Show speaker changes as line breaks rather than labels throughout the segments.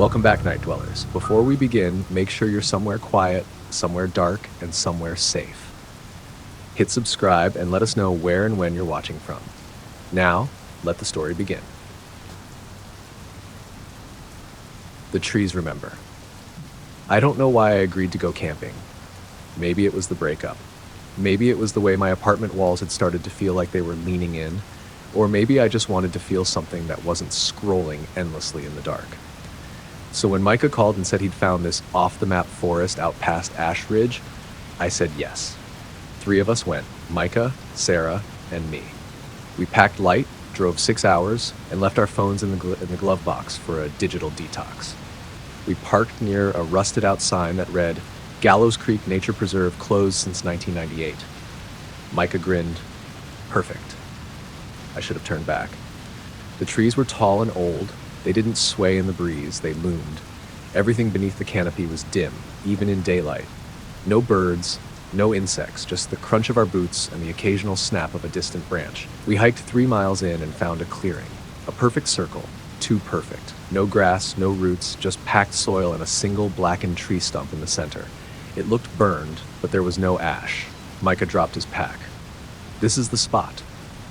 Welcome back, Night Dwellers. Before we begin, make sure you're somewhere quiet, somewhere dark, and somewhere safe. Hit subscribe and let us know where and when you're watching from. Now, let the story begin. The trees remember. I don't know why I agreed to go camping. Maybe it was the breakup. Maybe it was the way my apartment walls had started to feel like they were leaning in. Or maybe I just wanted to feel something that wasn't scrolling endlessly in the dark. So when Micah called and said he'd found this off-the-map forest out past Ash Ridge, I said yes. 3 of us went, Micah, Sarah, and me. We packed light, drove 6 hours, and left our phones in the glove box for a digital detox. We parked near a rusted-out sign that read, Gallows Creek Nature Preserve closed since 1998. Micah grinned. Perfect. I should have turned back. The trees were tall and old. They didn't sway in the breeze, they loomed. Everything beneath the canopy was dim, even in daylight. No birds, no insects, just the crunch of our boots and the occasional snap of a distant branch. We hiked 3 miles in and found a clearing. A perfect circle. Too perfect. No grass, no roots, just packed soil and a single blackened tree stump in the center. It looked burned, but there was no ash. Micah dropped his pack. This is the spot.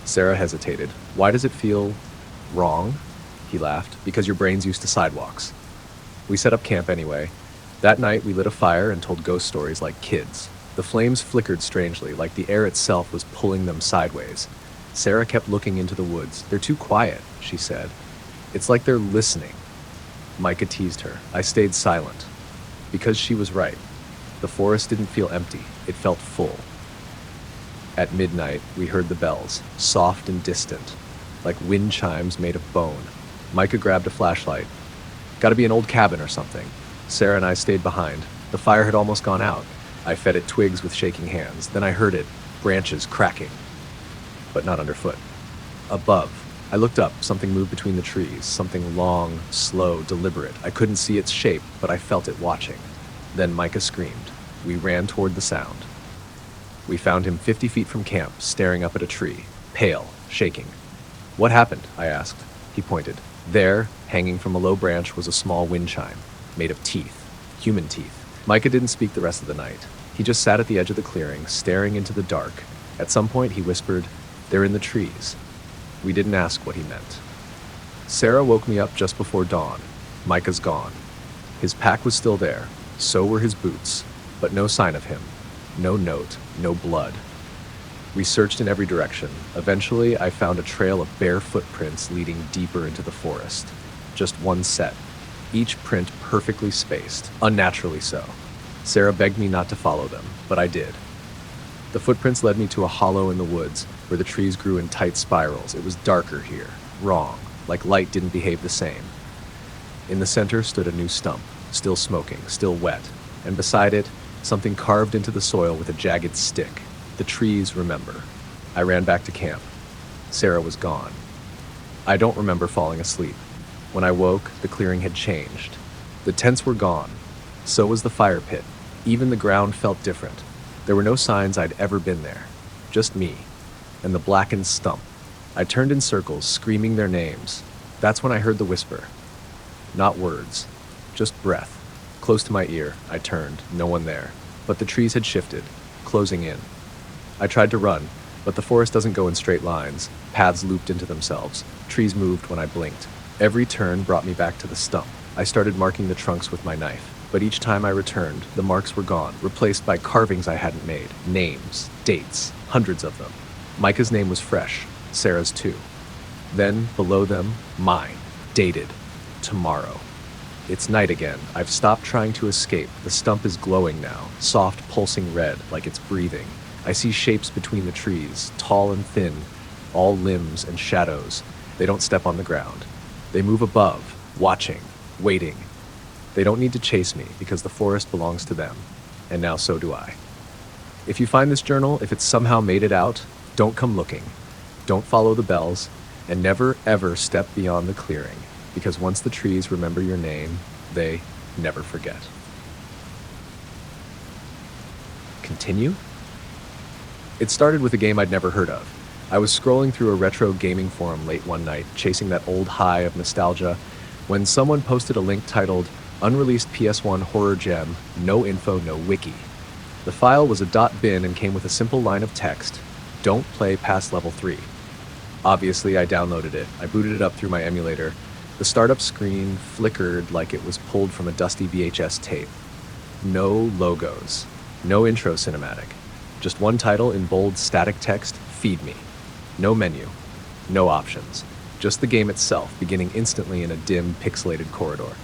Sarah hesitated. Why does it feel wrong? He laughed. Because your brain's used to sidewalks. We set up camp anyway. That night we lit a fire and told ghost stories like kids. The flames flickered strangely, like the air itself was pulling them sideways. Sarah kept looking into the woods. They're too quiet, she said. It's like they're listening. Micah teased her. I stayed silent. Because she was right. The forest didn't feel empty. It felt full. At midnight, we heard the bells, soft and distant, like wind chimes made of bone. Micah grabbed a flashlight. Gotta be an old cabin or something. Sarah and I stayed behind. The fire had almost gone out. I fed it twigs with shaking hands. Then I heard it, branches cracking. But not underfoot. Above. I looked up. Something moved between the trees. Something long, slow, deliberate. I couldn't see its shape, but I felt it watching. Then Micah screamed. We ran toward the sound. We found him 50 feet from camp, staring up at a tree, pale, shaking. What happened? I asked. He pointed. There, hanging from a low branch, was a small wind chime, made of teeth, human teeth. Micah didn't speak the rest of the night. He just sat at the edge of the clearing, staring into the dark. At some point, he whispered, They're in the trees. We didn't ask what he meant. Sarah woke me up just before dawn. Micah's gone. His pack was still there. So were his boots, but no sign of him. No note, no blood. We searched in every direction. Eventually, I found a trail of bare footprints leading deeper into the forest. Just one set. Each print perfectly spaced, unnaturally so. Sarah begged me not to follow them, but I did. The footprints led me to a hollow in the woods, where the trees grew in tight spirals. It was darker here, wrong, like light didn't behave the same. In the center stood a new stump, still smoking, still wet, and beside it, something carved into the soil with a jagged stick. The trees remember. I ran back to camp. Sarah was gone. I don't remember falling asleep. When I woke, the clearing had changed. The tents were gone. So was the fire pit. Even the ground felt different. There were no signs I'd ever been there. Just me. And the blackened stump. I turned in circles, screaming their names. That's when I heard the whisper. Not words. Just breath. Close to my ear, I turned. No one there. But the trees had shifted, closing in. I tried to run, but the forest doesn't go in straight lines. Paths looped into themselves. Trees moved when I blinked. Every turn brought me back to the stump. I started marking the trunks with my knife, but each time I returned, the marks were gone, replaced by carvings I hadn't made. Names, dates, hundreds of them. Micah's name was fresh, Sarah's too. Then, below them, mine, dated, tomorrow. It's night again. I've stopped trying to escape. The stump is glowing now, soft, pulsing red, like it's breathing. I see shapes between the trees, tall and thin, all limbs and shadows. They don't step on the ground. They move above, watching, waiting. They don't need to chase me because the forest belongs to them, and now so do I. If you find this journal, if it's somehow made it out, don't come looking. Don't follow the bells, and never ever step beyond the clearing, because once the trees remember your name, they never forget. Continue? It started with a game I'd never heard of. I was scrolling through a retro gaming forum late one night, chasing that old high of nostalgia, when someone posted a link titled Unreleased PS1 Horror Gem, no info, no wiki. The file was a .bin and came with a simple line of text, "Don't play past level 3." Obviously, I downloaded it. I booted it up through my emulator. The startup screen flickered like it was pulled from a dusty VHS tape. No logos. No intro cinematic. Just one title in bold static text, "Feed Me." No menu. No options. Just the game itself, beginning instantly in a dim, pixelated corridor.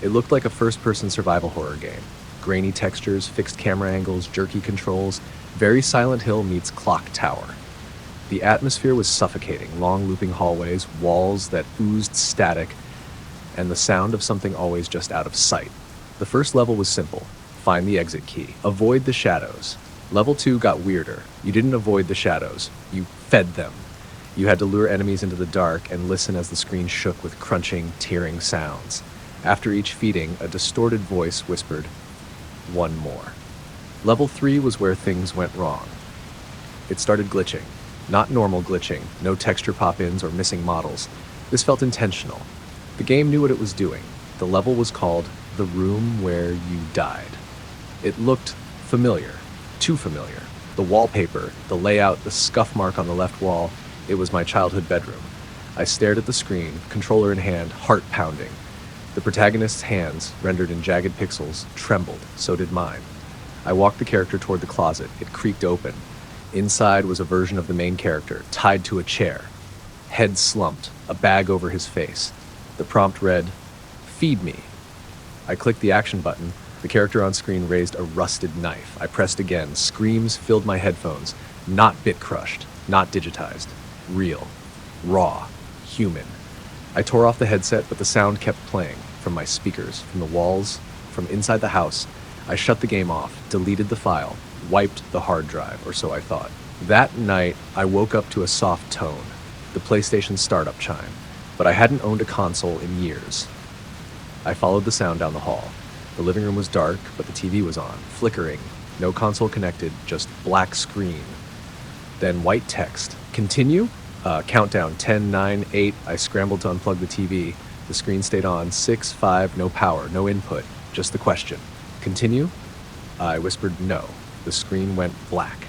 It looked like a first-person survival horror game. Grainy textures, fixed camera angles, jerky controls. Very Silent Hill meets Clock Tower. The atmosphere was suffocating, long looping hallways, walls that oozed static, and the sound of something always just out of sight. The first level was simple. Find the exit key. Avoid the shadows. Level 2 got weirder. You didn't avoid the shadows. You fed them. You had to lure enemies into the dark and listen as the screen shook with crunching, tearing sounds. After each feeding, a distorted voice whispered, "One more." Level 3 was where things went wrong. It started glitching. Not normal glitching, no texture pop-ins or missing models. This felt intentional. The game knew what it was doing. The level was called The Room Where You Died. It looked familiar, too familiar. The wallpaper, the layout, the scuff mark on the left wall, it was my childhood bedroom. I stared at the screen, controller in hand, heart pounding. The protagonist's hands, rendered in jagged pixels, trembled, so did mine. I walked the character toward the closet. It creaked open. Inside was a version of the main character, tied to a chair. Head slumped, a bag over his face. The prompt read, "Feed me." I clicked the action button. The character on screen raised a rusted knife. I pressed again. Screams filled my headphones. Not bit-crushed, not digitized. Real. Raw. Human. I tore off the headset, but the sound kept playing. From my speakers, from the walls, from inside the house. I shut the game off, deleted the file, wiped the hard drive, or so I thought. That night, I woke up to a soft tone. The PlayStation startup chime. But I hadn't owned a console in years. I followed the sound down the hall. The living room was dark, but the TV was on, flickering. No console connected, just black screen. Then white text. Continue? Countdown, 10, 9, 8. I scrambled to unplug the TV. The screen stayed on. 6, 5, no power, no input. Just the question. Continue? I whispered no. The screen went black.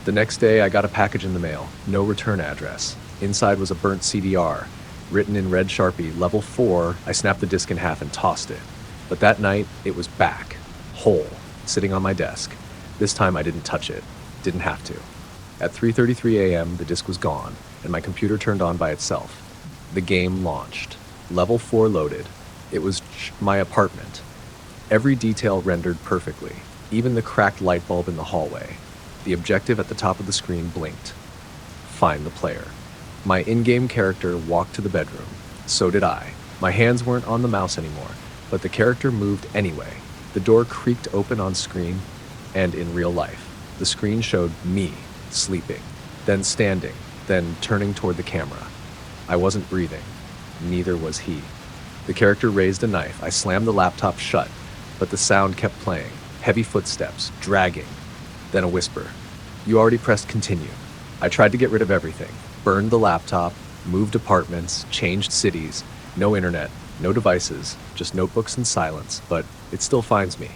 The next day, I got a package in the mail. No return address. Inside was a burnt CDR. Written in red Sharpie, level 4. I snapped the disc in half and tossed it. But that night, it was back. Whole. Sitting on my desk. This time I didn't touch it. Didn't have to. At 3:33 a.m., the disc was gone, and my computer turned on by itself. The game launched. Level 4 loaded. It was my apartment. Every detail rendered perfectly, even the cracked light bulb in the hallway. The objective at the top of the screen blinked. Find the player. My in-game character walked to the bedroom. So did I. My hands weren't on the mouse anymore, but the character moved anyway. The door creaked open on screen, and in real life. The screen showed me, sleeping, then standing, then turning toward the camera. I wasn't breathing. Neither was he. The character raised a knife. I slammed the laptop shut, but the sound kept playing. Heavy footsteps, dragging. Then a whisper. "You already pressed continue." I tried to get rid of everything. Burned the laptop, moved apartments, changed cities. No internet, no devices, just notebooks and silence, but it still finds me.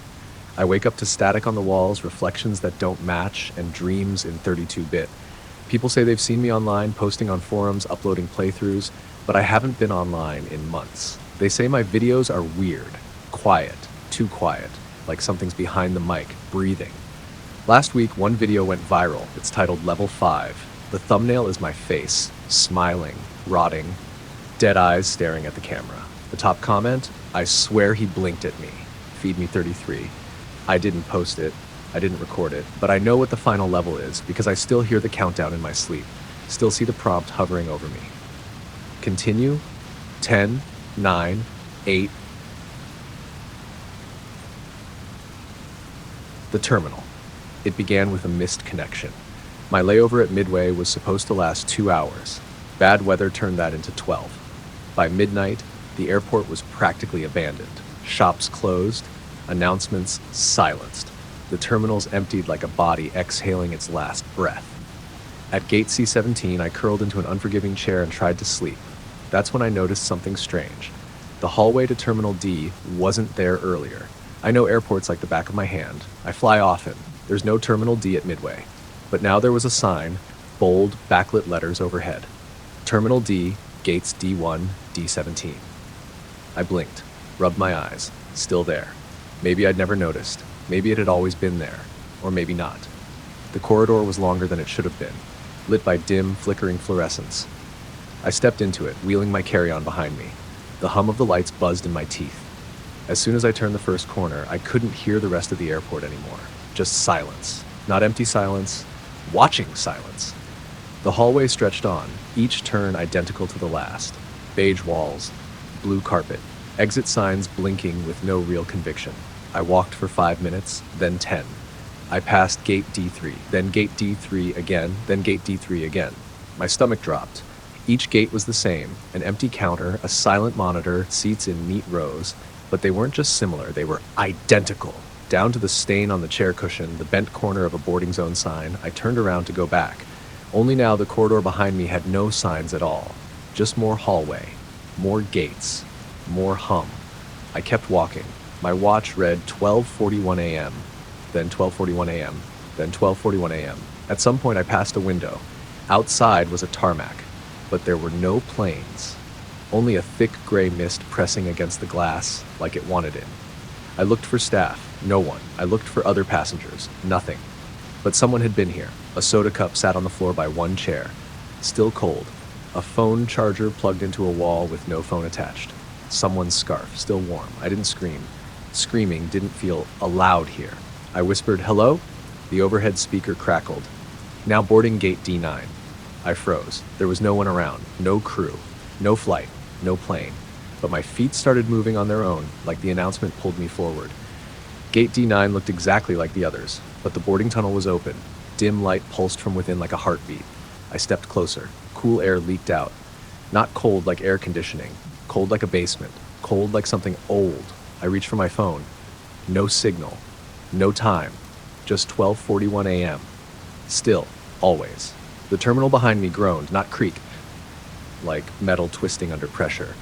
I wake up to static on the walls, reflections that don't match, and dreams in 32-bit. People say they've seen me online, posting on forums, uploading playthroughs, but I haven't been online in months. They say my videos are weird, quiet, too quiet, like something's behind the mic, breathing. Last week, one video went viral. It's titled Level 5. The thumbnail is my face, smiling, rotting, dead eyes staring at the camera. The top comment, "I swear he blinked at me. Feed me 33. I didn't post it. I didn't record it. But I know what the final level is because I still hear the countdown in my sleep. Still see the prompt hovering over me. Continue. 10, 9, 8. The terminal. It began with a missed connection. My layover at Midway was supposed to last 2 hours. Bad weather turned that into 12. By midnight, the airport was practically abandoned. Shops closed, announcements silenced. The terminals emptied like a body exhaling its last breath. At gate C-17, I curled into an unforgiving chair and tried to sleep. That's when I noticed something strange. The hallway to Terminal D wasn't there earlier. I know airports like the back of my hand. I fly often. There's no Terminal D at Midway. But now there was a sign, bold, backlit letters overhead. Terminal D, gates D1, D17. I blinked, rubbed my eyes. Still there. Maybe I'd never noticed. Maybe it had always been there. Or maybe not. The corridor was longer than it should have been, lit by dim, flickering fluorescence. I stepped into it, wheeling my carry-on behind me. The hum of the lights buzzed in my teeth. As soon as I turned the first corner, I couldn't hear the rest of the airport anymore. Just silence. Not empty silence, watching silence. The hallway stretched on, each turn identical to the last. Beige walls, blue carpet, exit signs blinking with no real conviction. I walked for 5 minutes, then 10. I passed gate D3, then gate D3 again, then gate D3 again. My stomach dropped. Each gate was the same, an empty counter, a silent monitor, seats in neat rows, but they weren't just similar, they were identical. Down to the stain on the chair cushion, the bent corner of a boarding zone sign, I turned around to go back. Only now the corridor behind me had no signs at all. Just more hallway, more gates, more hum. I kept walking. My watch read 12:41 a.m., then 12:41 a.m., then 12:41 a.m. At some point I passed a window. Outside was a tarmac, but there were no planes. Only a thick gray mist pressing against the glass like it wanted in. I looked for staff. No one. I looked for other passengers. Nothing. But someone had been here. A soda cup sat on the floor by one chair. Still cold. A phone charger plugged into a wall with no phone attached. Someone's scarf. Still warm. I didn't scream. Screaming didn't feel allowed here. I whispered, "Hello?" The overhead speaker crackled. "Now boarding gate D9. I froze. There was no one around. No crew. No flight. No plane. But my feet started moving on their own, like the announcement pulled me forward. Gate D9 looked exactly like the others, but the boarding tunnel was open. Dim light pulsed from within like a heartbeat. I stepped closer. Cool air leaked out. Not cold like air conditioning. Cold like a basement. Cold like something old. I reached for my phone. No signal. No time. Just 12:41 a.m. Still. Always. The terminal behind me groaned, not creaked, like metal twisting under pressure.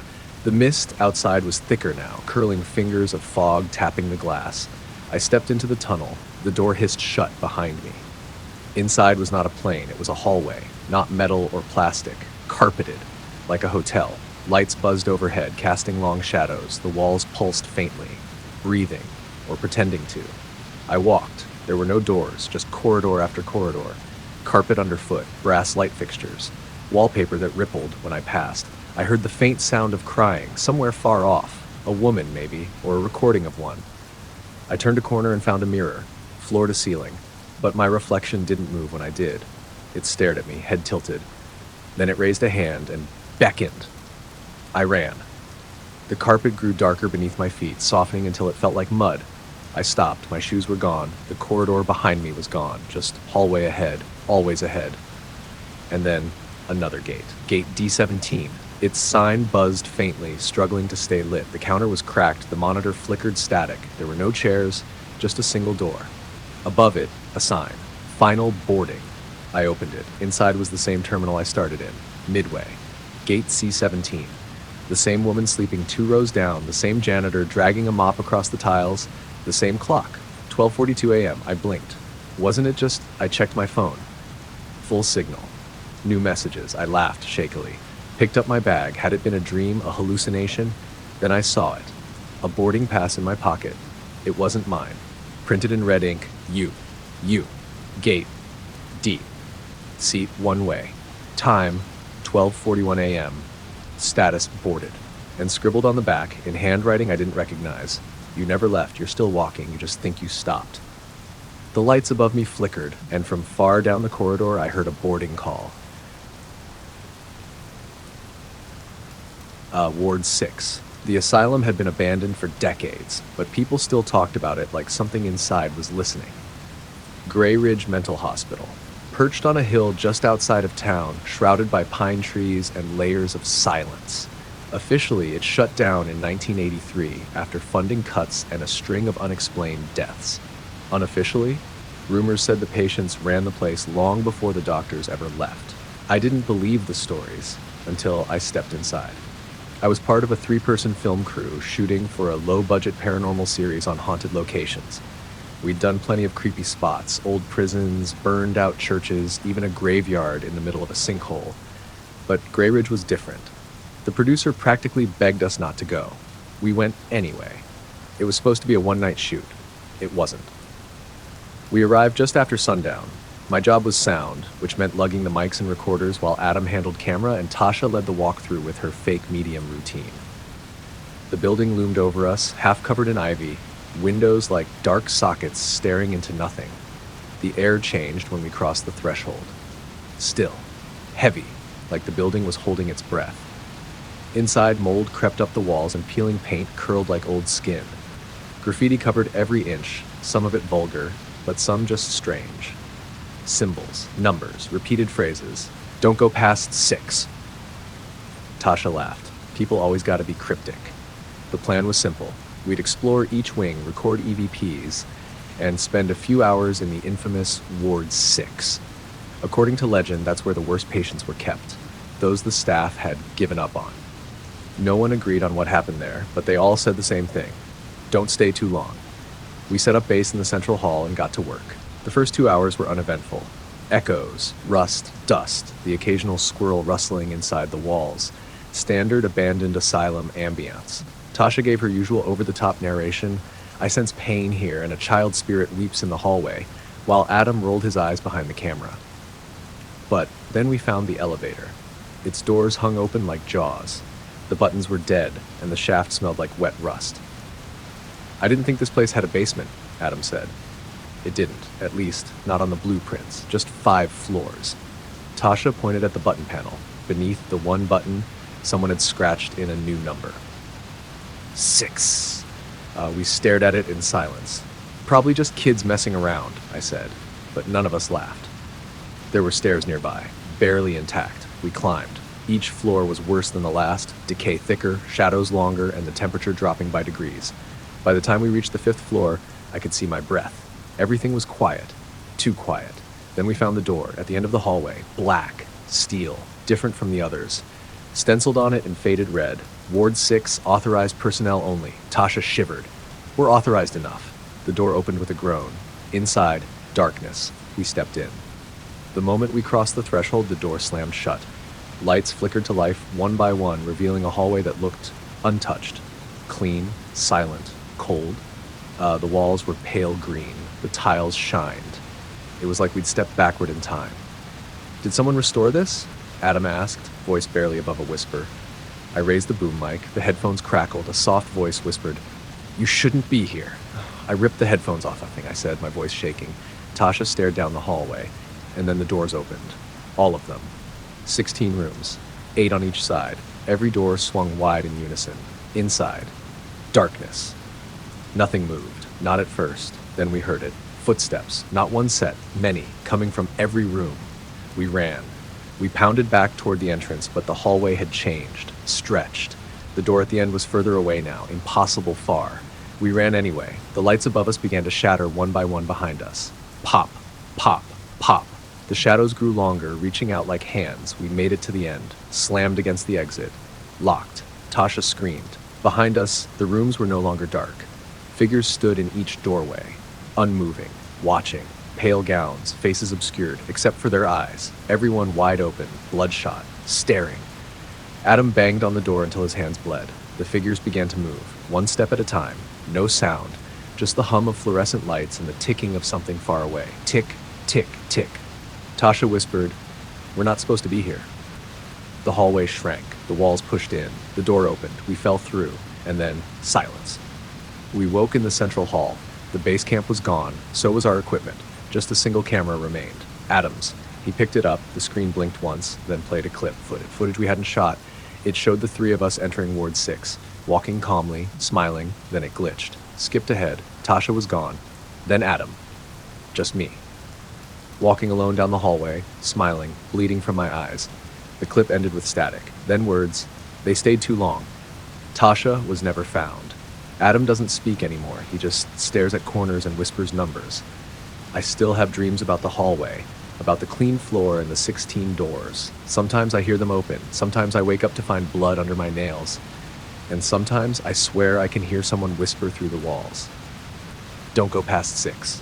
The mist outside was thicker now, curling fingers of fog tapping the glass. I stepped into the tunnel. The door hissed shut behind me. Inside was not a plane, it was a hallway, not metal or plastic, carpeted, like a hotel. Lights buzzed overhead, casting long shadows. The walls pulsed faintly, breathing, or pretending to. I walked. There were no doors, just corridor after corridor. Carpet underfoot, brass light fixtures, wallpaper that rippled when I passed. I heard the faint sound of crying, somewhere far off, a woman maybe, or a recording of one. I turned a corner and found a mirror, floor to ceiling, but my reflection didn't move when I did. It stared at me, head tilted. Then it raised a hand and beckoned. I ran. The carpet grew darker beneath my feet, softening until it felt like mud. I stopped, my shoes were gone, the corridor behind me was gone, just hallway ahead, always ahead. And then another gate, gate D17. Its sign buzzed faintly, struggling to stay lit. The counter was cracked, the monitor flickered static. There were no chairs, just a single door. Above it, a sign, final boarding. I opened it. Inside was the same terminal I started in, Midway, gate C17. The same woman sleeping 2 rows down, the same janitor dragging a mop across the tiles, the same clock, 12:42 a.m. I blinked. Wasn't it just I checked my phone? Full signal. New messages. I laughed shakily. Picked up my bag. Had it been a dream, a hallucination? Then I saw it. A boarding pass in my pocket. It wasn't mine. Printed in red ink, U. Gate. D. Seat one way. Time, 12:41 a.m. Status boarded. And scribbled on the back, in handwriting I didn't recognize. You never left, you're still walking, you just think you stopped. The lights above me flickered, and from far down the corridor I heard a boarding call. Ward 6. The asylum had been abandoned for decades, but people still talked about it like something inside was listening. Gray Ridge Mental Hospital. Perched on a hill just outside of town, shrouded by pine trees and layers of silence. Officially, it shut down in 1983 after funding cuts and a string of unexplained deaths. Unofficially, rumors said the patients ran the place long before the doctors ever left. I didn't believe the stories until I stepped inside. I was part of a three-person film crew shooting for a low-budget paranormal series on haunted locations. We'd done plenty of creepy spots, old prisons, burned-out churches, even a graveyard in the middle of a sinkhole. But Grey Ridge was different. The producer practically begged us not to go. We went anyway. It was supposed to be a one-night shoot. It wasn't. We arrived just after sundown. My job was sound, which meant lugging the mics and recorders while Adam handled camera and Tasha led the walkthrough with her fake medium routine. The building loomed over us, half covered in ivy, windows like dark sockets staring into nothing. The air changed when we crossed the threshold. Still, heavy, like the building was holding its breath. Inside, mold crept up the walls and peeling paint curled like old skin. Graffiti covered every inch, some of it vulgar, but some just strange. Symbols, numbers, repeated phrases. Don't go past 6. Tasha laughed. People always gotta be cryptic. The plan was simple. We'd explore each wing, record EVPs, and spend a few hours in the infamous Ward 6. According to legend, that's where the worst patients were kept, those the staff had given up on. No one agreed on what happened there, but they all said the same thing. Don't stay too long. We set up base in the central hall and got to work. The first 2 hours were uneventful. Echoes, rust, dust, the occasional squirrel rustling inside the walls. Standard abandoned asylum ambience. Tasha gave her usual over-the-top narration. I sense pain here and a child spirit weeps in the hallway, while Adam rolled his eyes behind the camera. But then we found the elevator. Its doors hung open like jaws. The buttons were dead, and the shaft smelled like wet rust. I didn't think this place had a basement, Adam said. It didn't, at least, not on the blueprints, just 5 floors. Tasha pointed at the button panel. Beneath the one button, someone had scratched in a new number. 6. We stared at it in silence. Probably just kids messing around, I said, but none of us laughed. There were stairs nearby, barely intact. We climbed. Each floor was worse than the last, decay thicker, shadows longer, and the temperature dropping by degrees. By the time we reached the 5th floor, I could see my breath. Everything was quiet, too quiet. Then we found the door at the end of the hallway, black, steel, different from the others. Stenciled on it in faded red, Ward 6, authorized personnel only. Tasha shivered. We're authorized enough. The door opened with a groan. Inside, darkness. We stepped in. The moment we crossed the threshold, the door slammed shut. Lights flickered to life one by one, revealing a hallway that looked untouched. Clean, silent, cold. The walls were pale green. The tiles shined. It was like we'd stepped backward in time. Did someone restore this? Adam asked, voice barely above a whisper. I raised the boom mic. The headphones crackled. A soft voice whispered, "You shouldn't be here." I ripped the headphones off, I said, my voice shaking. Tasha stared down the hallway, and then the doors opened. All of them. 16 rooms, 8 on each side. Every door swung wide in unison. Inside, darkness. Nothing moved, not at first. Then we heard it. Footsteps, not one set, many, coming from every room. We ran. We pounded back toward the entrance, but the hallway had changed, stretched. The door at the end was further away now, impossible far. We ran anyway. The lights above us began to shatter one by one behind us. Pop, pop, pop. The shadows grew longer, reaching out like hands. We made it to the end, slammed against the exit. Locked. Tasha screamed. Behind us, the rooms were no longer dark. Figures stood in each doorway, unmoving, watching, pale gowns, faces obscured, except for their eyes, everyone wide open, bloodshot, staring. Adam banged on the door until his hands bled. The figures began to move, one step at a time, no sound, just the hum of fluorescent lights and the ticking of something far away. Tick, tick, tick. Tasha whispered, "We're not supposed to be here." The hallway shrank, the walls pushed in, the door opened, we fell through, and then silence. We woke in the central hall. The base camp was gone, so was our equipment. Just a single camera remained. Adam's. He picked it up, the screen blinked once, then played a clip, footage we hadn't shot. It showed the 3 of us entering Ward 6, walking calmly, smiling, then it glitched. Skipped ahead, Tasha was gone. Then Adam. Just me. Walking alone down the hallway, smiling, bleeding from my eyes. The clip ended with static, then words. They stayed too long. Tasha was never found. Adam doesn't speak anymore, he just stares at corners and whispers numbers. I still have dreams about the hallway, about the clean floor and the 16 doors. Sometimes I hear them open, sometimes I wake up to find blood under my nails, and sometimes I swear I can hear someone whisper through the walls. Don't go past 6.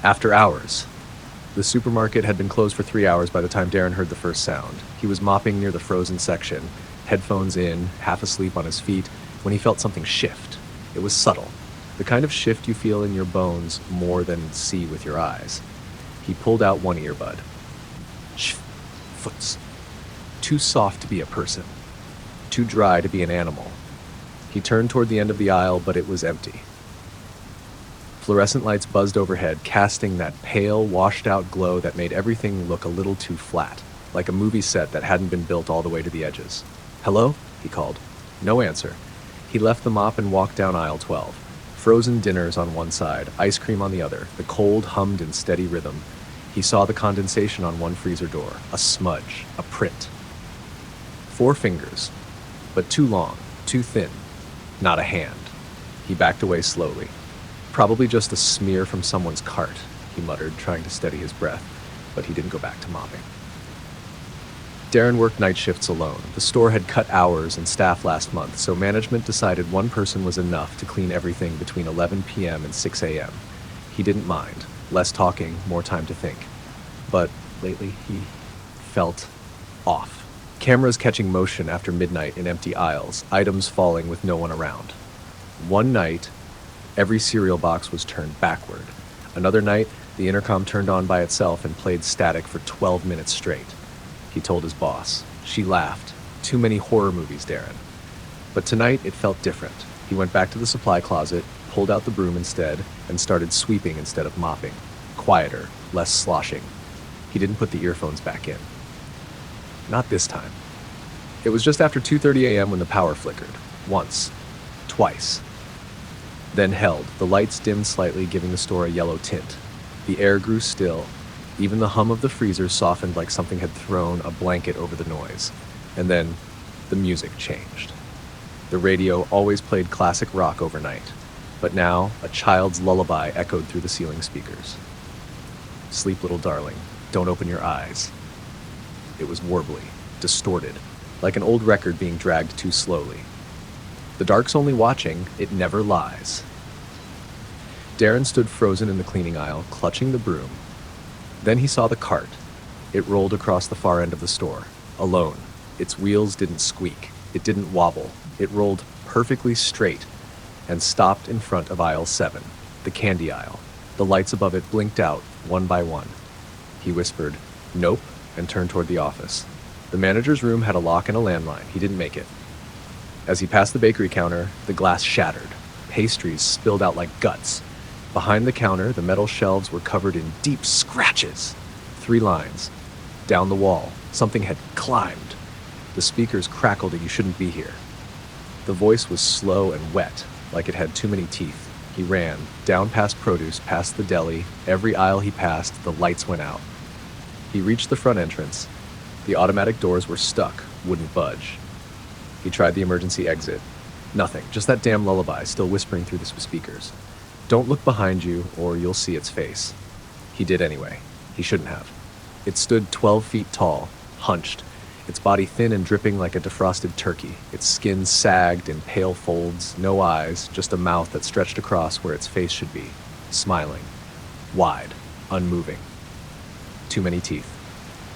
After hours. The supermarket had been closed for 3 hours by the time Darren heard the first sound. He was mopping near the frozen section, headphones in, half asleep on his feet, when he felt something shift. It was subtle, the kind of shift you feel in your bones more than see with your eyes. He pulled out one earbud. Shh, foots. Too soft to be a person. Too dry to be an animal. He turned toward the end of the aisle, but it was empty. Fluorescent lights buzzed overhead, casting that pale, washed-out glow that made everything look a little too flat, like a movie set that hadn't been built all the way to the edges. "Hello?" he called. No answer. He left the mop and walked down aisle 12. Frozen dinners on one side, ice cream on the other. The cold hummed in steady rhythm. He saw the condensation on one freezer door, a smudge, a print. 4 fingers, but too long, too thin, not a hand. He backed away slowly. Probably just a smear from someone's cart, he muttered, trying to steady his breath, but he didn't go back to mopping. Darren worked night shifts alone. The store had cut hours and staff last month, so management decided one person was enough to clean everything between 11 p.m. and 6 a.m. He didn't mind. Less talking, more time to think. But lately, he felt off. Cameras catching motion after midnight in empty aisles, items falling with no one around. One night, every cereal box was turned backward. Another night, the intercom turned on by itself and played static for 12 minutes straight. He told his boss. She laughed. Too many horror movies, Darren. But tonight, it felt different. He went back to the supply closet, pulled out the broom instead, and started sweeping instead of mopping. Quieter, less sloshing. He didn't put the earphones back in. Not this time. It was just after 2:30 a.m. when the power flickered. Once. Twice. Then held, the lights dimmed slightly, giving the store a yellow tint. The air grew still. Even the hum of the freezer softened like something had thrown a blanket over the noise. And then, the music changed. The radio always played classic rock overnight, but now a child's lullaby echoed through the ceiling speakers. Sleep, little darling, don't open your eyes. It was warbly, distorted, like an old record being dragged too slowly. The dark's only watching, it never lies. Darren stood frozen in the cleaning aisle, clutching the broom. Then he saw the cart. It rolled across the far end of the store, alone. Its wheels didn't squeak. It didn't wobble. It rolled perfectly straight and stopped in front of aisle 7, the candy aisle. The lights above it blinked out, one by one. He whispered, "Nope," and turned toward the office. The manager's room had a lock and a landline. He didn't make it. As he passed the bakery counter, the glass shattered. Pastries spilled out like guts. Behind the counter, the metal shelves were covered in deep scratches. 3 lines. Down the wall, something had climbed. The speakers crackled a "you shouldn't be here." The voice was slow and wet, like it had too many teeth. He ran, down past produce, past the deli. Every aisle he passed, the lights went out. He reached the front entrance. The automatic doors were stuck, wouldn't budge. He tried the emergency exit. Nothing, just that damn lullaby still whispering through the speakers. Don't look behind you, or you'll see its face. He did anyway. He shouldn't have. It stood 12 feet tall, hunched, its body thin and dripping like a defrosted turkey. Its skin sagged in pale folds, no eyes, just a mouth that stretched across where its face should be, smiling, wide, unmoving. Too many teeth.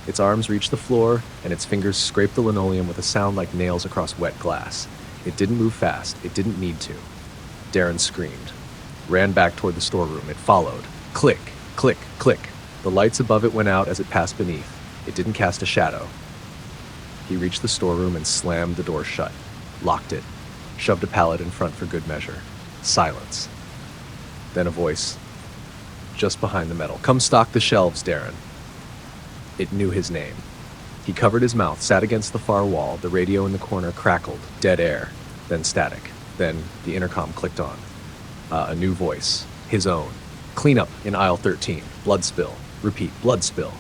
Its arms reached the floor, and its fingers scraped the linoleum with a sound like nails across wet glass. It didn't move fast. It didn't need to. Darren screamed. Ran back toward the storeroom. It followed. Click, click, click. The lights above it went out as it passed beneath. It didn't cast a shadow. He reached the storeroom and slammed the door shut. Locked it. Shoved a pallet in front for good measure. Silence. Then a voice. Just behind the metal. "Come stock the shelves, Darren." It knew his name. He covered his mouth, sat against the far wall. The radio in the corner crackled. Dead air. Then static. Then the intercom clicked on. A new voice. His own. "Clean up in aisle 13. Blood spill." Repeat. "Blood spill."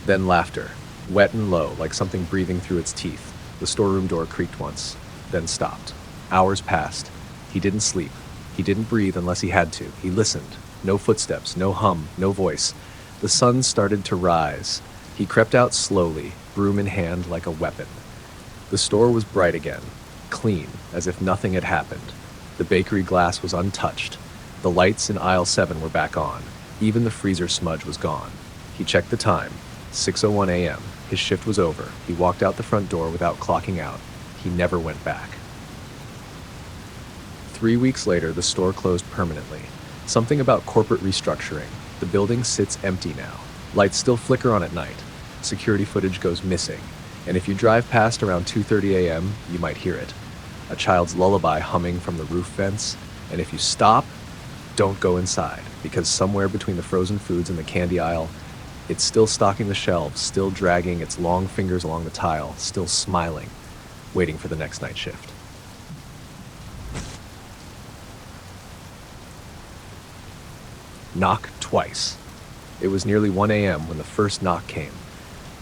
Then laughter. Wet and low, like something breathing through its teeth. The storeroom door creaked once, then stopped. Hours passed. He didn't sleep. He didn't breathe unless he had to. He listened. No footsteps, no hum, no voice. The sun started to rise. He crept out slowly, broom in hand like a weapon. The store was bright again, clean, as if nothing had happened. The bakery glass was untouched. The lights in aisle 7 were back on. Even the freezer smudge was gone. He checked the time. 6:01 a.m. His shift was over. He walked out the front door without clocking out. He never went back. 3 weeks later, the store closed permanently. Something about corporate restructuring. The building sits empty now. Lights still flicker on at night. Security footage goes missing. And if you drive past around 2:30 a.m., you might hear it. A child's lullaby humming from the roof vents. And if you stop, don't go inside, because somewhere between the frozen foods and the candy aisle, it's still stocking the shelves, still dragging its long fingers along the tile, still smiling, waiting for the next night shift. Knock twice. It was nearly 1 a.m. when the first knock came.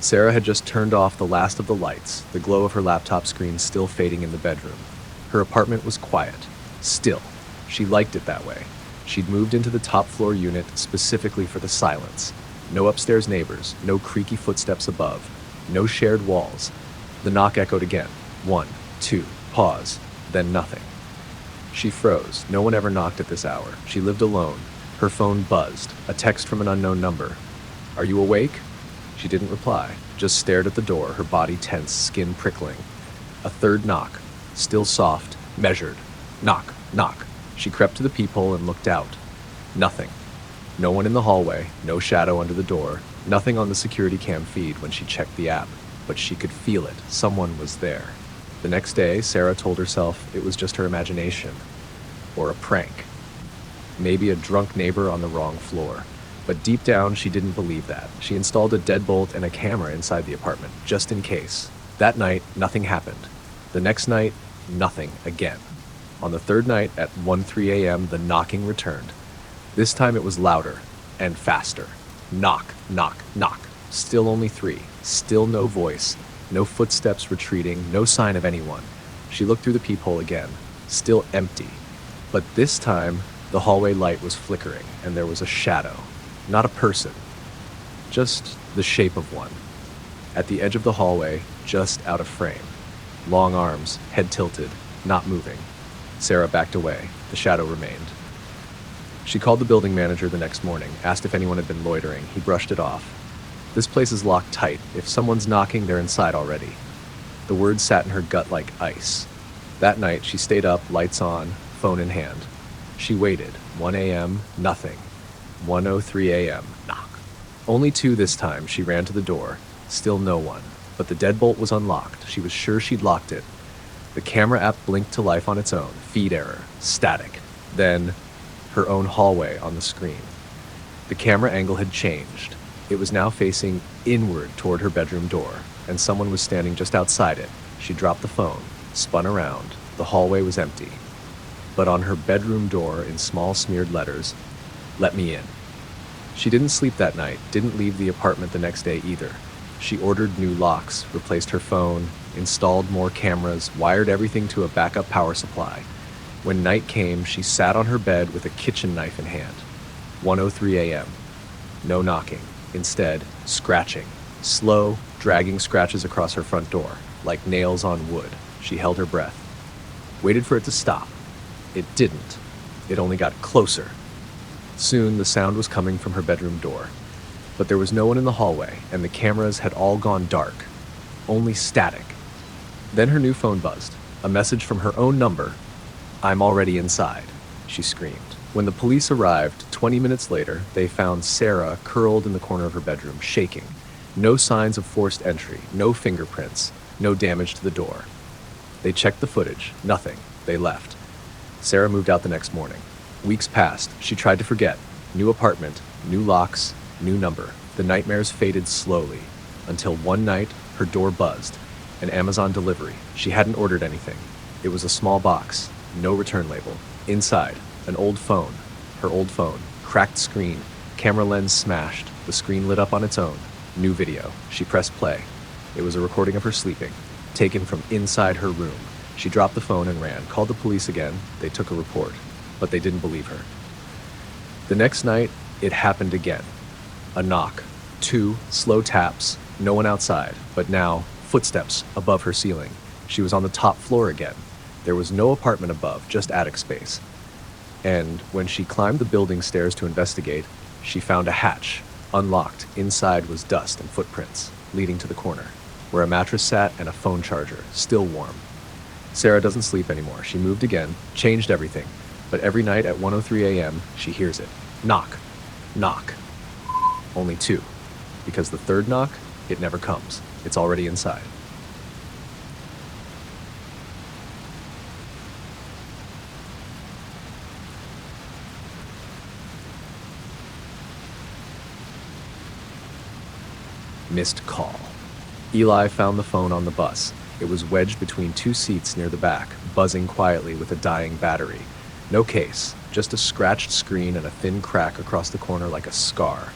Sarah had just turned off the last of the lights, the glow of her laptop screen still fading in the bedroom. Her apartment was quiet, still. She liked it that way. She'd moved into the top floor unit specifically for the silence. No upstairs neighbors, no creaky footsteps above, no shared walls. The knock echoed again. 1, 2, pause, then nothing. She froze. No one ever knocked at this hour. She lived alone. Her phone buzzed, a text from an unknown number. "Are you awake?" She didn't reply, just stared at the door, her body tense, skin prickling. A third knock, still soft, measured. Knock, knock. She crept to the peephole and looked out. Nothing. No one in the hallway, no shadow under the door, nothing on the security cam feed when she checked the app, but she could feel it. Someone was there. The next day, Sarah told herself it was just her imagination, or a prank. Maybe a drunk neighbor on the wrong floor. But deep down, she didn't believe that. She installed a deadbolt and a camera inside the apartment, just in case. That night, nothing happened. The next night, nothing again. On the third night, at 1:03 a.m., the knocking returned. This time it was louder and faster. Knock, knock, knock. Still only 3. Still no voice. No footsteps retreating. No sign of anyone. She looked through the peephole again. Still empty. But this time, the hallway light was flickering, and there was a shadow. Not a person. Just the shape of one. At the edge of the hallway, just out of frame. Long arms, head tilted, not moving. Sarah backed away. The shadow remained. She called the building manager the next morning, asked if anyone had been loitering. He brushed it off. "This place is locked tight. If someone's knocking, they're inside already." The words sat in her gut like ice. That night, she stayed up, lights on, phone in hand. She waited. 1 a.m., nothing. 1:03 a.m., knock. Only 2 this time. She ran to the door. Still no one. But the deadbolt was unlocked. She was sure she'd locked it. The camera app blinked to life on its own. Feed error. Static. Then, her own hallway on the screen. The camera angle had changed. It was now facing inward toward her bedroom door, and someone was standing just outside it. She dropped the phone, spun around. The hallway was empty. But on her bedroom door, in small smeared letters, "Let me in." She didn't sleep that night, didn't leave the apartment the next day either. She ordered new locks, replaced her phone, installed more cameras, wired everything to a backup power supply. When night came, she sat on her bed with a kitchen knife in hand. 1:03 a.m. No knocking. Instead, scratching. Slow, dragging scratches across her front door, like nails on wood. She held her breath. Waited for it to stop. It didn't. It only got closer. Soon, the sound was coming from her bedroom door. But there was no one in the hallway, and the cameras had all gone dark. Only static. Then her new phone buzzed. A message from her own number. "I'm already inside," she screamed. When the police arrived, 20 minutes later, they found Sarah curled in the corner of her bedroom, shaking. No signs of forced entry, no fingerprints, no damage to the door. They checked the footage. Nothing. They left. Sarah moved out the next morning. Weeks passed. She tried to forget. New apartment, new locks, new number. The nightmares faded slowly, until one night, her door buzzed. An Amazon delivery. She hadn't ordered anything. It was a small box, no return label. Inside, an old phone. Her old phone. Cracked screen. Camera lens smashed. The screen lit up on its own. New video. She pressed play. It was a recording of her sleeping. taken from inside her room. She dropped the phone and ran, called the police again. They took a report, but they didn't believe her. The next night, it happened again. A knock, 2 slow taps, no one outside, but now footsteps above her ceiling. She was on the top floor again. There was no apartment above, just attic space. And when she climbed the building stairs to investigate, she found a hatch, unlocked. Inside was dust and footprints, leading to the corner, where a mattress sat and a phone charger, still warm. Sarah doesn't sleep anymore. She moved again, changed everything, but every night at 1:03 a.m., she hears it. Knock, knock. Only 2, because the third knock, it never comes. It's already inside. Missed call. Eli found the phone on the bus. It was wedged between 2 seats near the back, buzzing quietly with a dying battery. No case, just a scratched screen and a thin crack across the corner like a scar.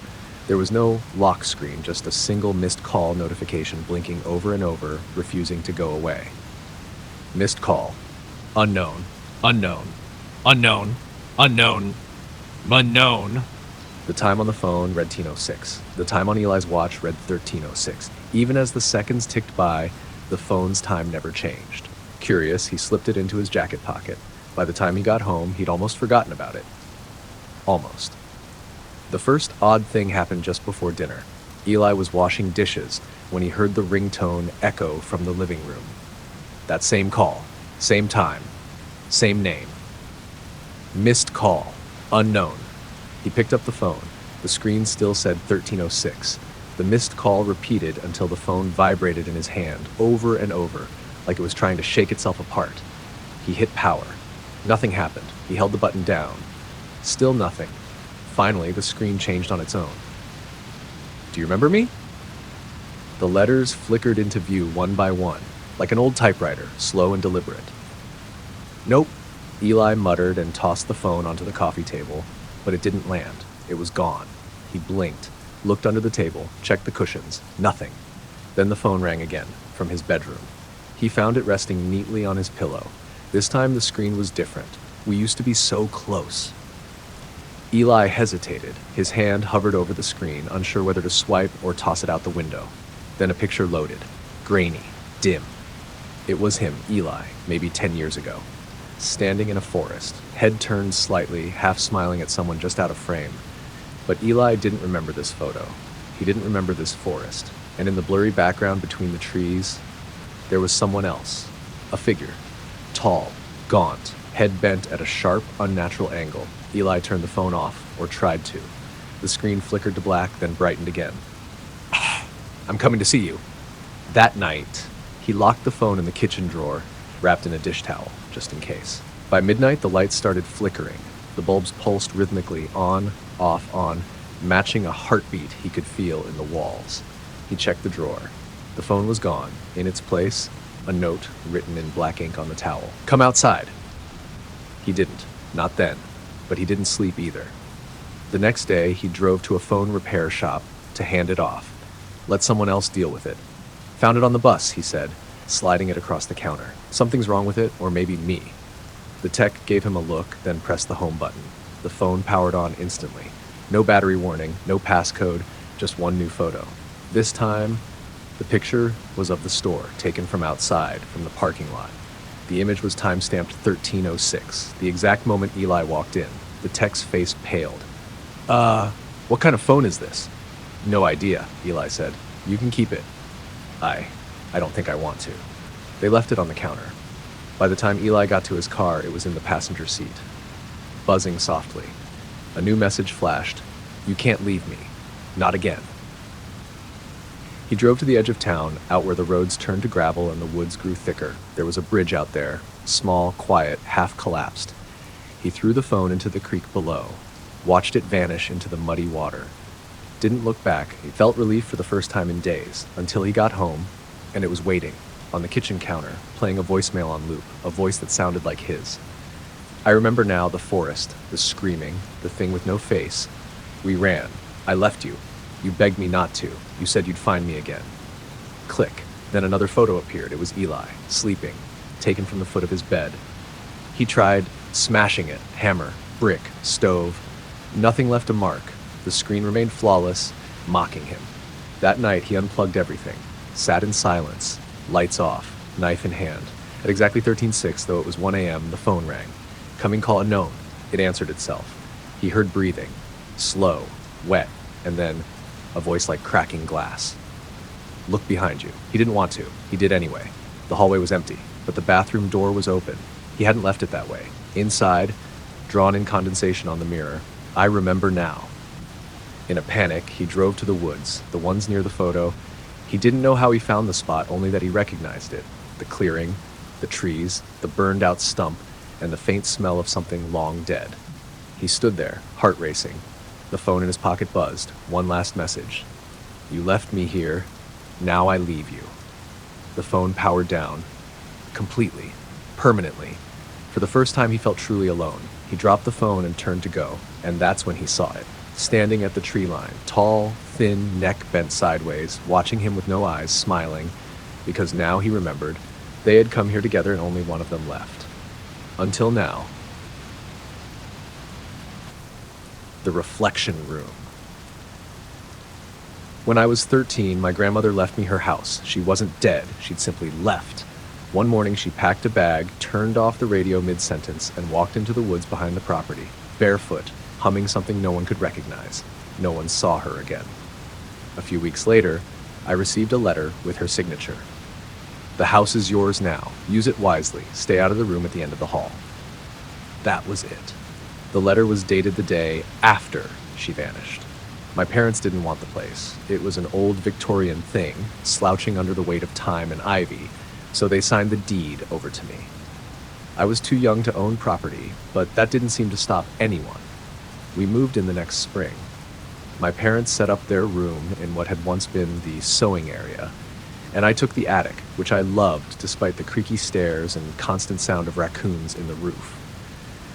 There was no lock screen, just a single missed call notification blinking over and over, refusing to go away. Missed call. Unknown. Unknown. Unknown. Unknown. Unknown. The time on the phone read 13:06. The time on Eli's watch read 13:06. Even as the seconds ticked by, the phone's time never changed. Curious, he slipped it into his jacket pocket. By the time he got home, he'd almost forgotten about it. Almost. The first odd thing happened just before dinner. Eli was washing dishes when he heard the ringtone echo from the living room. That same call, same time, same name. Missed call. Unknown. He picked up the phone. The screen still said 13:06. The missed call repeated until the phone vibrated in his hand, over and over, like it was trying to shake itself apart. He hit power. Nothing happened. He held the button down. Still nothing. Finally, the screen changed on its own. Do you remember me? The letters flickered into view one by one, like an old typewriter, slow and deliberate. Nope. Eli muttered and tossed the phone onto the coffee table, but it didn't land. It was gone. He blinked, looked under the table, checked the cushions. Nothing. Then the phone rang again, from his bedroom. He found it resting neatly on his pillow. This time the screen was different. We used to be so close. Eli hesitated. His hand hovered over the screen, unsure whether to swipe or toss it out the window. Then a picture loaded. Grainy. Dim. It was him, Eli, maybe 10 years ago. Standing in a forest, head turned slightly, half smiling at someone just out of frame. But Eli didn't remember this photo. He didn't remember this forest. And in the blurry background between the trees, there was someone else. A figure. Tall, gaunt, head bent at a sharp, unnatural angle. Eli turned the phone off, or tried to. The screen flickered to black, then brightened again. I'm coming to see you. That night, he locked the phone in the kitchen drawer, wrapped in a dish towel, just in case. By midnight, the lights started flickering. The bulbs pulsed rhythmically, on, off, on, matching a heartbeat he could feel in the walls. He checked the drawer. The phone was gone. In its place, a note written in black ink on the towel. Come outside. He didn't. Not then. But he didn't sleep either. The next day, he drove to a phone repair shop to hand it off. Let someone else deal with it. Found it on the bus, he said, sliding it across the counter. Something's wrong with it, or maybe me. The tech gave him a look, then pressed the home button. The phone powered on instantly. No battery warning, no passcode, just one new photo. This time, the picture was of the store, taken from outside, from the parking lot. The image was time-stamped 13:06, the exact moment Eli walked in. The tech's face paled. What kind of phone is this? No idea, Eli said. You can keep it. I don't think I want to. They left it on the counter. By the time Eli got to his car, it was in the passenger seat, buzzing softly. A new message flashed. You can't leave me. Not again. He drove to the edge of town, out where the roads turned to gravel and the woods grew thicker. There was a bridge out there, small, quiet, half collapsed. He threw the phone into the creek below, watched it vanish into the muddy water. Didn't look back. He felt relief for the first time in days, until he got home, and it was waiting, on the kitchen counter, playing a voicemail on loop, a voice that sounded like his. I remember now the forest, the screaming, the thing with no face. We ran. I left you. You begged me not to. You said you'd find me again. Click. Then another photo appeared. It was Eli, sleeping, taken from the foot of his bed. He tried smashing it, hammer, brick, stove. Nothing left a mark. The screen remained flawless, mocking him. That night, he unplugged everything, sat in silence, lights off, knife in hand. At exactly 13:06, though it was 1 a.m., the phone rang. Coming call unknown. It answered itself. He heard breathing, slow, wet, and then a voice like cracking glass. Look behind you. He didn't want to. He did anyway. The hallway was empty, but the bathroom door was open. He hadn't left it that way. Inside, drawn in condensation on the mirror, I remember now. In a panic, he drove to the woods, the ones near the photo. He didn't know how he found the spot, only that he recognized it. The clearing, the trees, the burned out stump, and the faint smell of something long dead. He stood there, heart racing. The phone in his pocket buzzed. One last message. You left me here. Now I leave you. The phone powered down. Completely. Permanently. For the first time, he felt truly alone. He dropped the phone and turned to go, and that's when he saw it. Standing at the tree line, tall, thin, neck bent sideways, watching him with no eyes, smiling, because now he remembered they had come here together and only one of them left. Until now. The reflection room. When I was 13, my grandmother left me her house. She wasn't dead, she'd simply left. One morning, she packed a bag, turned off the radio mid-sentence, and walked into the woods behind the property, barefoot, humming something no one could recognize. No one saw her again. A few weeks later, I received a letter with her signature. The house is yours now. Use it wisely. Stay out of the room at the end of the hall. That was it. The letter was dated the day after she vanished. My parents didn't want the place. It was an old Victorian thing, slouching under the weight of time and ivy, so they signed the deed over to me. I was too young to own property, but that didn't seem to stop anyone. We moved in the next spring. My parents set up their room in what had once been the sewing area, and I took the attic, which I loved despite the creaky stairs and constant sound of raccoons in the roof.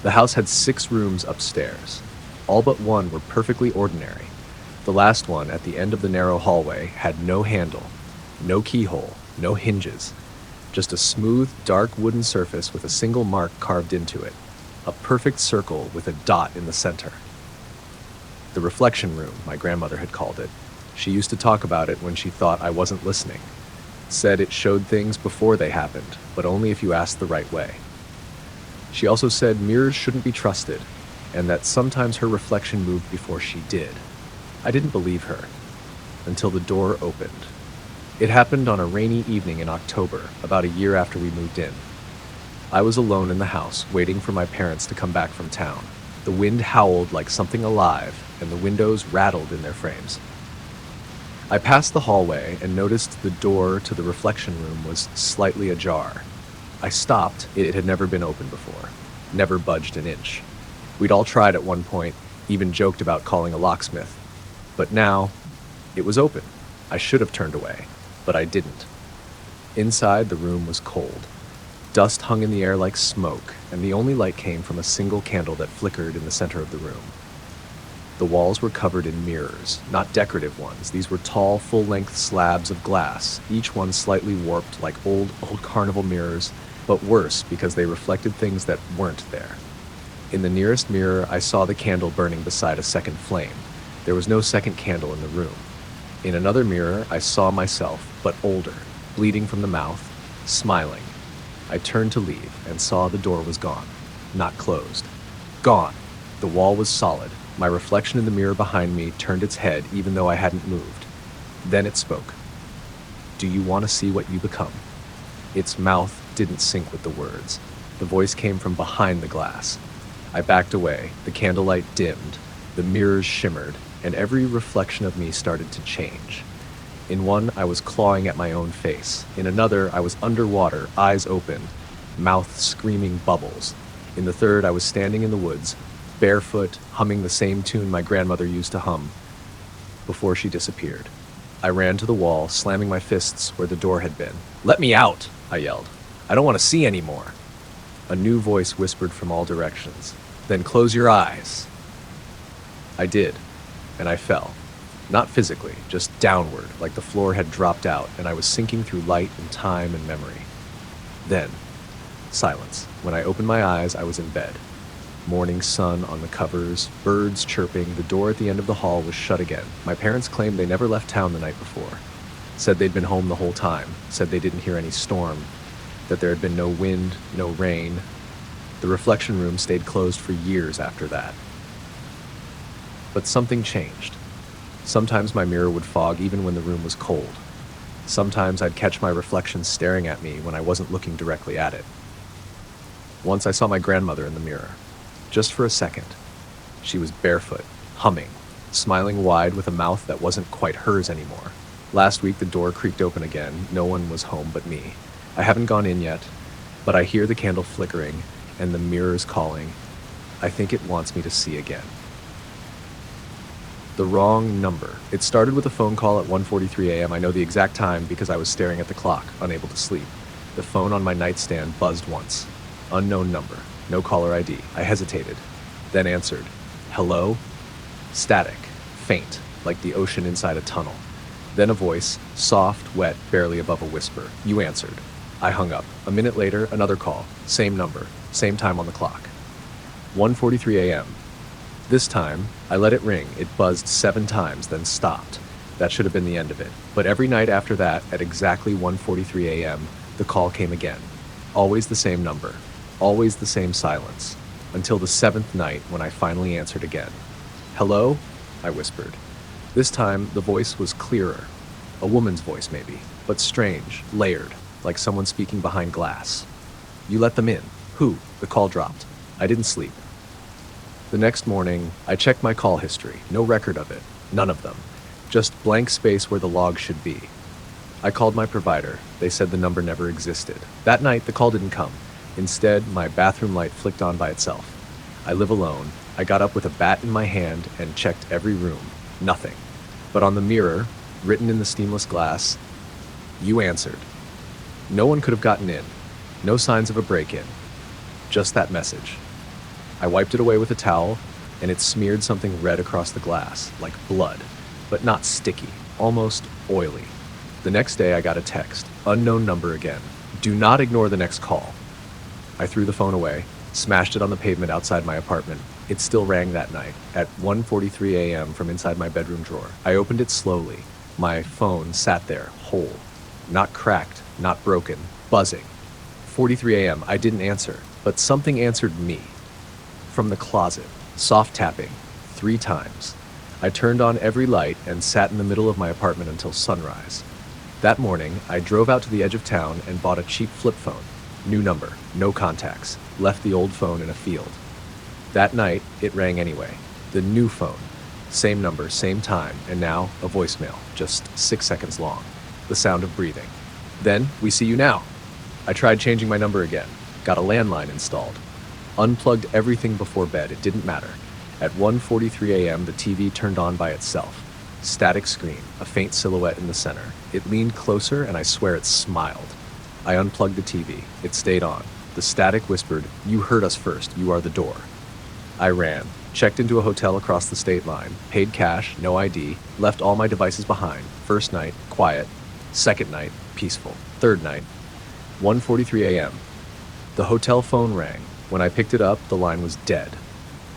The house had 6 rooms upstairs. All but one were perfectly ordinary. The last one, at the end of the narrow hallway, had no handle, no keyhole, no hinges, just a smooth, dark wooden surface with a single mark carved into it, a perfect circle with a dot in the center. The reflection room, my grandmother had called it. She used to talk about it when she thought I wasn't listening. Said it showed things before they happened, but only if you asked the right way. She also said mirrors shouldn't be trusted, and that sometimes her reflection moved before she did. I didn't believe her, until the door opened. It happened on a rainy evening in October, about a year after we moved in. I was alone in the house, waiting for my parents to come back from town. The wind howled like something alive, and the windows rattled in their frames. I passed the hallway and noticed the door to the reflection room was slightly ajar. I stopped. It had never been opened before, never budged an inch. We'd all tried at one point, even joked about calling a locksmith. But now, it was open. I should have turned away, but I didn't. Inside, the room was cold. Dust hung in the air like smoke, and the only light came from a single candle that flickered in the center of the room. The walls were covered in mirrors, not decorative ones. These were tall, full-length slabs of glass, each one slightly warped like old carnival mirrors, but worse because they reflected things that weren't there. In the nearest mirror, I saw the candle burning beside a second flame. There was no second candle in the room. In another mirror, I saw myself, but older, bleeding from the mouth, smiling. I turned to leave and saw the door was gone, not closed. Gone. The wall was solid. My reflection in the mirror behind me turned its head even though I hadn't moved. Then it spoke. Do you want to see what you become? Its mouth didn't sync with the words. The voice came from behind the glass. I backed away. The candlelight dimmed. The mirrors shimmered, and every reflection of me started to change. In one, I was clawing at my own face. In another, I was underwater, eyes open, mouth screaming bubbles. In the third, I was standing in the woods, barefoot, humming the same tune my grandmother used to hum, before she disappeared. I ran to the wall, slamming my fists where the door had been. Let me out, I yelled. I don't want to see anymore. A new voice whispered from all directions. Then close your eyes. I did, and I fell. Not physically, just downward, like the floor had dropped out and I was sinking through light and time and memory. Then, silence. When I opened my eyes, I was in bed. Morning sun on the covers, birds chirping, the door at the end of the hall was shut again. My parents claimed they never left town the night before. Said they'd been home the whole time. Said they didn't hear any storm. That there had been no wind, no rain. The reflection room stayed closed for years after that. But something changed. Sometimes my mirror would fog even when the room was cold. Sometimes I'd catch my reflection staring at me when I wasn't looking directly at it. Once I saw my grandmother in the mirror. Just for a second. She was barefoot, humming, smiling wide with a mouth that wasn't quite hers anymore. Last week the door creaked open again. No one was home but me. I haven't gone in yet, but I hear the candle flickering and the mirror's calling. I think it wants me to see again. The wrong number. It started with a phone call at 1:43 a.m. I know the exact time because I was staring at the clock, unable to sleep. The phone on my nightstand buzzed once. Unknown number. No caller ID. I hesitated, then answered. Hello? Static. Faint, like the ocean inside a tunnel. Then a voice, soft, wet, barely above a whisper. You answered. I hung up. A minute later, another call. Same number. Same time on the clock. 1:43 a.m. This time, I let it ring. It buzzed 7 times, then stopped. That should have been the end of it. But every night after that, at exactly 1:43 a.m., the call came again. Always the same number. Always the same silence. Until the 7th night when I finally answered again. Hello? I whispered. This time, the voice was clearer. A woman's voice, maybe, but strange, layered, like someone speaking behind glass. You let them in. Who? The call dropped. I didn't sleep. The next morning, I checked my call history. No record of it. None of them. Just blank space where the log should be. I called my provider. They said the number never existed. That night, the call didn't come. Instead, my bathroom light flicked on by itself. I live alone. I got up with a bat in my hand and checked every room. Nothing. But on the mirror, written in the stainless glass, you answered. No one could have gotten in. No signs of a break-in. Just that message. I wiped it away with a towel, and it smeared something red across the glass, like blood, but not sticky, almost oily. The next day I got a text, unknown number again. Do not ignore the next call. I threw the phone away, smashed it on the pavement outside my apartment. It still rang that night, at 1:43 a.m. from inside my bedroom drawer. I opened it slowly. My phone sat there, whole. Not cracked, not broken, buzzing. 43 a.m. I didn't answer, but something answered me. From the closet, soft tapping, 3 times. I turned on every light and sat in the middle of my apartment until sunrise. That morning, I drove out to the edge of town and bought a cheap flip phone. New number, no contacts. Left the old phone in a field. That night, it rang anyway. The new phone. Same number, same time, and now a voicemail, just 6 seconds long. The sound of breathing. Then, we see you now. I tried changing my number again. Got a landline installed. Unplugged everything before bed, it didn't matter. At 1:43 a.m., the TV turned on by itself. Static screen, a faint silhouette in the center. It leaned closer, and I swear it smiled. I unplugged the TV. It stayed on. The static whispered, you heard us first, you are the door. I ran, checked into a hotel across the state line, paid cash, no ID, left all my devices behind. First night, quiet. Second night, peaceful. Third night, 1:43 a.m. The hotel phone rang. When I picked it up, the line was dead.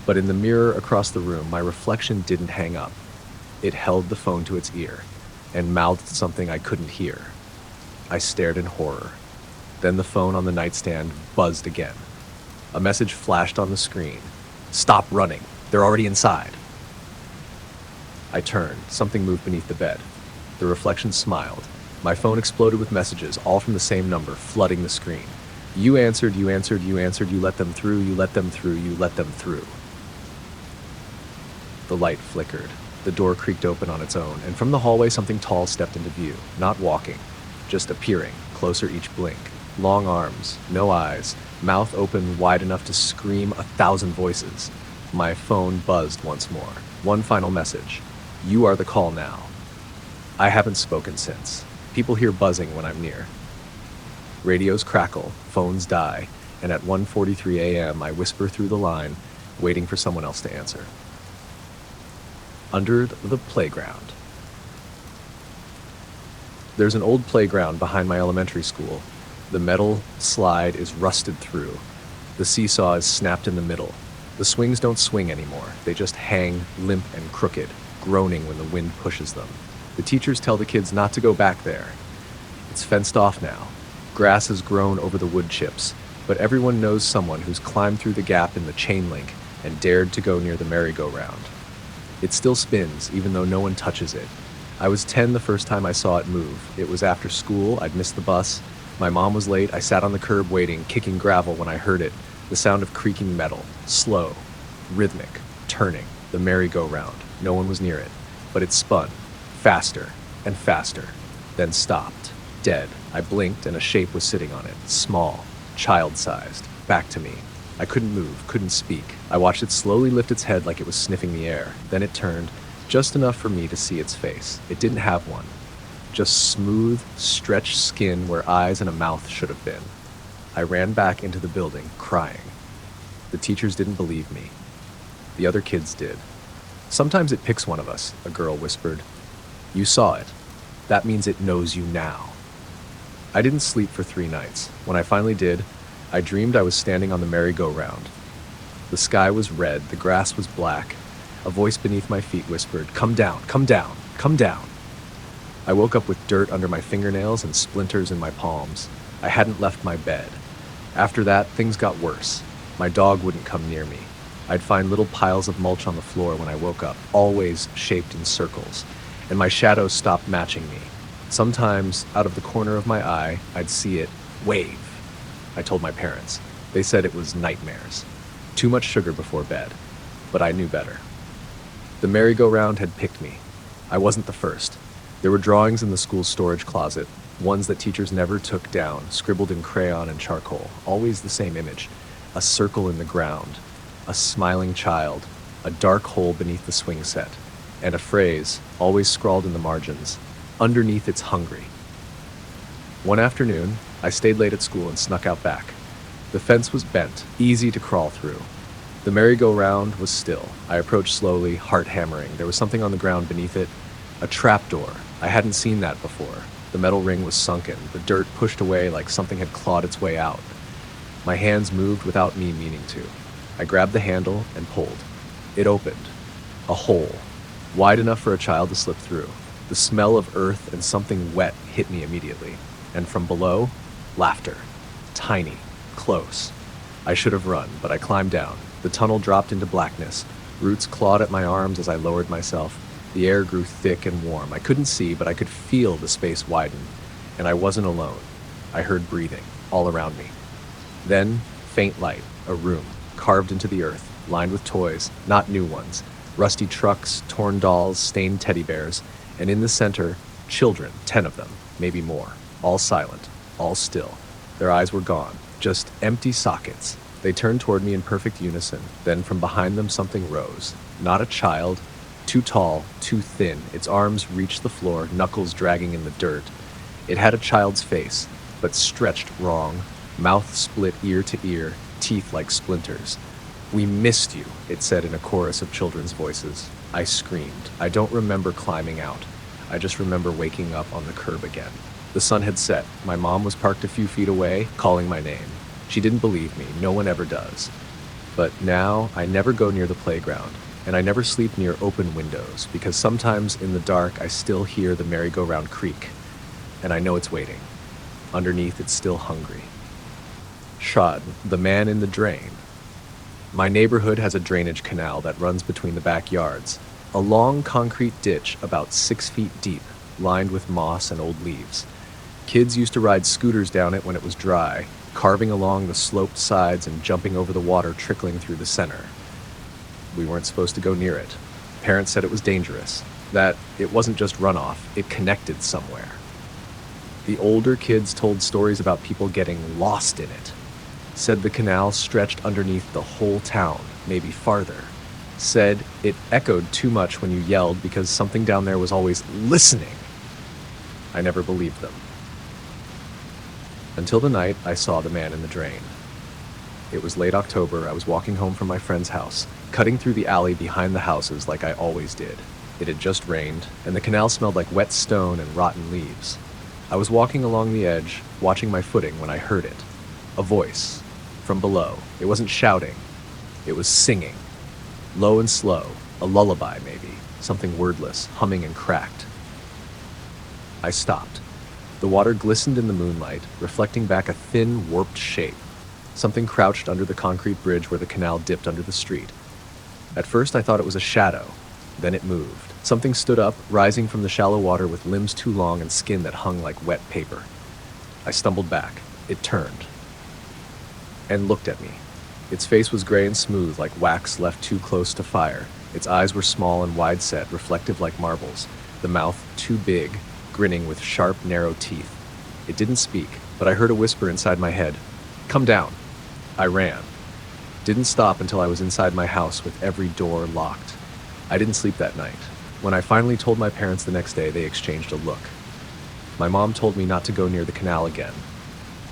But in the mirror across the room, my reflection didn't hang up. It held the phone to its ear and mouthed something I couldn't hear. I stared in horror. Then the phone on the nightstand buzzed again. A message flashed on the screen. Stop running. They're already inside. I turned. Something moved beneath the bed. The reflection smiled. My phone exploded with messages, all from the same number, flooding the screen. You answered, you answered, you answered, you let them through, you let them through, you let them through. The light flickered. The door creaked open on its own, and from the hallway something tall stepped into view, not walking, just appearing, closer each blink. Long arms, no eyes, mouth open wide enough to scream 1,000 voices. My phone buzzed once more. One final message. You are the call now. I haven't spoken since. People hear buzzing when I'm near. Radios crackle, phones die, and at 1:43 a.m. I whisper through the line, waiting for someone else to answer. Under the playground. There's an old playground behind my elementary school. The metal slide is rusted through. The seesaw is snapped in the middle. The swings don't swing anymore. They just hang limp and crooked, groaning when the wind pushes them. The teachers tell the kids not to go back there. It's fenced off now. Grass has grown over the wood chips, but everyone knows someone who's climbed through the gap in the chain link and dared to go near the merry-go-round. It still spins, even though no one touches it. I was 10 the first time I saw it move. It was after school. I'd missed the bus. My mom was late. I sat on the curb waiting, kicking gravel when I heard it. The sound of creaking metal. Slow. Rhythmic. Turning. The merry-go-round. No one was near it. But it spun. Faster. And faster. Then stopped. Dead. I blinked and a shape was sitting on it. Small. Child-sized. Back to me. I couldn't move. Couldn't speak. I watched it slowly lift its head like it was sniffing the air. Then it turned. Just enough for me to see its face. It didn't have one. Just smooth, stretched skin where eyes and a mouth should have been. I ran back into the building, crying. The teachers didn't believe me. The other kids did. "Sometimes it picks one of us," a girl whispered. "You saw it. That means it knows you now." I didn't sleep for 3 nights. When I finally did, I dreamed I was standing on the merry-go-round. The sky was red, the grass was black. A voice beneath my feet whispered, "Come down, come down, come down." I woke up with dirt under my fingernails and splinters in my palms. I hadn't left my bed. After that, things got worse. My dog wouldn't come near me. I'd find little piles of mulch on the floor when I woke up, always shaped in circles, and my shadow stopped matching me. Sometimes, out of the corner of my eye, I'd see it wave. I told my parents. They said it was nightmares. Too much sugar before bed. But I knew better. The merry-go-round had picked me. I wasn't the first. There were drawings in the school's storage closet, ones that teachers never took down, scribbled in crayon and charcoal, always the same image. A circle in the ground, a smiling child, a dark hole beneath the swing set, and a phrase, always scrawled in the margins, "Underneath it's hungry." One afternoon, I stayed late at school and snuck out back. The fence was bent, easy to crawl through. The merry-go-round was still. I approached slowly, heart hammering. There was something on the ground beneath it. A trapdoor. I hadn't seen that before. The metal ring was sunken, the dirt pushed away like something had clawed its way out. My hands moved without me meaning to. I grabbed the handle and pulled. It opened. A hole, wide enough for a child to slip through. The smell of earth and something wet hit me immediately. And from below, laughter. Tiny, close. I should have run, but I climbed down. The tunnel dropped into blackness. Roots clawed at my arms as I lowered myself. The air grew thick and warm. I couldn't see, but I could feel the space widen. And I wasn't alone. I heard breathing, all around me. Then, faint light, a room, carved into the earth, lined with toys, not new ones. Rusty trucks, torn dolls, stained teddy bears. And in the center, children, 10 of them, maybe more. All silent, all still. Their eyes were gone, just empty sockets. They turned toward me in perfect unison. Then from behind them something rose. Not a child, too tall, too thin. Its arms reached the floor, knuckles dragging in the dirt. It had a child's face, but stretched wrong. Mouth split ear to ear, teeth like splinters. "We missed you," it said in a chorus of children's voices. I screamed. I don't remember climbing out. I just remember waking up on the curb again. The sun had set. My mom was parked a few feet away, calling my name. She didn't believe me. No one ever does. But now, I never go near the playground, and I never sleep near open windows, because sometimes in the dark I still hear the merry-go-round creak, and I know it's waiting. Underneath, it's still hungry. Shad, the man in the drain. My neighborhood has a drainage canal that runs between the backyards. A long concrete ditch about 6 feet deep, lined with moss and old leaves. Kids used to ride scooters down it when it was dry, carving along the sloped sides and jumping over the water trickling through the center. We weren't supposed to go near it. Parents said it was dangerous, that it wasn't just runoff, it connected somewhere. The older kids told stories about people getting lost in it. Said the canal stretched underneath the whole town, maybe farther. Said it echoed too much when you yelled because something down there was always listening. I never believed them. Until the night I saw the man in the drain. It was late October. I was walking home from my friend's house, cutting through the alley behind the houses like I always did. It had just rained, and the canal smelled like wet stone and rotten leaves. I was walking along the edge, watching my footing, when I heard it. A voice. From below. It wasn't shouting. It was singing. Low and slow. A lullaby, maybe. Something wordless, humming and cracked. I stopped. The water glistened in the moonlight, reflecting back a thin, warped shape. Something crouched under the concrete bridge where the canal dipped under the street. At first I thought it was a shadow. Then it moved. Something stood up, rising from the shallow water with limbs too long and skin that hung like wet paper. I stumbled back. It turned and looked at me. Its face was gray and smooth, like wax left too close to fire. Its eyes were small and wide-set, reflective like marbles. The mouth too big, grinning with sharp, narrow teeth. It didn't speak, but I heard a whisper inside my head. "Come down." I ran. Didn't stop until I was inside my house with every door locked. I didn't sleep that night. When I finally told my parents the next day, they exchanged a look. My mom told me not to go near the canal again.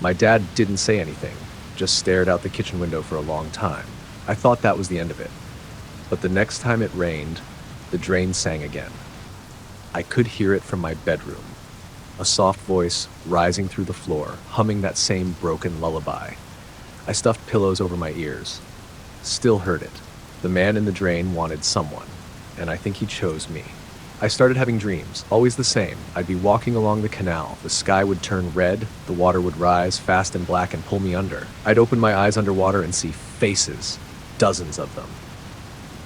My dad didn't say anything, just stared out the kitchen window for a long time. I thought that was the end of it. But the next time it rained, the drain sang again. I could hear it from my bedroom. A soft voice rising through the floor, humming that same broken lullaby. I stuffed pillows over my ears. Still heard it. The man in the drain wanted someone, and I think he chose me. I started having dreams, always the same. I'd be walking along the canal. The sky would turn red, the water would rise, fast and black, and pull me under. I'd open my eyes underwater and see faces, dozens of them.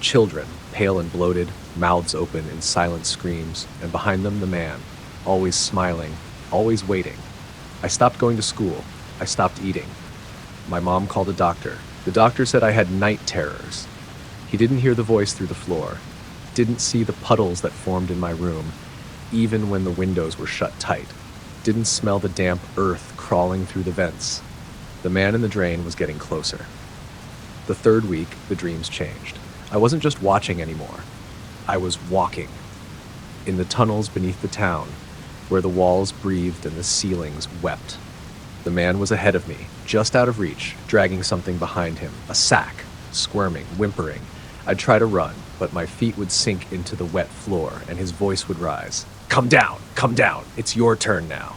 Children, pale and bloated, mouths open in silent screams, and behind them the man, always smiling, always waiting. I stopped going to school. I stopped eating. My mom called a doctor. The doctor said I had night terrors. He didn't hear the voice through the floor, didn't see the puddles that formed in my room, even when the windows were shut tight, didn't smell the damp earth crawling through the vents. The man in the drain was getting closer. The third week, the dreams changed. I wasn't just watching anymore. I was walking. In the tunnels beneath the town, where the walls breathed and the ceilings wept. The man was ahead of me, just out of reach, dragging something behind him, a sack, squirming, whimpering. I'd try to run, but my feet would sink into the wet floor, and his voice would rise. Come down, it's your turn now."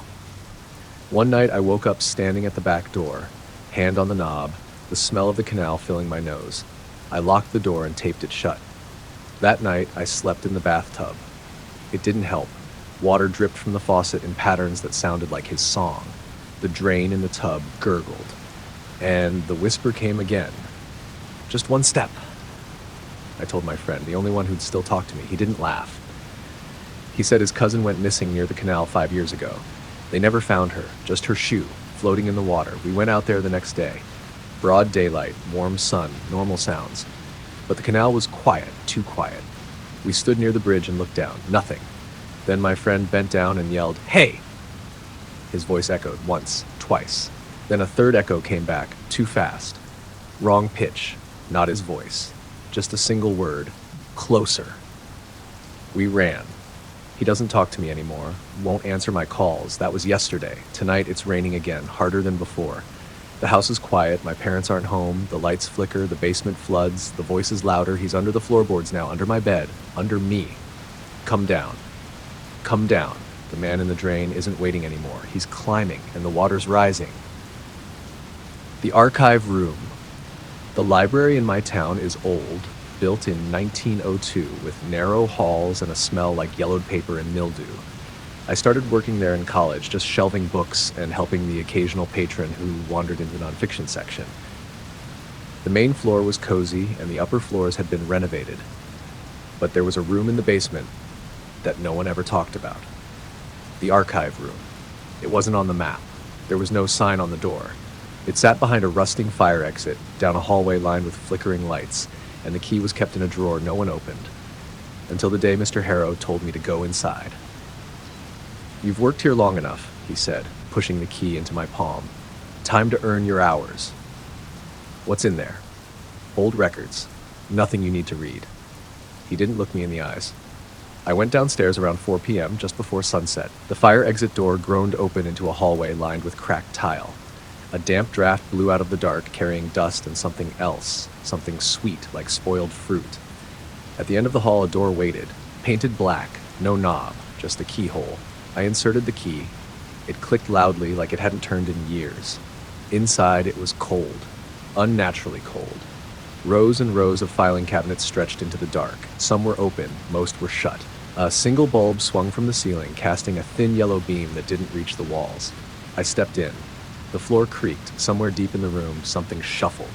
One night I woke up standing at the back door, hand on the knob, the smell of the canal filling my nose. I locked the door and taped it shut. That night I slept in the bathtub. It didn't help. Water dripped from the faucet in patterns that sounded like his song. The drain in the tub gurgled. And the whisper came again. "Just one step." I told my friend, the only one who'd still talk to me. He didn't laugh. He said his cousin went missing near the canal 5 years ago. They never found her, just her shoe, floating in the water. We went out there the next day. Broad daylight, warm sun, normal sounds. But the canal was quiet, too quiet. We stood near the bridge and looked down. Nothing. Then my friend bent down and yelled, "Hey!" His voice echoed once, twice. Then a third echo came back, too fast. Wrong pitch, not his voice. Just a single word, "Closer." We ran. He doesn't talk to me anymore, won't answer my calls. That was yesterday. Tonight it's raining again, harder than before. The house is quiet, my parents aren't home, the lights flicker, the basement floods, the voice is louder. He's under the floorboards now, under my bed, under me. Come down. Come down. The man in the drain isn't waiting anymore. He's climbing, and the water's rising. The archive room. The library in my town is old, built in 1902, with narrow halls and a smell like yellowed paper and mildew. I started working there in college, just shelving books and helping the occasional patron who wandered into the nonfiction section. The main floor was cozy, and the upper floors had been renovated. But there was a room in the basement that no one ever talked about. The archive room. It wasn't on the map. There was no sign on the door. It sat behind a rusting fire exit, down a hallway lined with flickering lights, and the key was kept in a drawer no one opened, until the day Mr. Harrow told me to go inside. "You've worked here long enough," he said, pushing the key into my palm. "Time to earn your hours." "What's in there?" "Old records. Nothing you need to read." He didn't look me in the eyes. I went downstairs around 4 p.m., just before sunset. The fire exit door groaned open into a hallway lined with cracked tile. A damp draft blew out of the dark, carrying dust and something else, something sweet like spoiled fruit. At the end of the hall, a door waited, painted black, no knob, just a keyhole. I inserted the key, It clicked loudly like it hadn't turned in years. Inside, it was cold, unnaturally cold. Rows and rows of filing cabinets stretched into the dark. Some were open, most were shut. A single bulb swung from the ceiling, casting a thin yellow beam that didn't reach the walls. I stepped in. The floor creaked. Somewhere deep in the room, something shuffled.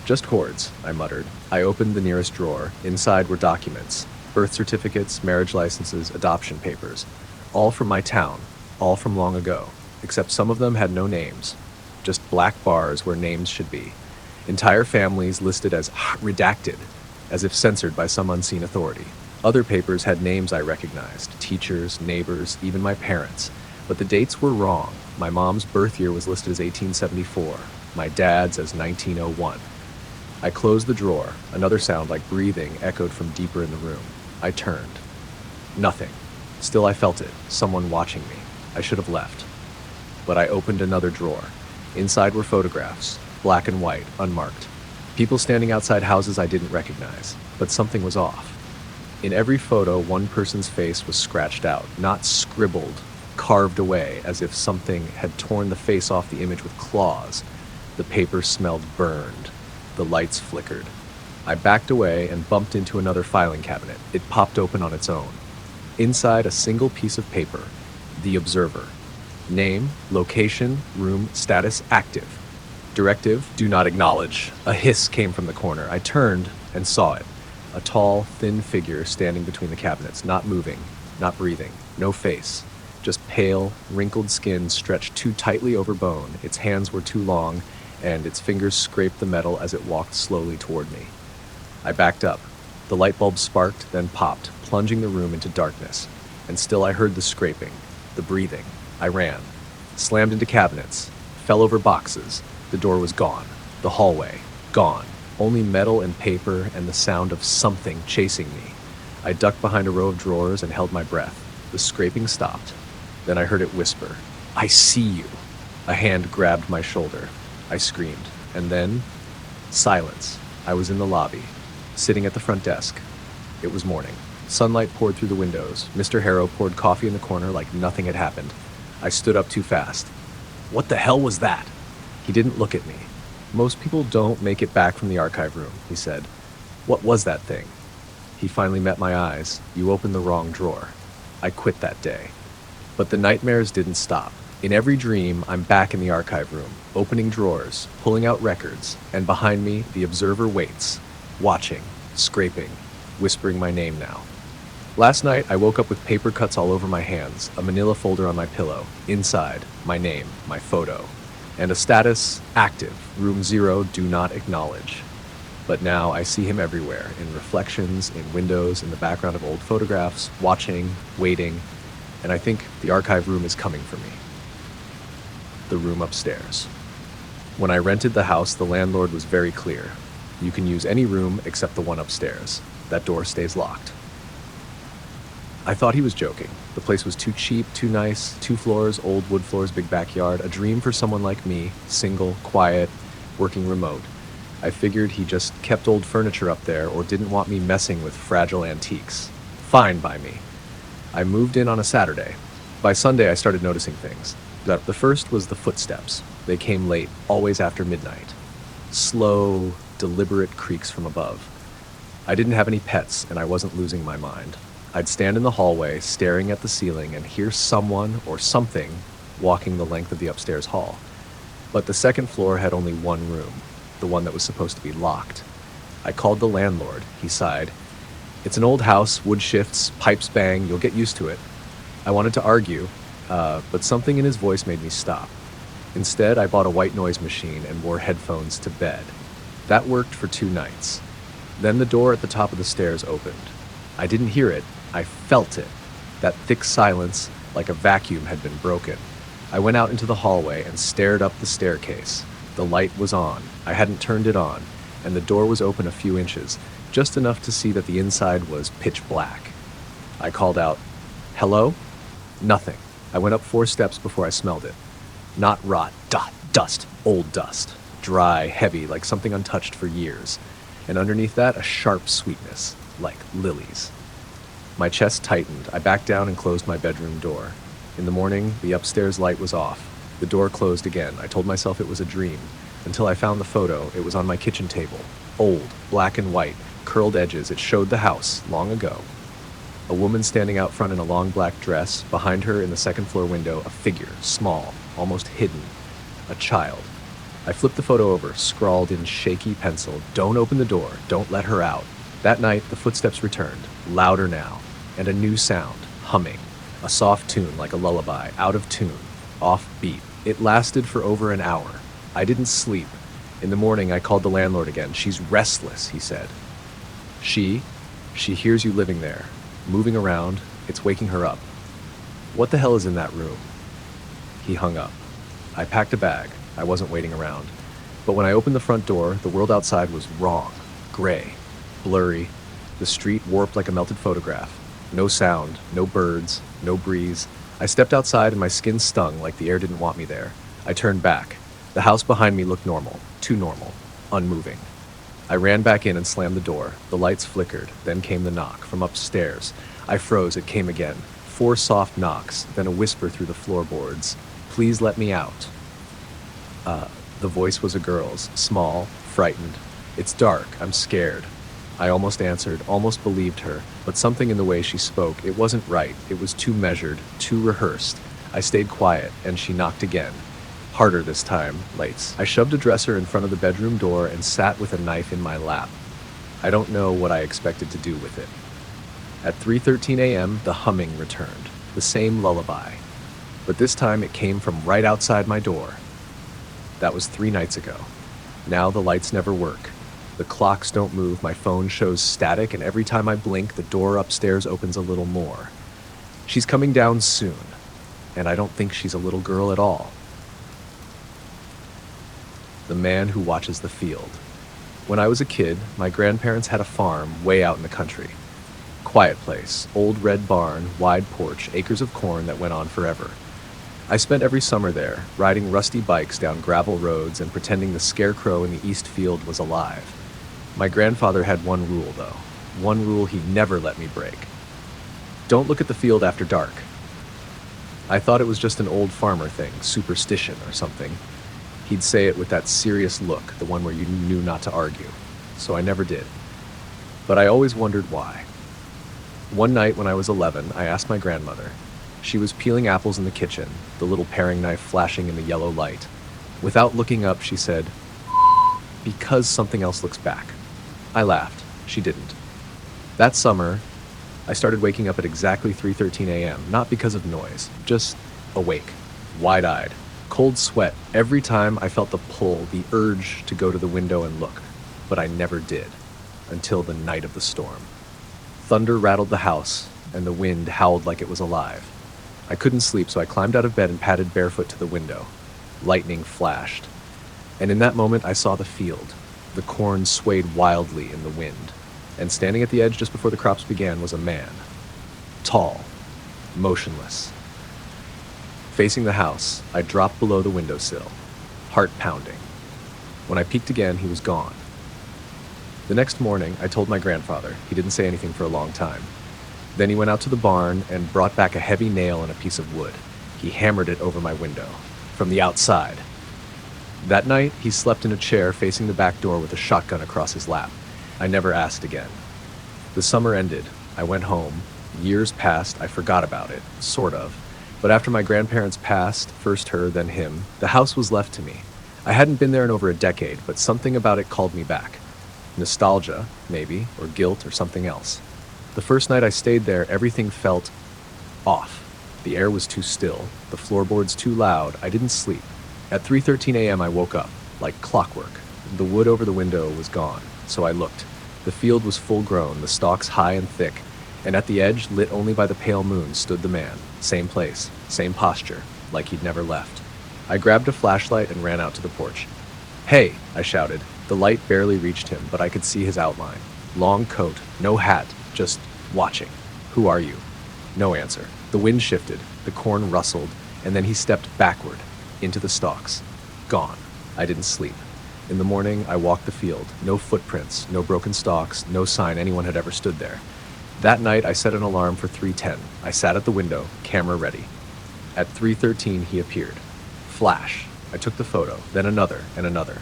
"Just hoards," I muttered. I opened the nearest drawer. Inside were documents. Birth certificates, marriage licenses, adoption papers. All from my town. All from long ago. Except some of them had no names. Just black bars where names should be. Entire families listed as redacted, as if censored by some unseen authority. Other papers had names I recognized. Teachers, neighbors, even my parents. But the dates were wrong. My mom's birth year was listed as 1874. My dad's as 1901. I closed the drawer. Another sound like breathing echoed from deeper in the room. I turned. Nothing. Still I felt it. Someone watching me. I should have left. But I opened another drawer. Inside were photographs. Black and white, unmarked. People standing outside houses I didn't recognize. But something was off. In every photo, one person's face was scratched out, not scribbled, carved away, as if something had torn the face off the image with claws. The paper smelled burned. The lights flickered. I backed away and bumped into another filing cabinet. It popped open on its own. Inside, a single piece of paper. The Observer. Name, location, room, status, active. Directive, do not acknowledge. A hiss came from the corner. I turned and saw it. A tall, thin figure standing between the cabinets, not moving, not breathing, no face. Just pale, wrinkled skin stretched too tightly over bone. Its hands were too long, and its fingers scraped the metal as it walked slowly toward me. I backed up. The light bulb sparked, then popped, plunging the room into darkness. And still I heard the scraping, the breathing. I ran, slammed into cabinets, fell over boxes. The door was gone. The hallway, gone. Only metal and paper and the sound of something chasing me. I ducked behind a row of drawers and held my breath. The scraping stopped. Then I heard it whisper, "I see you." A hand grabbed my shoulder. I screamed. And then, silence. I was in the lobby, sitting at the front desk. It was morning. Sunlight poured through the windows. Mr. Harrow poured coffee in the corner like nothing had happened. I stood up too fast. "What the hell was that?" He didn't look at me. "Most people don't make it back from the archive room," he said. "What was that thing?" He finally met my eyes. "You opened the wrong drawer." I quit that day. But the nightmares didn't stop. In every dream, I'm back in the archive room, opening drawers, pulling out records, and behind me, the Observer waits, watching, scraping, whispering my name now. Last night, I woke up with paper cuts all over my hands, a manila folder on my pillow, inside, my name, my photo, and a status, active, room 0, do not acknowledge. But now I see him everywhere, in reflections, in windows, in the background of old photographs, watching, waiting, and I think the archive room is coming for me. The room upstairs. When I rented the house, the landlord was very clear. You can use any room except the one upstairs. That door stays locked. I thought he was joking. The place was too cheap, too nice, 2 floors, old wood floors, big backyard, a dream for someone like me, single, quiet, working remote. I figured he just kept old furniture up there or didn't want me messing with fragile antiques. Fine by me. I moved in on a Saturday. By Sunday, I started noticing things. The first was the footsteps. They came late, always after midnight. Slow, deliberate creaks from above. I didn't have any pets, and I wasn't losing my mind. I'd stand in the hallway, staring at the ceiling, and hear someone or something walking the length of the upstairs hall. But the second floor had only one room, the one that was supposed to be locked. I called the landlord. He sighed. "It's an old house, wood shifts, pipes bang, you'll get used to it." I wanted to argue, but something in his voice made me stop. Instead, I bought a white noise machine and wore headphones to bed. That worked for 2 nights. Then the door at the top of the stairs opened. I didn't hear it, I felt it. That thick silence, like a vacuum, had been broken. I went out into the hallway and stared up the staircase. The light was on. I hadn't turned it on, and the door was open a few inches, just enough to see that the inside was pitch black. I called out, "Hello?" Nothing. I went up 4 steps before I smelled it. Not rot, dust, old dust. Dry, heavy, like something untouched for years. And underneath that, a sharp sweetness, like lilies. My chest tightened. I backed down and closed my bedroom door. In the morning, the upstairs light was off. The door closed again. I told myself it was a dream, until I found the photo. It was on my kitchen table. Old, black and white, curled edges. It showed the house, long ago. A woman standing out front in a long black dress. Behind her, in the second floor window, a figure, small, almost hidden. A child. I flipped the photo over, scrawled in shaky pencil, "Don't open the door, don't let her out." That night, the footsteps returned, louder now, and a new sound, humming. A soft tune like a lullaby, out of tune, off beat. It lasted for over an hour. I didn't sleep. In the morning, I called the landlord again. "She's restless," he said. She hears you living there, moving around. It's waking her up. "What the hell is in that room?" He hung up. I packed a bag. I wasn't waiting around. But when I opened the front door, the world outside was wrong. Gray. Blurry. The street warped like a melted photograph. No sound, no birds, no breeze. I stepped outside and my skin stung like the air didn't want me there. I turned back. The house behind me looked normal. Too normal. Unmoving. I ran back in and slammed the door. The lights flickered. Then came the knock from upstairs. I froze. It came again. 4 soft knocks, then a whisper through the floorboards. "Please let me out." The voice was a girl's, small, frightened. "It's dark. I'm scared." I almost answered, almost believed her, but something in the way she spoke, it wasn't right. It was too measured, too rehearsed. I stayed quiet, and she knocked again. Harder this time, lights. I shoved a dresser in front of the bedroom door and sat with a knife in my lap. I don't know what I expected to do with it. At 3:13 a.m., the humming returned, the same lullaby. But this time it came from right outside my door. That was 3 nights ago. Now the lights never work. The clocks don't move, my phone shows static, and every time I blink, the door upstairs opens a little more. She's coming down soon, and I don't think she's a little girl at all. The man who watches the field. When I was a kid, my grandparents had a farm way out in the country. Quiet place, old red barn, wide porch, acres of corn that went on forever. I spent every summer there, riding rusty bikes down gravel roads and pretending the scarecrow in the east field was alive. My grandfather had one rule, though. One rule he never let me break. "Don't look at the field after dark." I thought it was just an old farmer thing, superstition or something. He'd say it with that serious look, the one where you knew not to argue. So I never did. But I always wondered why. One night when I was 11, I asked my grandmother. She was peeling apples in the kitchen, the little paring knife flashing in the yellow light. Without looking up, she said, "Because something else looks back." I laughed. She didn't. That summer, I started waking up at exactly 3:13 a.m., not because of noise, just awake, wide-eyed, cold sweat every time I felt the pull, the urge to go to the window and look. But I never did, until the night of the storm. Thunder rattled the house, and the wind howled like it was alive. I couldn't sleep, so I climbed out of bed and padded barefoot to the window. Lightning flashed. And in that moment, I saw the field. The corn swayed wildly in the wind. And standing at the edge just before the crops began was a man. Tall. Motionless. Facing the house, I dropped below the windowsill. Heart pounding. When I peeked again, he was gone. The next morning, I told my grandfather. He didn't say anything for a long time. Then he went out to the barn and brought back a heavy nail and a piece of wood. He hammered it over my window, from the outside. That night, he slept in a chair facing the back door with a shotgun across his lap. I never asked again. The summer ended. I went home. Years passed. I forgot about it, sort of. But after my grandparents passed, first her, then him, the house was left to me. I hadn't been there in over a decade, but something about it called me back. Nostalgia, maybe, or guilt, or something else. The first night I stayed there, everything felt off. The air was too still, the floorboards too loud. I didn't sleep. At 3:13 a.m. I woke up, like clockwork. The wood over the window was gone, so I looked. The field was full grown, the stalks high and thick, and at the edge, lit only by the pale moon, stood the man. Same place, same posture, like he'd never left. I grabbed a flashlight and ran out to the porch. "Hey," I shouted. The light barely reached him, but I could see his outline. Long coat, no hat, just watching. "Who are you?" No answer. The wind shifted, the corn rustled, and then he stepped backward, into the stalks. Gone. I didn't sleep. In the morning, I walked the field. No footprints, no broken stalks, no sign anyone had ever stood there. That night, I set an alarm for 3:10. I sat at the window, camera ready. At 3:13, he appeared. Flash. I took the photo, then another and another.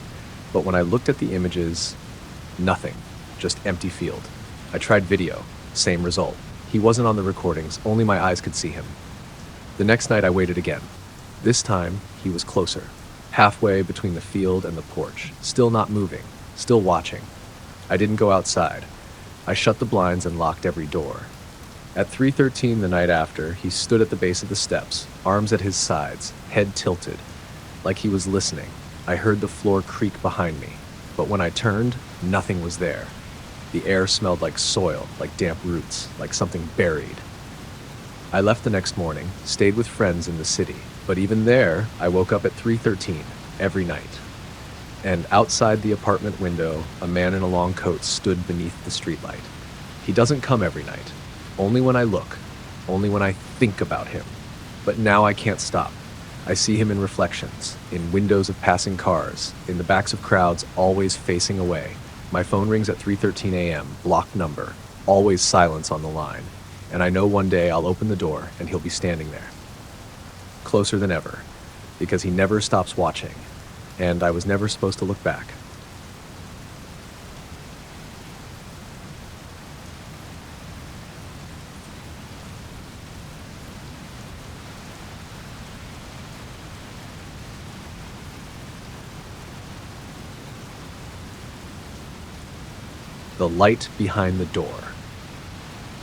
But when I looked at the images, nothing. Just empty field. I tried video. Same result. He wasn't on the recordings, only my eyes could see him. The next night I waited again. This time, he was closer. Halfway between the field and the porch. Still not moving. Still watching. I didn't go outside. I shut the blinds and locked every door. At 3:13 the night after, he stood at the base of the steps, arms at his sides, head tilted, like he was listening. I heard the floor creak behind me, but when I turned, nothing was there. The air smelled like soil, like damp roots, like something buried. I left the next morning, stayed with friends in the city, but even there, I woke up at 3:13 every night. And outside the apartment window, a man in a long coat stood beneath the streetlight. He doesn't come every night. Only when I look. Only when I think about him. But now I can't stop. I see him in reflections, in windows of passing cars, in the backs of crowds always facing away. My phone rings at 3:13 a.m., blocked number, always silence on the line. And I know one day I'll open the door and he'll be standing there. Closer than ever, because he never stops watching, and I was never supposed to look back. The light behind the door.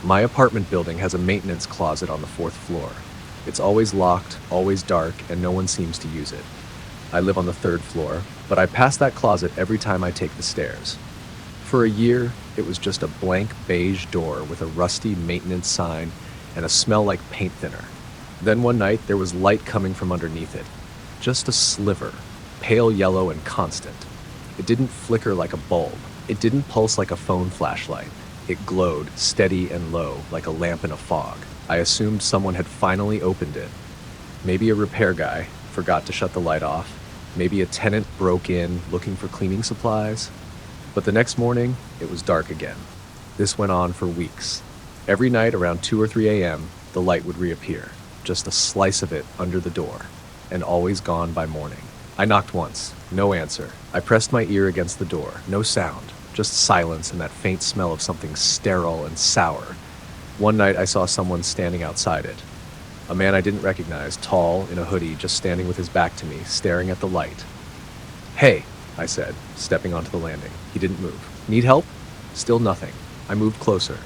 My apartment building has a maintenance closet on the 4th floor. It's always locked, always dark, and no one seems to use it. I live on the 3rd floor, but I pass that closet every time I take the stairs. For a year, it was just a blank beige door with a rusty maintenance sign and a smell like paint thinner. Then one night, there was light coming from underneath it. Just a sliver, pale yellow and constant. It didn't flicker like a bulb. It didn't pulse like a phone flashlight. It glowed, steady and low, like a lamp in a fog. I assumed someone had finally opened it. Maybe a repair guy forgot to shut the light off. Maybe a tenant broke in looking for cleaning supplies. But the next morning, it was dark again. This went on for weeks. Every night around 2 or 3 a.m., the light would reappear. Just a slice of it under the door, and always gone by morning. I knocked once. No answer. I pressed my ear against the door. No sound. Just silence and that faint smell of something sterile and sour. One night I saw someone standing outside it. A man I didn't recognize, tall, in a hoodie, just standing with his back to me, staring at the light. "Hey," I said, stepping onto the landing. He didn't move. "Need help?" Still nothing. I moved closer.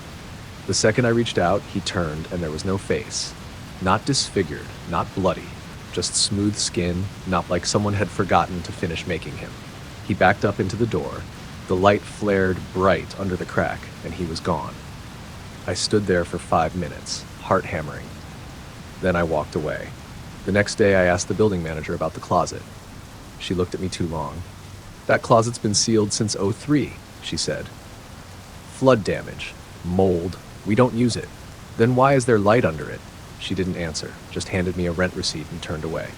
The second I reached out, he turned, and there was no face. Not disfigured, not bloody, just smooth skin, not like someone had forgotten to finish making him. He backed up into the door. The light flared bright under the crack, and he was gone. I stood there for 5 minutes, heart hammering. Then I walked away. The next day I asked the building manager about the closet. She looked at me too long. "That closet's been sealed since '03, she said. "Flood damage, mold, we don't use it. Then why is there light under it?" She didn't answer, just handed me a rent receipt and turned away.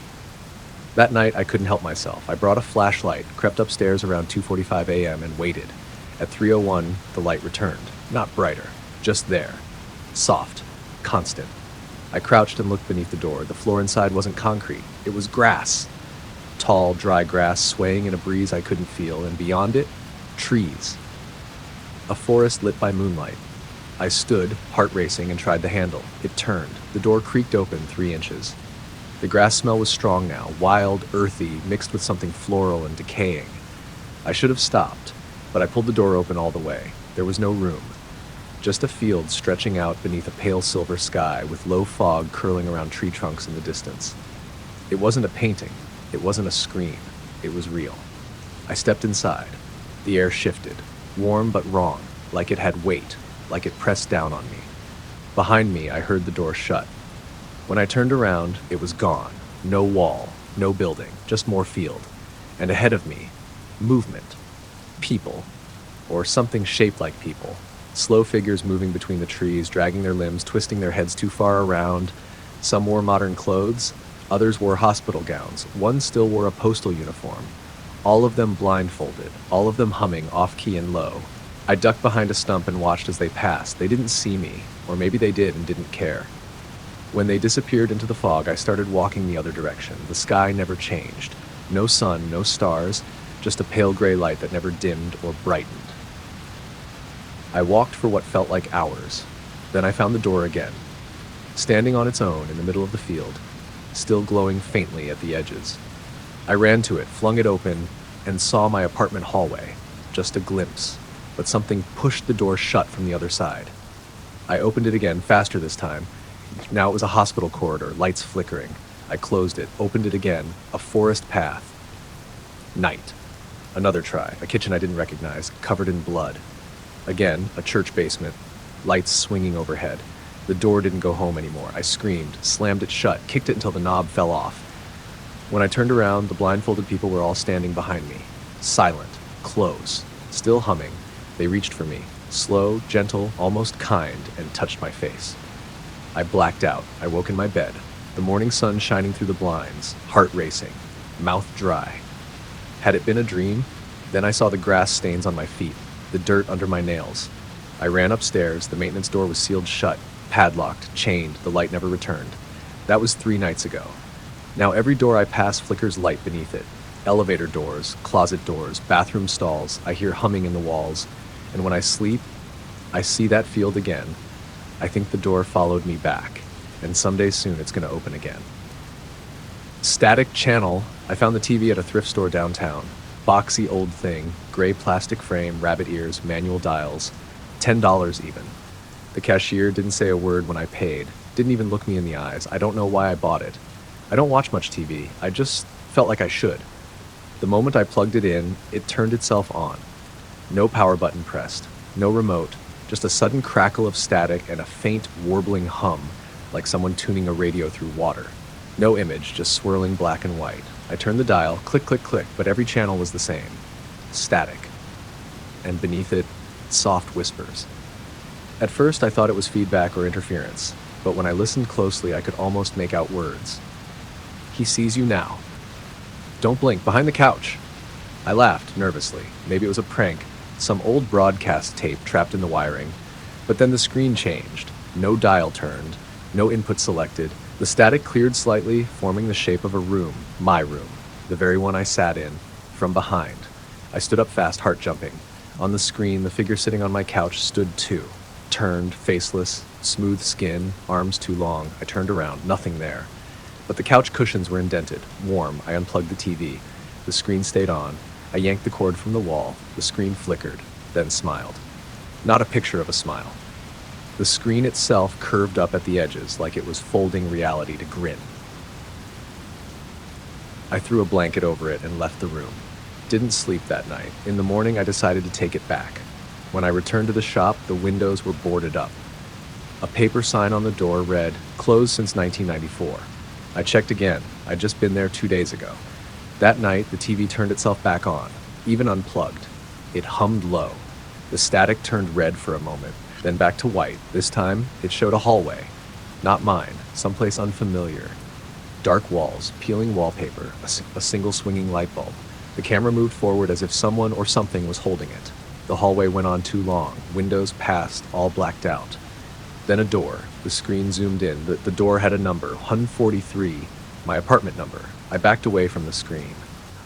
That night, I couldn't help myself. I brought a flashlight, crept upstairs around 2:45 a.m. and waited. At 3:01, the light returned. Not brighter, just there. Soft, constant. I crouched and looked beneath the door. The floor inside wasn't concrete. It was grass. Tall, dry grass swaying in a breeze I couldn't feel, and beyond it, trees. A forest lit by moonlight. I stood, heart racing, and tried the handle. It turned. The door creaked open 3 inches. The grass smell was strong now, wild, earthy, mixed with something floral and decaying. I should have stopped, but I pulled the door open all the way. There was no room. Just a field stretching out beneath a pale silver sky with low fog curling around tree trunks in the distance. It wasn't a painting. It wasn't a screen. It was real. I stepped inside. The air shifted, warm but wrong, like it had weight, like it pressed down on me. Behind me, I heard the door shut. When I turned around, it was gone. No wall, no building, just more field. And ahead of me, movement. People. Or something shaped like people. Slow figures moving between the trees, dragging their limbs, twisting their heads too far around. Some wore modern clothes. Others wore hospital gowns. One still wore a postal uniform. All of them blindfolded, all of them humming off-key and low. I ducked behind a stump and watched as they passed. They didn't see me, or maybe they did and didn't care. When they disappeared into the fog, I started walking the other direction. The sky never changed. No sun, no stars, just a pale gray light that never dimmed or brightened. I walked for what felt like hours. Then I found the door again, standing on its own in the middle of the field, still glowing faintly at the edges. I ran to it, flung it open, and saw my apartment hallway. Just a glimpse, but something pushed the door shut from the other side. I opened it again, faster this time. Now it was a hospital corridor, lights flickering. I closed it, opened it again, a forest path. Night. Another try, a kitchen I didn't recognize, covered in blood. Again, a church basement, lights swinging overhead. The door didn't go home anymore. I screamed, slammed it shut, kicked it until the knob fell off. When I turned around, the blindfolded people were all standing behind me. Silent, close, still humming. They reached for me, slow, gentle, almost kind, and touched my face. I blacked out. I woke in my bed, the morning sun shining through the blinds, heart racing, mouth dry. Had it been a dream? Then I saw the grass stains on my feet, the dirt under my nails. I ran upstairs. The maintenance door was sealed shut, padlocked, chained. The light never returned. That was 3 nights ago. Now every door I pass flickers light beneath it. Elevator doors, closet doors, bathroom stalls. I hear humming in the walls. And when I sleep, I see that field again. I think the door followed me back, and someday soon it's going to open again. Static channel. I found the TV at a thrift store downtown. Boxy old thing, gray plastic frame, rabbit ears, manual dials. $10 even. The cashier didn't say a word when I paid, didn't even look me in the eyes. I don't know why I bought it. I don't watch much TV. I just felt like I should. The moment I plugged it in, it turned itself on. No power button pressed, no remote, just a sudden crackle of static and a faint warbling hum, like someone tuning a radio through water. No image, just swirling black and white. I turned the dial, click, click, click, but every channel was the same. Static. And beneath it, soft whispers. At first, I thought it was feedback or interference, but when I listened closely, I could almost make out words. He sees you now. Don't blink, behind the couch. I laughed nervously. Maybe it was a prank, some old broadcast tape trapped in the wiring. But then the screen changed. No dial turned, no input selected. The static cleared slightly, forming the shape of a room, my room, the very one I sat in, from behind. I stood up fast, heart jumping. On the screen, the figure sitting on my couch stood too. Turned, faceless, smooth skin, arms too long. I turned around, nothing there. But the couch cushions were indented, warm. I unplugged the TV. The screen stayed on. I yanked the cord from the wall. The screen flickered, then smiled. Not a picture of a smile. The screen itself curved up at the edges like it was folding reality to grin. I threw a blanket over it and left the room. Didn't sleep that night. In the morning, I decided to take it back. When I returned to the shop, the windows were boarded up. A paper sign on the door read, "Closed since 1994. I checked again. I'd just been there 2 days ago. That night, the TV turned itself back on, even unplugged. It hummed low. The static turned red for a moment, then back to white. This time, it showed a hallway. Not mine, someplace unfamiliar. Dark walls, peeling wallpaper, a single swinging light bulb. The camera moved forward as if someone or something was holding it. The hallway went on too long. Windows passed, all blacked out. Then a door. The screen zoomed in. The door had a number, 143, my apartment number. I backed away from the screen.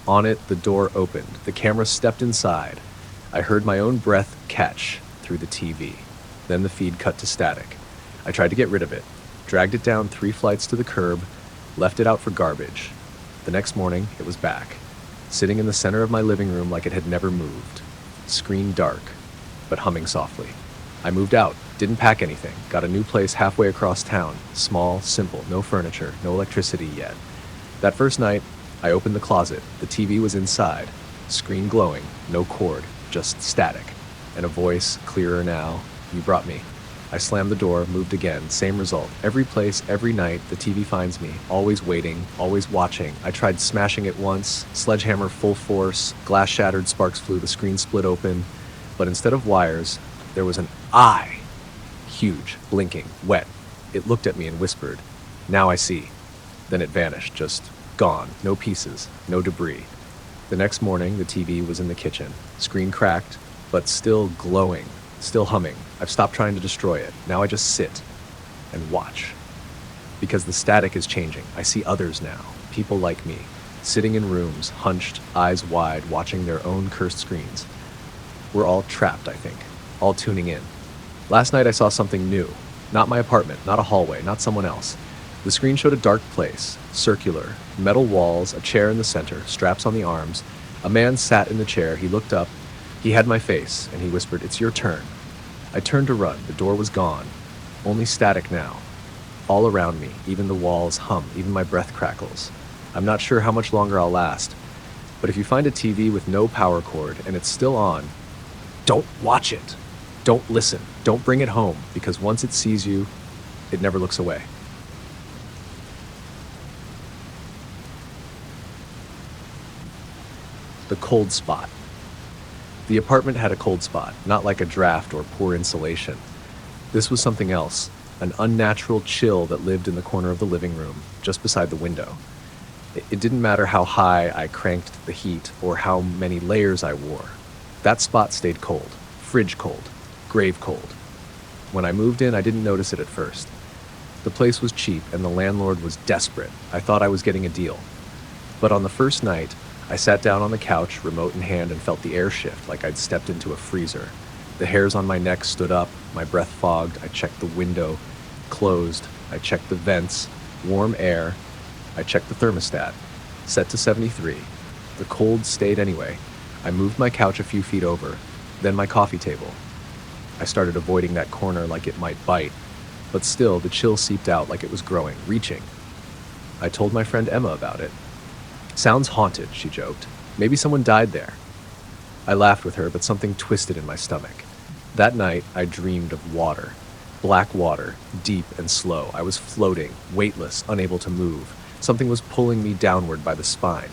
On it, the door opened. The camera stepped inside. I heard my own breath catch through the TV. Then the feed cut to static. I tried to get rid of it, dragged it down 3 flights to the curb, left it out for garbage. The next morning, it was back, sitting in the center of my living room like it had never moved. Screen dark, but humming softly. I moved out, didn't pack anything, got a new place halfway across town. Small, simple, no furniture, no electricity yet. That first night, I opened the closet. The TV was inside, screen glowing, no cord, just static. And a voice, clearer now, "You brought me." I slammed the door, moved again, same result. Every place, every night, the TV finds me, always waiting, always watching. I tried smashing it once, sledgehammer full force, glass shattered, sparks flew, the screen split open. But instead of wires, there was an eye. Huge, blinking, wet. It looked at me and whispered, "Now I see." Then it vanished, just gone, no pieces, no debris. The next morning, the TV was in the kitchen, screen cracked, but still glowing. Still humming. I've stopped trying to destroy it. Now I just sit and watch. because the static is changing. I see others now, people like me, sitting in rooms, hunched, eyes wide, watching their own cursed screens. We're all trapped, I think, all tuning in. Last night I saw something new. Not my apartment, not a hallway, not someone else. The screen showed a dark place, circular, metal walls, a chair in the center, straps on the arms. A man sat in the chair, he looked up, he had my face, and he whispered, "It's your turn." I turned to run, the door was gone. Only static now. All around me, even the walls hum, even my breath crackles. I'm not sure how much longer I'll last, but if you find a TV with no power cord and it's still on, don't watch it. Don't listen. Don't bring it home, because once it sees you, it never looks away. The cold spot. The apartment had a cold spot, not like a draft or poor insulation. This was something else, an unnatural chill that lived in the corner of the living room, just beside the window. It didn't matter how high I cranked the heat or how many layers I wore. That spot stayed cold, fridge cold, grave cold. When I moved in, I didn't notice it at first. The place was cheap and the landlord was desperate. I thought I was getting a deal. But on the first night, I sat down on the couch, remote in hand, and felt the air shift like I'd stepped into a freezer. The hairs on my neck stood up, my breath fogged. I checked the window, closed. I checked the vents, warm air. I checked the thermostat, set to 73. The cold stayed anyway. I moved my couch a few feet over, then my coffee table. I started avoiding that corner like it might bite, but still the chill seeped out like it was growing, reaching. I told my friend Emma about it. "Sounds haunted," she joked. "Maybe someone died there." I laughed with her, but something twisted in my stomach. That night, I dreamed of water. Black water, deep and slow. I was floating, weightless, unable to move. Something was pulling me downward by the spine.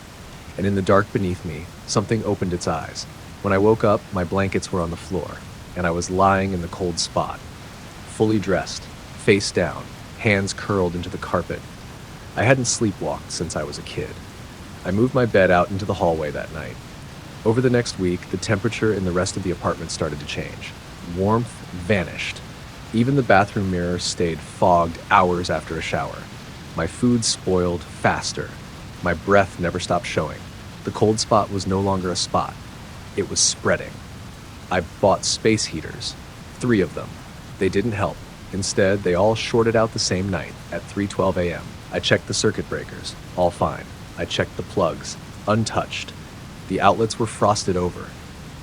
And in the dark beneath me, something opened its eyes. When I woke up, my blankets were on the floor, and I was lying in the cold spot, fully dressed, face down, hands curled into the carpet. I hadn't sleepwalked since I was a kid. I moved my bed out into the hallway that night. Over the next week, the temperature in the rest of the apartment started to change. Warmth vanished. Even the bathroom mirror stayed fogged hours after a shower. My food spoiled faster. My breath never stopped showing. The cold spot was no longer a spot. It was spreading. I bought space heaters, 3 of them. They didn't help. Instead, they all shorted out the same night at 3:12 a.m. I checked the circuit breakers, all fine. I checked the plugs, untouched. The outlets were frosted over.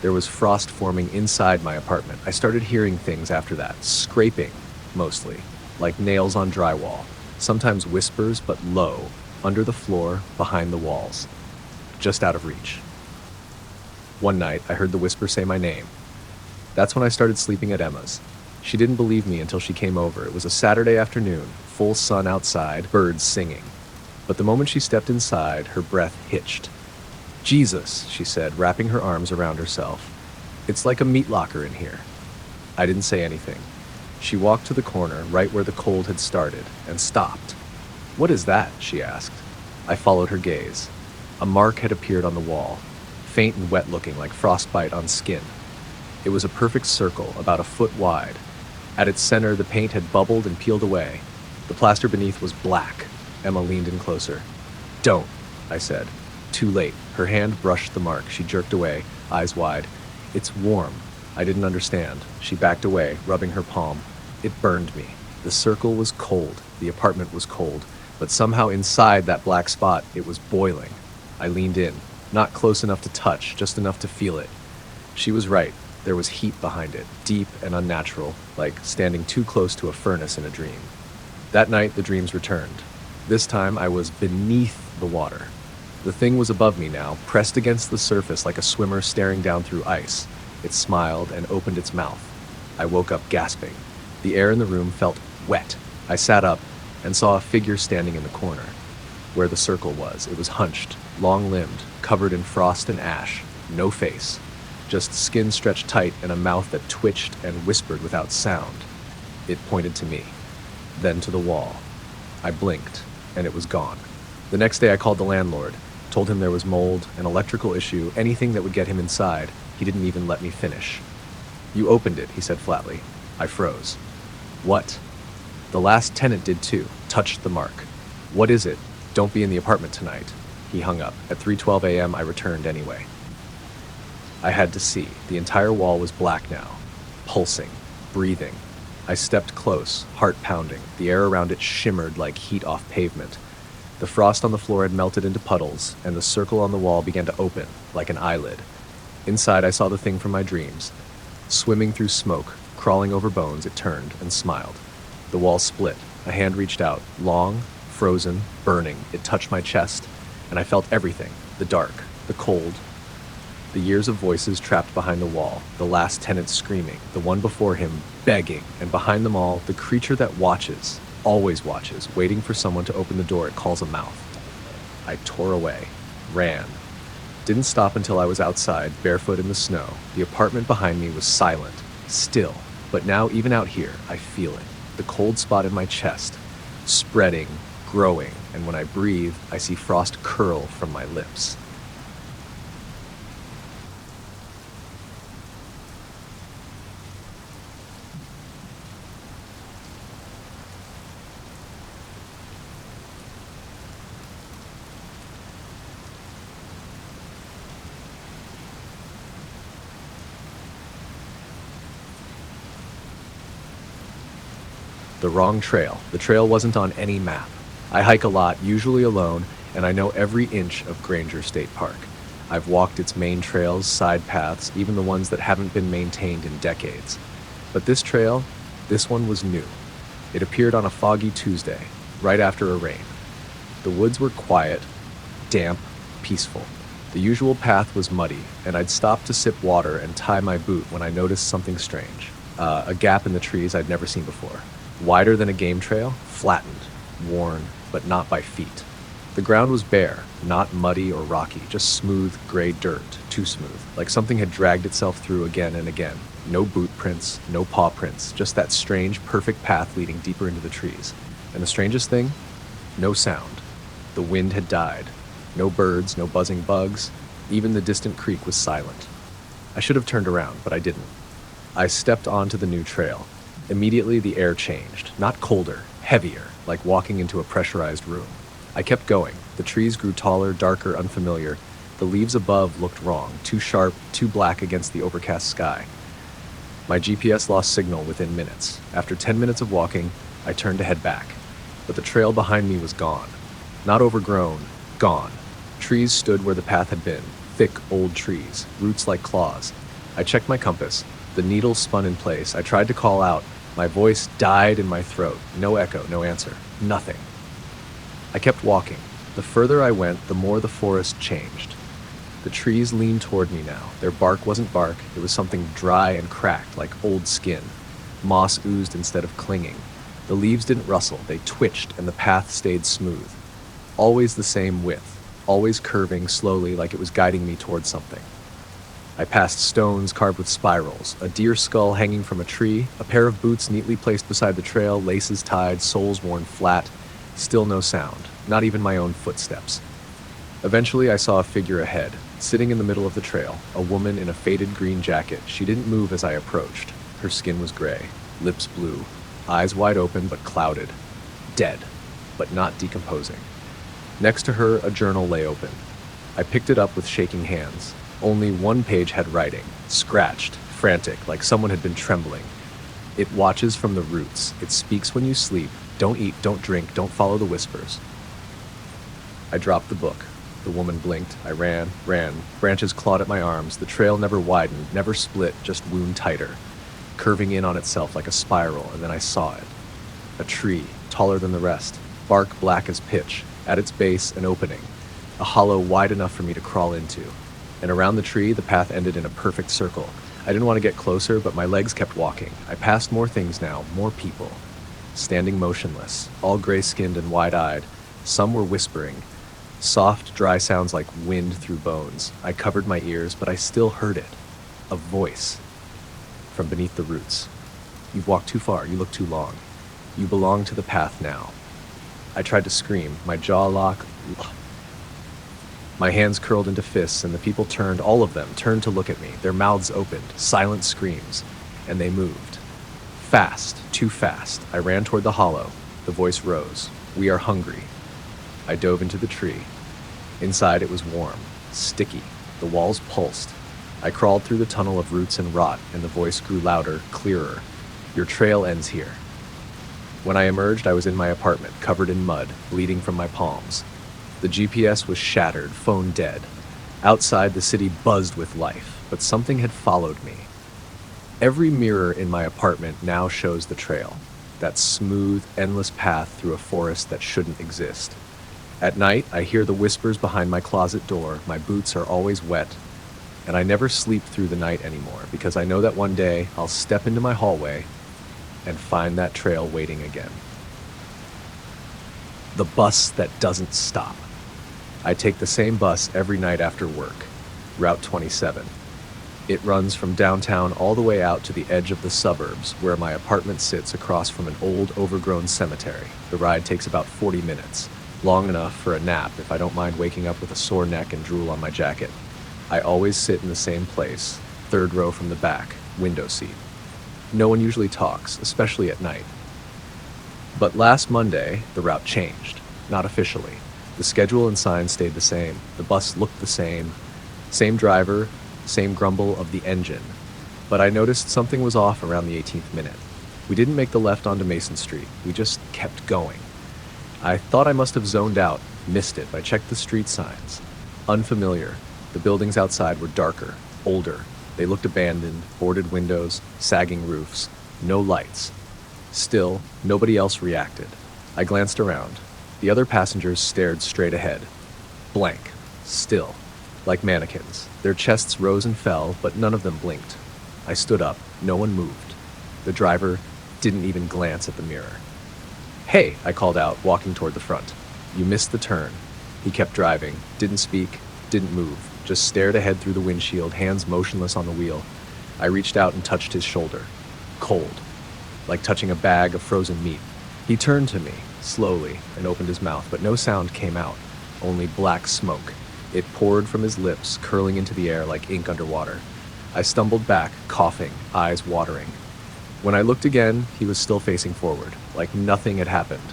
There was frost forming inside my apartment. I started hearing things after that, scraping, mostly, like nails on drywall. Sometimes whispers, but low, under the floor, behind the walls, just out of reach. One night, I heard the whisper say my name. That's when I started sleeping at Emma's. She didn't believe me until she came over. It was a Saturday afternoon, full sun outside, birds singing. But the moment she stepped inside, her breath hitched. "Jesus," she said, wrapping her arms around herself. "It's like a meat locker in here." I didn't say anything. She walked to the corner, right where the cold had started, and stopped. "What is that?" she asked. I followed her gaze. A mark had appeared on the wall, faint and wet looking like frostbite on skin. It was a perfect circle, about a foot wide. At its center, the paint had bubbled and peeled away. The plaster beneath was black. Emma leaned in closer. "Don't," I said. Too late. Her hand brushed the mark. She jerked away, eyes wide. "It's warm." I didn't understand. She backed away, rubbing her palm. It burned me. The circle was cold. The apartment was cold. But somehow inside that black spot, it was boiling. I leaned in. Not close enough to touch, just enough to feel it. She was right. There was heat behind it, deep and unnatural, like standing too close to a furnace in a dream. That night, the dreams returned. This time, I was beneath the water. The thing was above me now, pressed against the surface like a swimmer staring down through ice. It smiled and opened its mouth. I woke up gasping. The air in the room felt wet. I sat up and saw a figure standing in the corner. Where the circle was, it was hunched, long-limbed, covered in frost and ash. No face. Just skin stretched tight and a mouth that twitched and whispered without sound. It pointed to me, then to the wall. I blinked, and it was gone. The next day I called the landlord, told him there was mold, an electrical issue, anything that would get him inside. He didn't even let me finish. "You opened it," he said flatly. I froze. "What?" "The last tenant did too. touched the mark. What is it? Don't be in the apartment tonight. He hung up. At 3:12 a.m., I returned anyway. I had to see. The entire wall was black now, pulsing, breathing. I stepped close, heart pounding. The air around it shimmered like heat off pavement. The frost on the floor had melted into puddles, and the circle on the wall began to open, like an eyelid. Inside, I saw the thing from my dreams. Swimming through smoke, crawling over bones, it turned and smiled. The wall split. A hand reached out, long, frozen, burning. It touched my chest, and I felt everything. The dark, the cold, the years of voices trapped behind the wall, the last tenant screaming, the one before him begging, and behind them all, the creature that watches, always watches, waiting for someone to open the door it calls a mouth. I tore away, ran. Didn't stop until I was outside, barefoot in the snow. The apartment behind me was silent, still, but now even out here, I feel it. The cold spot in my chest, spreading, growing, and when I breathe, I see frost curl from my lips. The wrong trail. The trail wasn't on any map. I hike a lot, usually alone, and I know every inch of Granger State Park. I've walked its main trails, side paths, even the ones that haven't been maintained in decades. But this trail, this one was new. It appeared on a foggy Tuesday, right after a rain. The woods were quiet, damp, peaceful. The usual path was muddy, and I'd stop to sip water and tie my boot when I noticed something strange. A gap in the trees I'd never seen before. Wider than a game trail, flattened, worn, but not by feet. The ground was bare, not muddy or rocky, just smooth, gray dirt, too smooth, like something had dragged itself through again and again. No boot prints, no paw prints, just that strange, perfect path leading deeper into the trees. And the strangest thing? No sound. The wind had died. No birds, no buzzing bugs. Even the distant creek was silent. I should have turned around, but I didn't. I stepped onto the new trail. Immediately, the air changed, not colder, heavier, like walking into a pressurized room. I kept going. The trees grew taller, darker, unfamiliar. The leaves above looked wrong, too sharp, too black against the overcast sky. My GPS lost signal within minutes. After 10 minutes of walking, I turned to head back. But the trail behind me was gone. Not overgrown, gone. Trees stood where the path had been, thick, old trees, roots like claws. I checked my compass. The needle spun in place. I tried to call out. My voice died in my throat. No echo, no answer. Nothing. I kept walking. The further I went, the more the forest changed. The trees leaned toward me now. Their bark wasn't bark. It was something dry and cracked, like old skin. Moss oozed instead of clinging. The leaves didn't rustle. They twitched, and the path stayed smooth. Always the same width. Always curving slowly like it was guiding me toward something. I passed stones carved with spirals, a deer skull hanging from a tree, a pair of boots neatly placed beside the trail, laces tied, soles worn flat. Still no sound, not even my own footsteps. Eventually, I saw a figure ahead, sitting in the middle of the trail, a woman in a faded green jacket. She didn't move as I approached. Her skin was gray, lips blue, eyes wide open but clouded. Dead, but not decomposing. Next to her, a journal lay open. I picked it up with shaking hands. Only one page had writing, scratched, frantic, like someone had been trembling. It watches from the roots. It speaks when you sleep. Don't eat, don't drink, don't follow the whispers. I dropped the book. The woman blinked. I ran. Branches clawed at my arms. The trail never widened, never split, just wound tighter, curving in on itself like a spiral, and then I saw it. A tree, taller than the rest, bark black as pitch, at its base an opening, a hollow wide enough for me to crawl into. And around the tree, the path ended in a perfect circle. I didn't want to get closer, but my legs kept walking. I passed more things now, more people. Standing motionless, all gray-skinned and wide-eyed. Some were whispering. Soft, dry sounds like wind through bones. I covered my ears, but I still heard it. A voice. From beneath the roots. You've walked too far, you look too long. You belong to the path now. I tried to scream, my jaw locked. My hands curled into fists, and the people turned, all of them, turned to look at me, their mouths opened, silent screams, and they moved. Fast, too fast. I ran toward the hollow. The voice rose. We are hungry. I dove into the tree. Inside it was warm, sticky. The walls pulsed. I crawled through the tunnel of roots and rot, and the voice grew louder, clearer. Your trail ends here. When I emerged, I was in my apartment, covered in mud, bleeding from my palms. The GPS was shattered, phone dead. Outside, the city buzzed with life, but something had followed me. Every mirror in my apartment now shows the trail, that smooth, endless path through a forest that shouldn't exist. At night, I hear the whispers behind my closet door, my boots are always wet, and I never sleep through the night anymore because I know that one day I'll step into my hallway and find that trail waiting again. The bus that doesn't stop. I take the same bus every night after work, Route 27. It runs from downtown all the way out to the edge of the suburbs where my apartment sits across from an old, overgrown cemetery. The ride takes about 40 minutes, long enough for a nap if I don't mind waking up with a sore neck and drool on my jacket. I always sit in the same place, third row from the back, window seat. No one usually talks, especially at night. But last Monday, the route changed, not officially. The schedule and signs stayed the same. The bus looked the same. Same driver, same grumble of the engine. But I noticed something was off around the 18th minute. We didn't make the left onto Mason Street. We just kept going. I thought I must have zoned out, missed it. I checked the street signs. Unfamiliar. The buildings outside were darker, older. They looked abandoned, boarded windows, sagging roofs, no lights. Still, nobody else reacted. I glanced around. The other passengers stared straight ahead. Blank. Still. Like mannequins. Their chests rose and fell, but none of them blinked. I stood up. No one moved. The driver didn't even glance at the mirror. "Hey," I called out, walking toward the front. "You missed the turn." He kept driving, didn't speak, didn't move, just stared ahead through the windshield, hands motionless on the wheel. I reached out and touched his shoulder. Cold. Like touching a bag of frozen meat. He turned to me, slowly, and opened his mouth, but no sound came out, only black smoke. It poured from his lips, curling into the air like ink underwater. I stumbled back, coughing, eyes watering. When I looked again, he was still facing forward, like nothing had happened.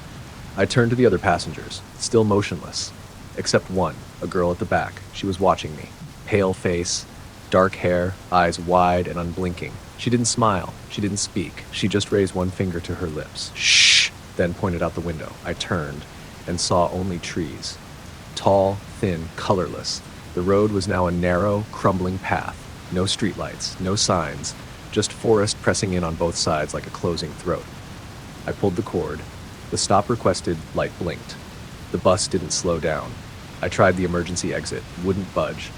I turned to the other passengers, still motionless. Except one, a girl at the back. She was watching me. Pale face, dark hair, eyes wide and unblinking. She didn't smile. She didn't speak. She just raised one finger to her lips. "Shh!" Then pointed out the window. I turned and saw only trees. Tall, thin, colorless. The road was now a narrow, crumbling path. No streetlights, no signs, just forest pressing in on both sides like a closing throat. I pulled the cord. The stop requested light blinked. The bus didn't slow down. I tried the emergency exit, wouldn't budge.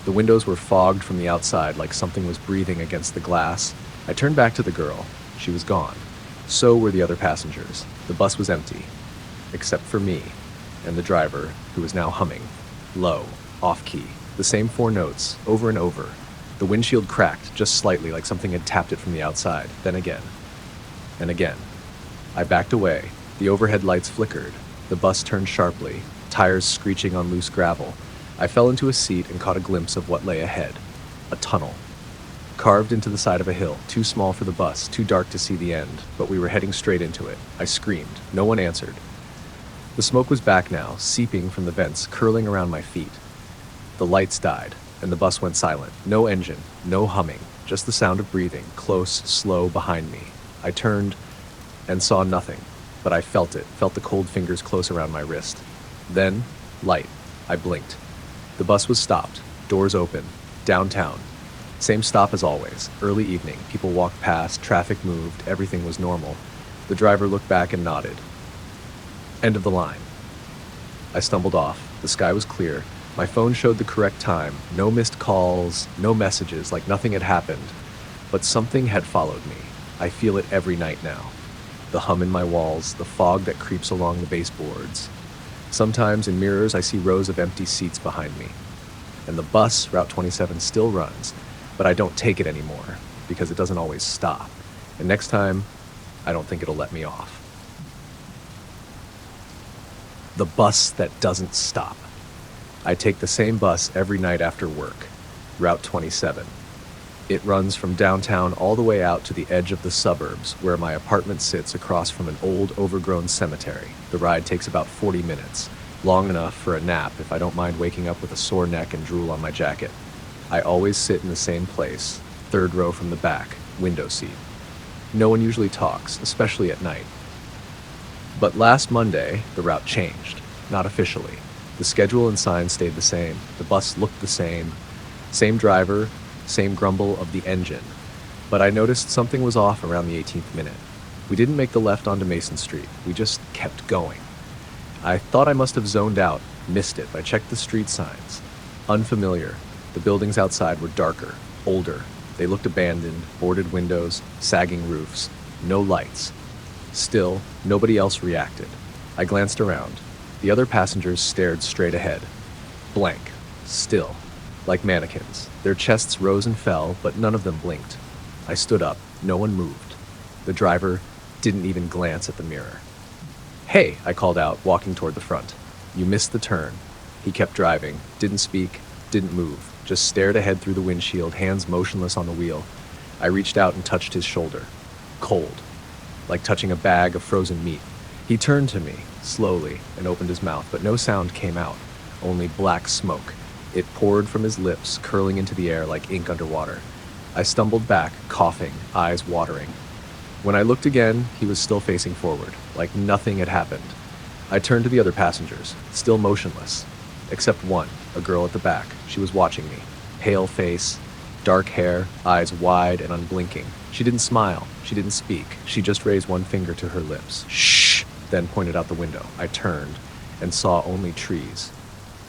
The windows were fogged from the outside like something was breathing against the glass. I turned back to the girl. She was gone. So were the other passengers. The bus was empty, except for me and the driver, who was now humming. Low, off-key, the same 4 notes, over and over. The windshield cracked, just slightly, like something had tapped it from the outside, then again. And again. I backed away. The overhead lights flickered. The bus turned sharply, tires screeching on loose gravel. I fell into a seat and caught a glimpse of what lay ahead. A tunnel. Carved into the side of a hill, too small for the bus, too dark to see the end, but we were heading straight into it. I screamed. No one answered. The smoke was back now, seeping from the vents, curling around my feet. The lights died, and the bus went silent. No engine, no humming, just the sound of breathing, close, slow, behind me. I turned and saw nothing, but I felt it, felt the cold fingers close around my wrist. Then, light. I blinked. The bus was stopped, doors open, downtown. Same stop as always, early evening. People walked past, traffic moved, everything was normal. The driver looked back and nodded. End of the line. I stumbled off. The sky was clear. My phone showed the correct time. No missed calls, no messages, like nothing had happened. But something had followed me. I feel it every night now. The hum in my walls, the fog that creeps along the baseboards. Sometimes in mirrors I see rows of empty seats behind me. And the bus, Route 27, still runs, but I don't take it anymore because it doesn't always stop. And next time, I don't think it'll let me off. The bus that doesn't stop. I take the same bus every night after work, Route 27. It runs from downtown all the way out to the edge of the suburbs, where my apartment sits across from an old, overgrown cemetery. The ride takes about 40 minutes, long enough for a nap if I don't mind waking up with a sore neck and drool on my jacket. I always sit in the same place, third row from the back, window seat. No one usually talks, especially at night. But last Monday, the route changed. Not officially. The schedule and signs stayed the same. The bus looked the same. Same driver, same grumble of the engine. But I noticed something was off around the 18th minute. We didn't make the left onto Mason Street. We just kept going. I thought I must have zoned out, missed it. I checked the street signs. Unfamiliar. The buildings outside were darker, older. They looked abandoned, boarded windows, sagging roofs. No lights. Still, nobody else reacted. I glanced around. The other passengers stared straight ahead. Blank. Still. Like mannequins. Their chests rose and fell, but none of them blinked. I stood up. No one moved. The driver didn't even glance at the mirror. "Hey," I called out, walking toward the front. "You missed the turn." He kept driving, didn't speak, didn't move, just stared ahead through the windshield, hands motionless on the wheel. I reached out and touched his shoulder. Cold. Like touching a bag of frozen meat. He turned to me, slowly, and opened his mouth, but no sound came out, only black smoke. It poured from his lips, curling into the air like ink underwater. I stumbled back, coughing, eyes watering. When I looked again, he was still facing forward, like nothing had happened. I turned to the other passengers, still motionless. Except one, a girl at the back. She was watching me. Pale face, dark hair, eyes wide and unblinking. She didn't smile. She didn't speak. She just raised one finger to her lips. "Shh!" Then pointed out the window. I turned and saw only trees.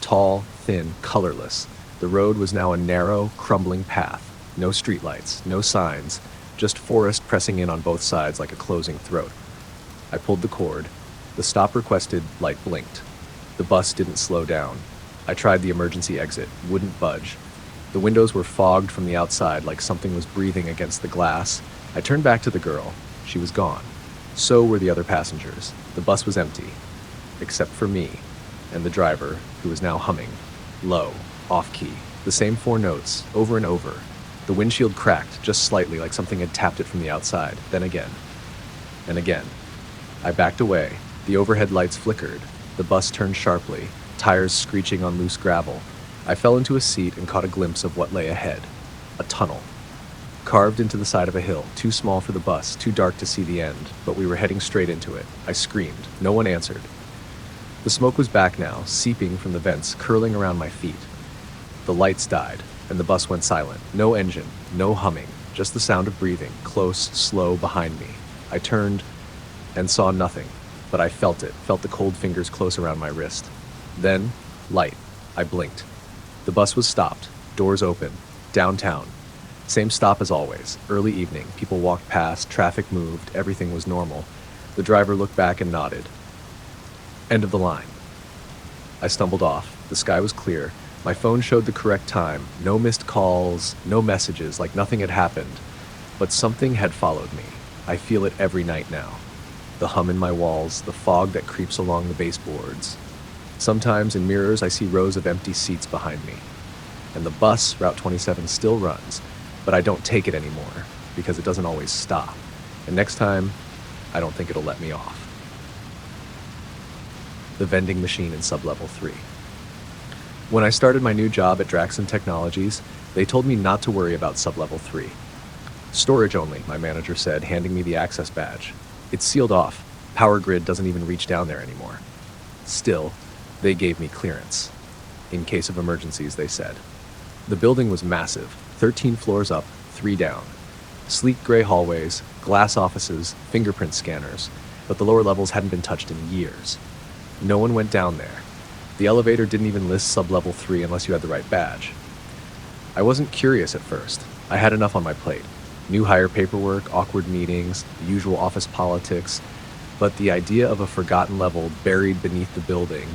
Tall, thin, colorless. The road was now a narrow, crumbling path. No streetlights, no signs, just forest pressing in on both sides like a closing throat. I pulled the cord. The stop requested light blinked. The bus didn't slow down. I tried the emergency exit, wouldn't budge. The windows were fogged from the outside like something was breathing against the glass. I turned back to the girl. She was gone. So were the other passengers. The bus was empty, except for me and the driver, who was now humming. Low, off-key, the same 4 notes, over and over. The windshield cracked, just slightly, like something had tapped it from the outside, then again, and again. I backed away. The overhead lights flickered. The bus turned sharply, tires screeching on loose gravel. I fell into a seat and caught a glimpse of what lay ahead. A tunnel. Carved into the side of a hill, too small for the bus, too dark to see the end, but we were heading straight into it. I screamed. No one answered. The smoke was back now, seeping from the vents, curling around my feet. The lights died, and the bus went silent. No engine, no humming, just the sound of breathing, close, slow, behind me. I turned and saw nothing, but I felt it, felt the cold fingers close around my wrist. Then, light. I blinked. The bus was stopped, doors open, downtown. Same stop as always, early evening. People walked past, traffic moved, everything was normal. The driver looked back and nodded. End of the line. I stumbled off. The sky was clear. My phone showed the correct time. No missed calls, no messages, like nothing had happened. But something had followed me. I feel it every night now. The hum in my walls, the fog that creeps along the baseboards. Sometimes in mirrors I see rows of empty seats behind me. And the bus, Route 27, still runs, but I don't take it anymore because it doesn't always stop. And next time, I don't think it'll let me off. The vending machine in Sublevel 3. When I started my new job at Draxon Technologies, they told me not to worry about Sublevel 3. Storage only, my manager said, handing me the access badge. It's sealed off. Power grid doesn't even reach down there anymore. Still, they gave me clearance. In case of emergencies, they said. The building was massive, 13 floors up, 3 down. Sleek gray hallways, glass offices, fingerprint scanners, but the lower levels hadn't been touched in years. No one went down there. The elevator didn't even list Sublevel 3 unless you had the right badge. I wasn't curious at first. I had enough on my plate. New hire paperwork, awkward meetings, the usual office politics. But the idea of a forgotten level buried beneath the building,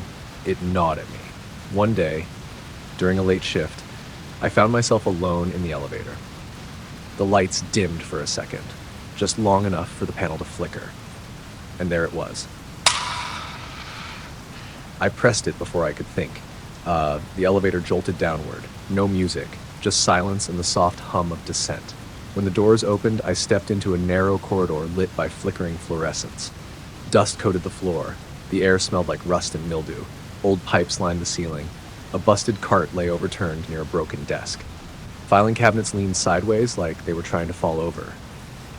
it gnawed at me. One day, during a late shift, I found myself alone in the elevator. The lights dimmed for a second, just long enough for the panel to flicker. And there it was. I pressed it before I could think. The elevator jolted downward. No music, just silence and the soft hum of descent. When the doors opened, I stepped into a narrow corridor lit by flickering fluorescents. Dust coated the floor. The air smelled like rust and mildew. Old pipes lined the ceiling. A busted cart lay overturned near a broken desk. Filing cabinets leaned sideways like they were trying to fall over.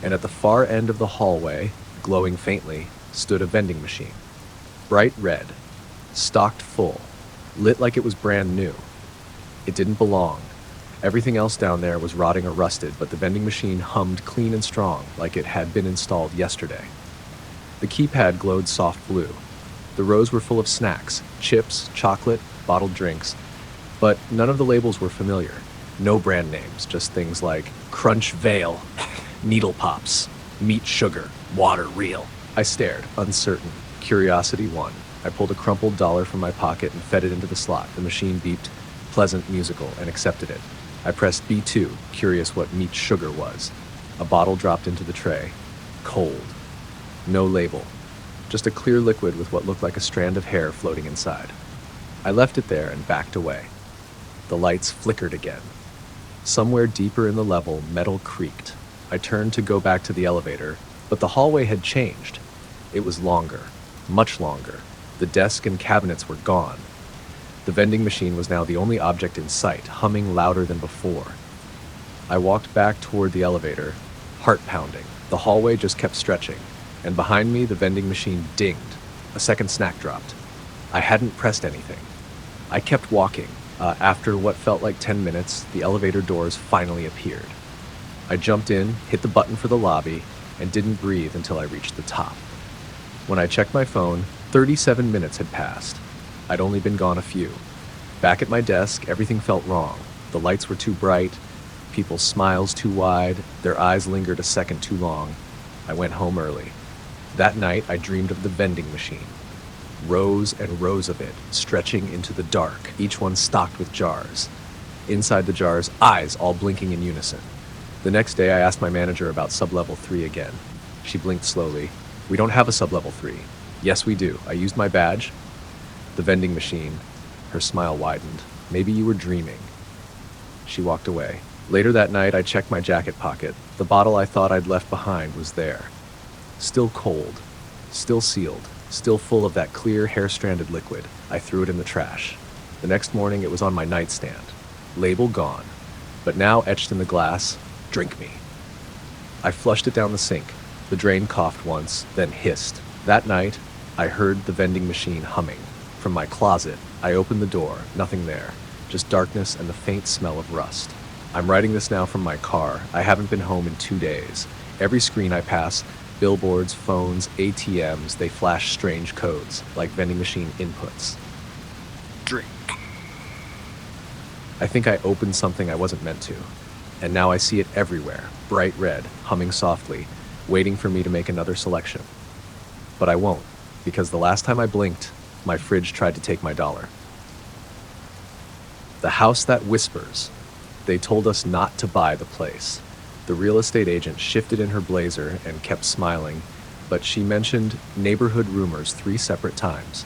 And at the far end of the hallway, glowing faintly, stood a vending machine. Bright red, stocked full, lit like it was brand new. It didn't belong. Everything else down there was rotting or rusted, but the vending machine hummed clean and strong, like it had been installed yesterday. The keypad glowed soft blue. The rows were full of snacks, chips, chocolate, bottled drinks, but none of the labels were familiar. No brand names, just things like Crunch Vale, Needle Pops, Meat Sugar, Water Real. I stared, uncertain. Curiosity won. I pulled a crumpled dollar from my pocket and fed it into the slot. The machine beeped, pleasant, musical, and accepted it. I pressed B2, curious what Meat Sugar was. A bottle dropped into the tray. Cold. No label. Just a clear liquid with what looked like a strand of hair floating inside. I left it there and backed away. The lights flickered again. Somewhere deeper in the level, metal creaked. I turned to go back to the elevator, but the hallway had changed. It was longer, much longer. The desk and cabinets were gone. The vending machine was now the only object in sight, humming louder than before. I walked back toward the elevator, heart pounding. The hallway just kept stretching, and behind me the vending machine dinged. A second snack dropped. I hadn't pressed anything. I kept walking. After what felt like 10 minutes, the elevator doors finally appeared. I jumped in, hit the button for the lobby, and didn't breathe until I reached the top. When I checked my phone, 37 minutes had passed. I'd only been gone a few. Back at my desk, everything felt wrong. The lights were too bright, people's smiles too wide, their eyes lingered a second too long. I went home early. That night, I dreamed of the vending machine. Rows and rows of it, stretching into the dark, each one stocked with jars. Inside the jars, eyes all blinking in unison. The next day, I asked my manager about sub-level 3 again. She blinked slowly. "We don't have a sub-level 3. "Yes, we do. I used my badge." The vending machine. Her smile widened. "Maybe you were dreaming." She walked away. Later that night, I checked my jacket pocket. The bottle I thought I'd left behind was there. Still cold. Still sealed. Still full of that clear, hair-stranded liquid. I threw it in the trash. The next morning, it was on my nightstand. Label gone. But now etched in the glass, "Drink me." I flushed it down the sink. The drain coughed once, then hissed. That night, I heard the vending machine humming. From my closet, I opened the door. Nothing there. Just darkness and the faint smell of rust. I'm writing this now from my car. I haven't been home in 2 days. Every screen I pass, billboards, phones, ATMs, they flash strange codes, like vending machine inputs. Drink. I think I opened something I wasn't meant to. And now I see it everywhere, bright red, humming softly, waiting for me to make another selection. But I won't, because the last time I blinked, my fridge tried to take my dollar. The House That Whispers. They told us not to buy the place. The real estate agent shifted in her blazer and kept smiling, but she mentioned neighborhood rumors 3 separate times.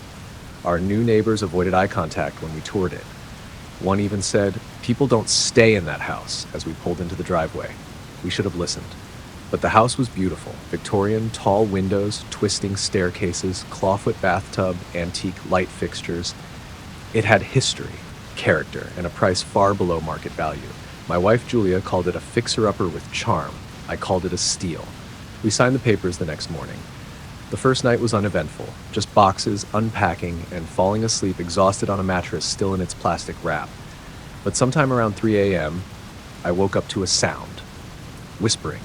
Our new neighbors avoided eye contact when we toured it. One even said, "People don't stay in that house," as we pulled into the driveway. We should have listened. But the house was beautiful. Victorian, tall windows, twisting staircases, clawfoot bathtub, antique light fixtures. It had history, character, and a price far below market value. My wife Julia called it a fixer-upper with charm. I called it a steal. We signed the papers the next morning. The first night was uneventful, just boxes, unpacking, and falling asleep exhausted on a mattress still in its plastic wrap. But sometime around 3 a.m., I woke up to a sound. Whispering.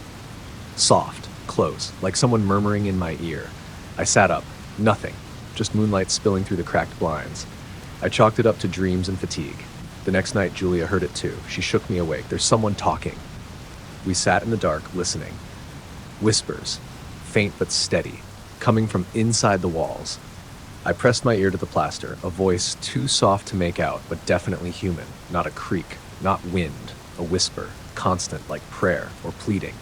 Soft, close, like someone murmuring in my ear. I sat up. Nothing. Just moonlight spilling through the cracked blinds. I chalked it up to dreams and fatigue. The next night, Julia heard it too. She shook me awake. "There's someone talking." We sat in the dark, listening. Whispers, faint but steady, coming from inside the walls. I pressed my ear to the plaster, a voice too soft to make out, but definitely human. Not a creak, not wind, a whisper, constant like prayer or pleading.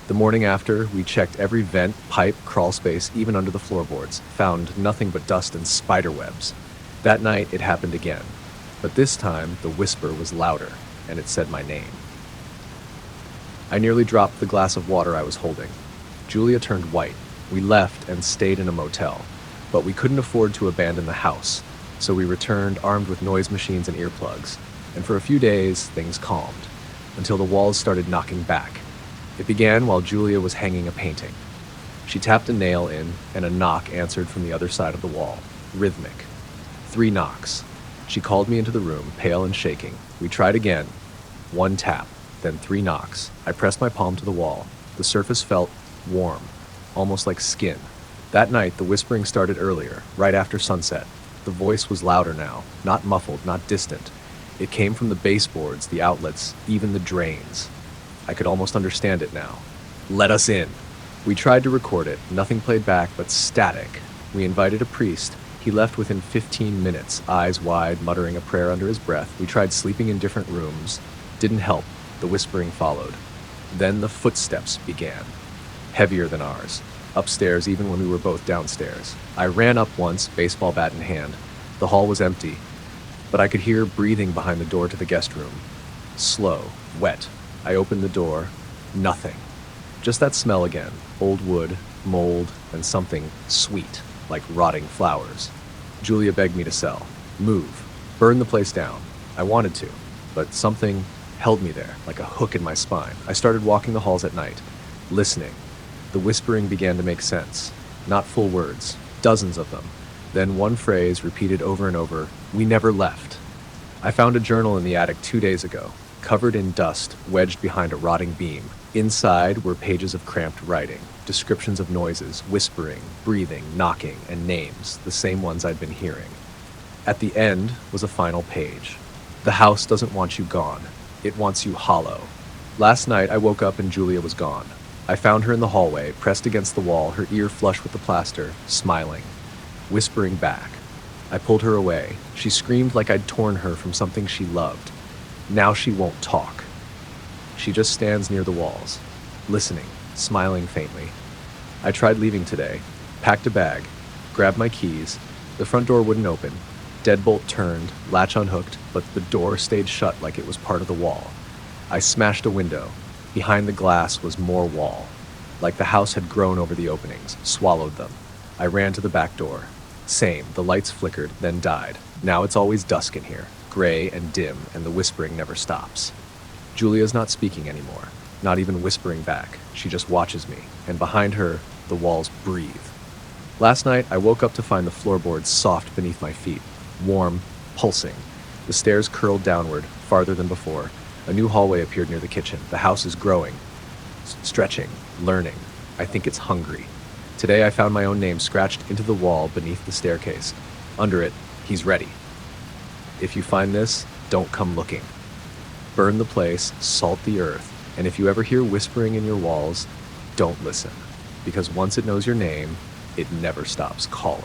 The morning after, we checked every vent, pipe, crawl space, even under the floorboards, found nothing but dust and spider webs. That night, it happened again. But this time, the whisper was louder. and it said my name. I nearly dropped the glass of water I was holding. Julia turned white. We left and stayed in a motel, but we couldn't afford to abandon the house, so we returned armed with noise machines and earplugs, and for a few days, things calmed, until the walls started knocking back. It began while Julia was hanging a painting. She tapped a nail in, and a knock answered from the other side of the wall, rhythmic. 3 knocks. She called me into the room, pale and shaking. We tried again. 1 tap, then 3 knocks. I pressed my palm to the wall. The surface felt warm, almost like skin. That night, the whispering started earlier, right after sunset. The voice was louder now, not muffled, not distant. It came from the baseboards, the outlets, even the drains. I could almost understand it now. Let us in. We tried to record it. Nothing played back but static. We invited a priest. He left within 15 minutes, eyes wide, muttering a prayer under his breath. We tried sleeping in different rooms. Didn't help. The whispering followed. Then the footsteps began. Heavier than ours. Upstairs even when we were both downstairs. I ran up once, baseball bat in hand. The hall was empty, but I could hear breathing behind the door to the guest room. Slow, wet. I opened the door. Nothing. Just that smell again. Old wood, mold, and something sweet, like rotting flowers. Julia begged me to sell. Move. Burn the place down. I wanted to, but something held me there, like a hook in my spine. I started walking the halls at night, listening. The whispering began to make sense. Not full words, dozens of them. Then one phrase repeated over and over, "We never left." I found a journal in the attic 2 days ago, covered in dust, wedged behind a rotting beam. Inside were pages of cramped writing, descriptions of noises, whispering, breathing, knocking, and names, the same ones I'd been hearing. At the end was a final page. The house doesn't want you gone. It wants you hollow. Last night I woke up and Julia was gone. I found her in the hallway, pressed against the wall, her ear flush with the plaster, smiling, whispering back. I pulled her away. She screamed like I'd torn her from something she loved. Now she won't talk. She just stands near the walls, listening, smiling faintly. I tried leaving today, packed a bag, grabbed my keys. The front door wouldn't open. Deadbolt turned, latch unhooked, but the door stayed shut like it was part of the wall. I smashed a window. Behind the glass was more wall, like the house had grown over the openings, swallowed them. I ran to the back door. Same, the lights flickered, then died. Now it's always dusk in here, gray and dim, and the whispering never stops. Julia's not speaking anymore, not even whispering back. She just watches me, and behind her, the walls breathe. Last night, I woke up to find the floorboards soft beneath my feet, warm, pulsing. The stairs curled downward, farther than before. A new hallway appeared near the kitchen. The house is growing, stretching, learning. I think it's hungry. Today I found my own name scratched into the wall beneath the staircase. Under it, he's ready. If you find this, don't come looking. Burn the place, salt the earth, and if you ever hear whispering in your walls, don't listen, because once it knows your name, it never stops calling.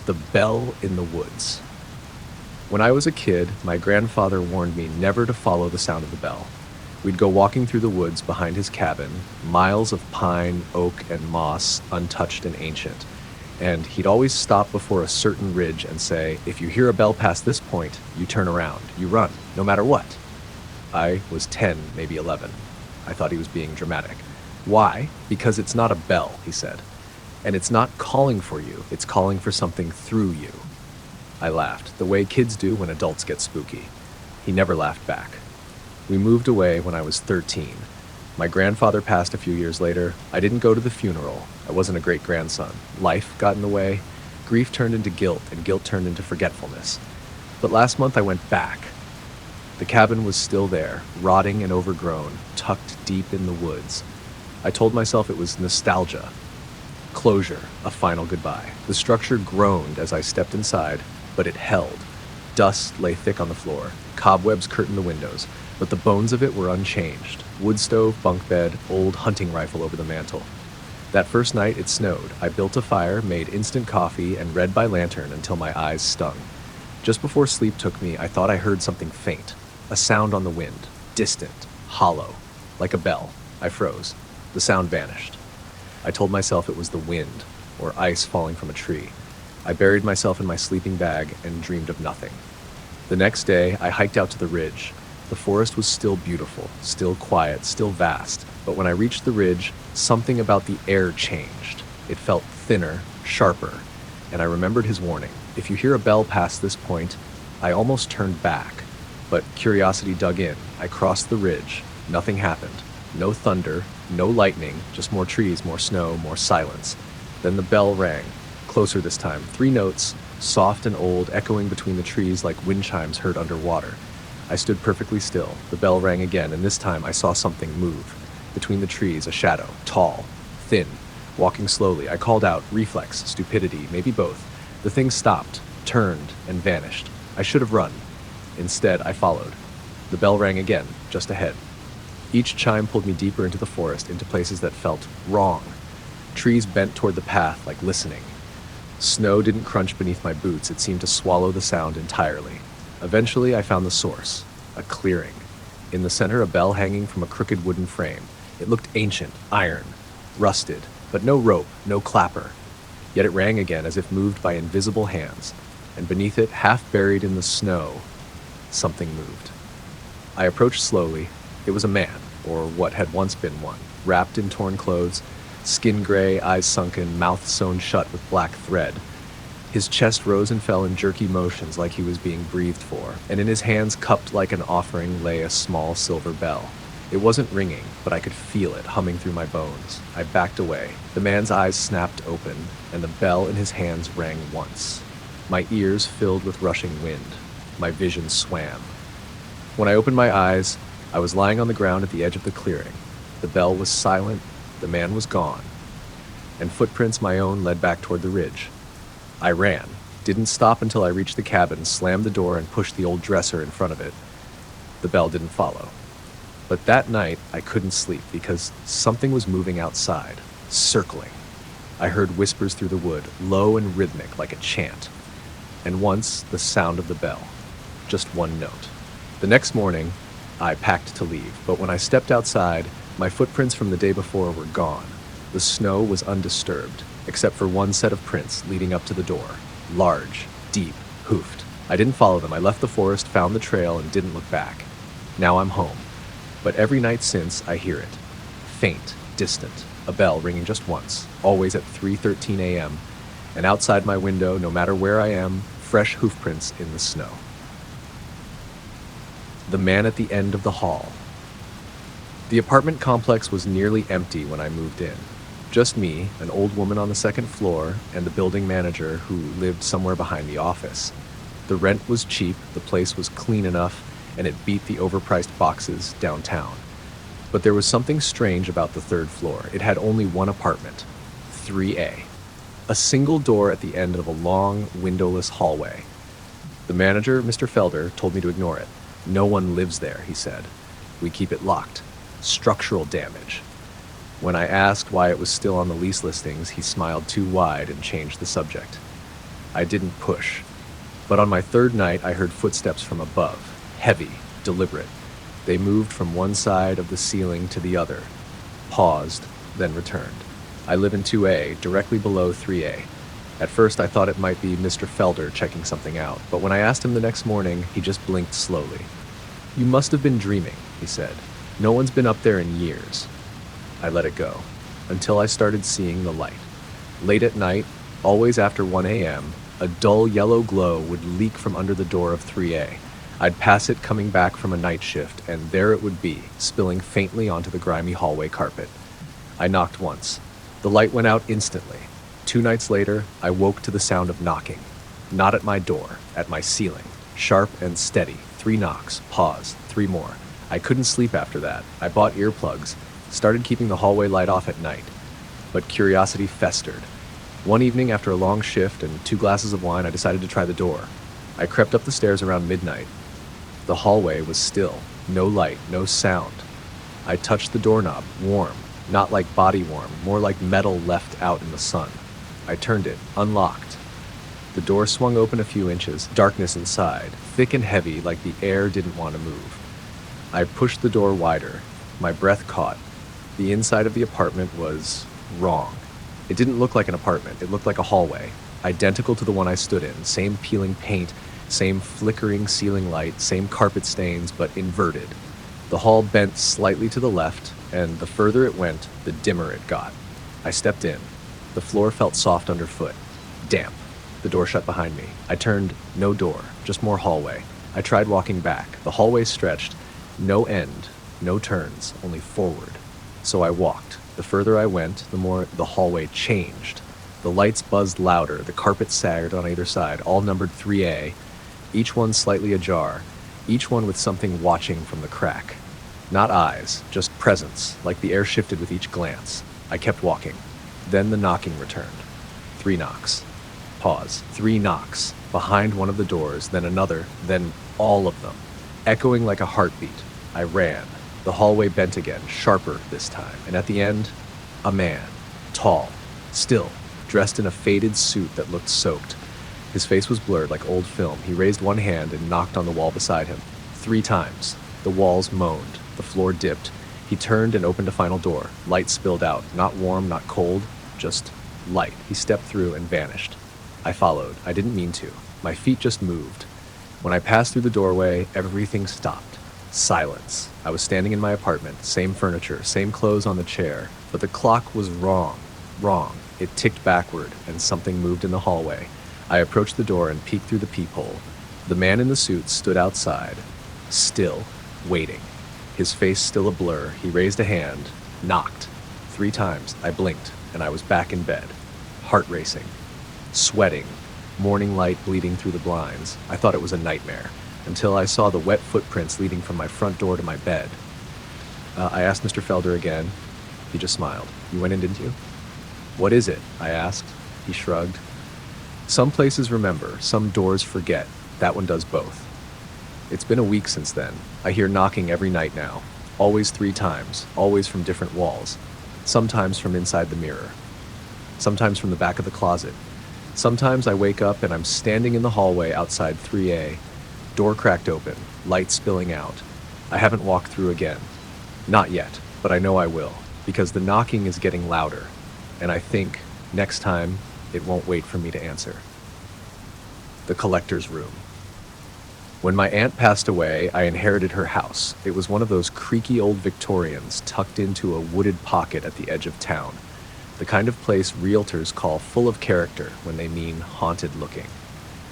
The Bell in the Woods. When I was a kid, my grandfather warned me never to follow the sound of the bell. We'd go walking through the woods behind his cabin, miles of pine, oak, and moss, untouched and ancient. And he'd always stop before a certain ridge and say, "If you hear a bell past this point, you turn around, you run, no matter what." I was 10, maybe 11. I thought he was being dramatic. Why? Because it's not a bell, he said. And it's not calling for you, it's calling for something through you. I laughed, the way kids do when adults get spooky. He never laughed back. We moved away when I was 13. My grandfather passed a few years later. I didn't go to the funeral. I wasn't a great-grandson. Life got in the way. Grief turned into guilt, and guilt turned into forgetfulness. But last month I went back. The cabin was still there, rotting and overgrown, tucked deep in the woods. I told myself it was nostalgia. Closure, a final goodbye. The structure groaned as I stepped inside, but it held. Dust lay thick on the floor. Cobwebs curtained the windows, but the bones of it were unchanged. Wood stove, bunk bed, old hunting rifle over the mantel. That first night it snowed. I built a fire, made instant coffee, and read by lantern until my eyes stung. Just before sleep took me, I thought I heard something faint. A sound on the wind, distant, hollow, like a bell. I froze. The sound vanished. I told myself it was the wind, or ice falling from a tree. I buried myself in my sleeping bag and dreamed of nothing. The next day, I hiked out to the ridge. The forest was still beautiful, still quiet, still vast, but when I reached the ridge, something about the air changed. It felt thinner, sharper, and I remembered his warning. If you hear a bell past this point, I almost turned back, but curiosity dug in. I crossed the ridge. Nothing happened. No thunder, no lightning, just more trees, more snow, more silence. Then the bell rang, closer this time, 3 notes, soft and old, echoing between the trees like wind chimes heard underwater. I stood perfectly still. The bell rang again, and this time I saw something move. Between the trees, a shadow, tall, thin, walking slowly. I called out, reflex, stupidity, maybe both. The thing stopped, turned, and vanished. I should have run. Instead, I followed. The bell rang again, just ahead. Each chime pulled me deeper into the forest, into places that felt wrong. Trees bent toward the path, like listening. Snow didn't crunch beneath my boots. It seemed to swallow the sound entirely. Eventually, I found the source, a clearing. In the center, a bell hanging from a crooked wooden frame. It looked ancient, iron, rusted, but no rope, no clapper. Yet it rang again as if moved by invisible hands, and beneath it, half buried in the snow, something moved. I approached slowly. It was a man, or what had once been one, wrapped in torn clothes, skin gray, eyes sunken, mouth sewn shut with black thread. His chest rose and fell in jerky motions like he was being breathed for, and in his hands, cupped like an offering, lay a small silver bell. It wasn't ringing, but I could feel it humming through my bones. I backed away. The man's eyes snapped open, and the bell in his hands rang once. My ears filled with rushing wind. My vision swam. When I opened my eyes, I was lying on the ground at the edge of the clearing. The bell was silent, the man was gone, and footprints my own led back toward the ridge. I ran, didn't stop until I reached the cabin, slammed the door, and pushed the old dresser in front of it. The bell didn't follow. But that night, I couldn't sleep because something was moving outside, circling. I heard whispers through the wood, low and rhythmic like a chant, and once the sound of the bell, just one note. The next morning, I packed to leave, but when I stepped outside, my footprints from the day before were gone. The snow was undisturbed, except for one set of prints leading up to the door. Large, deep, hoofed. I didn't follow them. I left the forest, found the trail, and didn't look back. Now I'm home. But every night since, I hear it. Faint, distant, a bell ringing just once, always at 3:13 a.m., and outside my window, no matter where I am, fresh hoofprints in the snow. The man at the end of the hall. The apartment complex was nearly empty when I moved in. Just me, an old woman on the second floor, and the building manager who lived somewhere behind the office. The rent was cheap, the place was clean enough, and it beat the overpriced boxes downtown. But there was something strange about the third floor. It had only one apartment, 3A. A single door at the end of a long, windowless hallway. The manager, Mr. Felder, told me to ignore it. No one lives there, he said. We keep it locked. Structural damage. When I asked why it was still on the lease listings, he smiled too wide and changed the subject. I didn't push. But on my third night, I heard footsteps from above. Heavy, deliberate. They moved from one side of the ceiling to the other. Paused, then returned. I live in 2A, directly below 3A. At first, I thought it might be Mr. Felder checking something out, but when I asked him the next morning, he just blinked slowly. You must have been dreaming, he said. No one's been up there in years. I let it go, until I started seeing the light. Late at night, always after 1 a.m., a dull yellow glow would leak from under the door of 3A. I'd pass it coming back from a night shift, and there it would be, spilling faintly onto the grimy hallway carpet. I knocked once. The light went out instantly. 2 nights later, I woke to the sound of knocking. Not at my door, at my ceiling. Sharp and steady. 3 knocks, pause, 3 more. I couldn't sleep after that. I bought earplugs, started keeping the hallway light off at night. But curiosity festered. One evening after a long shift and 2 glasses of wine, I decided to try the door. I crept up the stairs around midnight. The hallway was still. No light, no sound. I touched the doorknob, warm. Not like body warm, more like metal left out in the sun. I turned it, unlocked. The door swung open a few inches, darkness inside, thick and heavy like the air didn't want to move. I pushed the door wider. My breath caught. The inside of the apartment was wrong. It didn't look like an apartment, it looked like a hallway, identical to the one I stood in, same peeling paint, Same flickering ceiling light, same carpet stains, but inverted. The hall bent slightly to the left, and the further it went, the dimmer it got. I stepped in. The floor felt soft underfoot. Damp. The door shut behind me. I turned. No door, just more hallway. I tried walking back. The hallway stretched. No end, no turns, only forward. So I walked. The further I went, the more the hallway changed. The lights buzzed louder, the carpet sagged on either side, all numbered 3A, each one slightly ajar, each one with something watching from the crack. Not eyes, just presence, like the air shifted with each glance. I kept walking. Then the knocking returned. 3 knocks. Pause. 3 knocks. Behind one of the doors, then another, then all of them. Echoing like a heartbeat. I ran. The hallway bent again, sharper this time, and at the end, a man. Tall. Still. Dressed in a faded suit that looked soaked. His face was blurred like old film. He raised one hand and knocked on the wall beside him. 3 times. The walls moaned. The floor dipped. He turned and opened a final door. Light spilled out. Not warm, not cold. Just light. He stepped through and vanished. I followed. I didn't mean to. My feet just moved. When I passed through the doorway, everything stopped. Silence. I was standing in my apartment. Same furniture. Same clothes on the chair. But the clock was wrong. Wrong. It ticked backward, and something moved in the hallway. I approached the door and peeked through the peephole. The man in the suit stood outside, still, waiting. His face still a blur. He raised a hand, knocked. 3 times. I blinked, and I was back in bed. Heart racing. Sweating. Morning light bleeding through the blinds. I thought it was a nightmare, until I saw the wet footprints leading from my front door to my bed. I asked Mr. Felder again. He just smiled. You went in, didn't you? What is it? I asked. He shrugged. Some places remember, some doors forget. That one does both. It's been a week since then. I hear knocking every night now. Always 3 times, always from different walls. Sometimes from inside the mirror. Sometimes from the back of the closet. Sometimes I wake up and I'm standing in the hallway outside 3A. Door cracked open, light spilling out. I haven't walked through again. Not yet, but I know I will, because the knocking is getting louder. And I think, next time, it won't wait for me to answer. The collector's room. When my aunt passed away, I inherited her house. It was one of those creaky old Victorians tucked into a wooded pocket at the edge of town. The kind of place realtors call full of character when they mean haunted looking.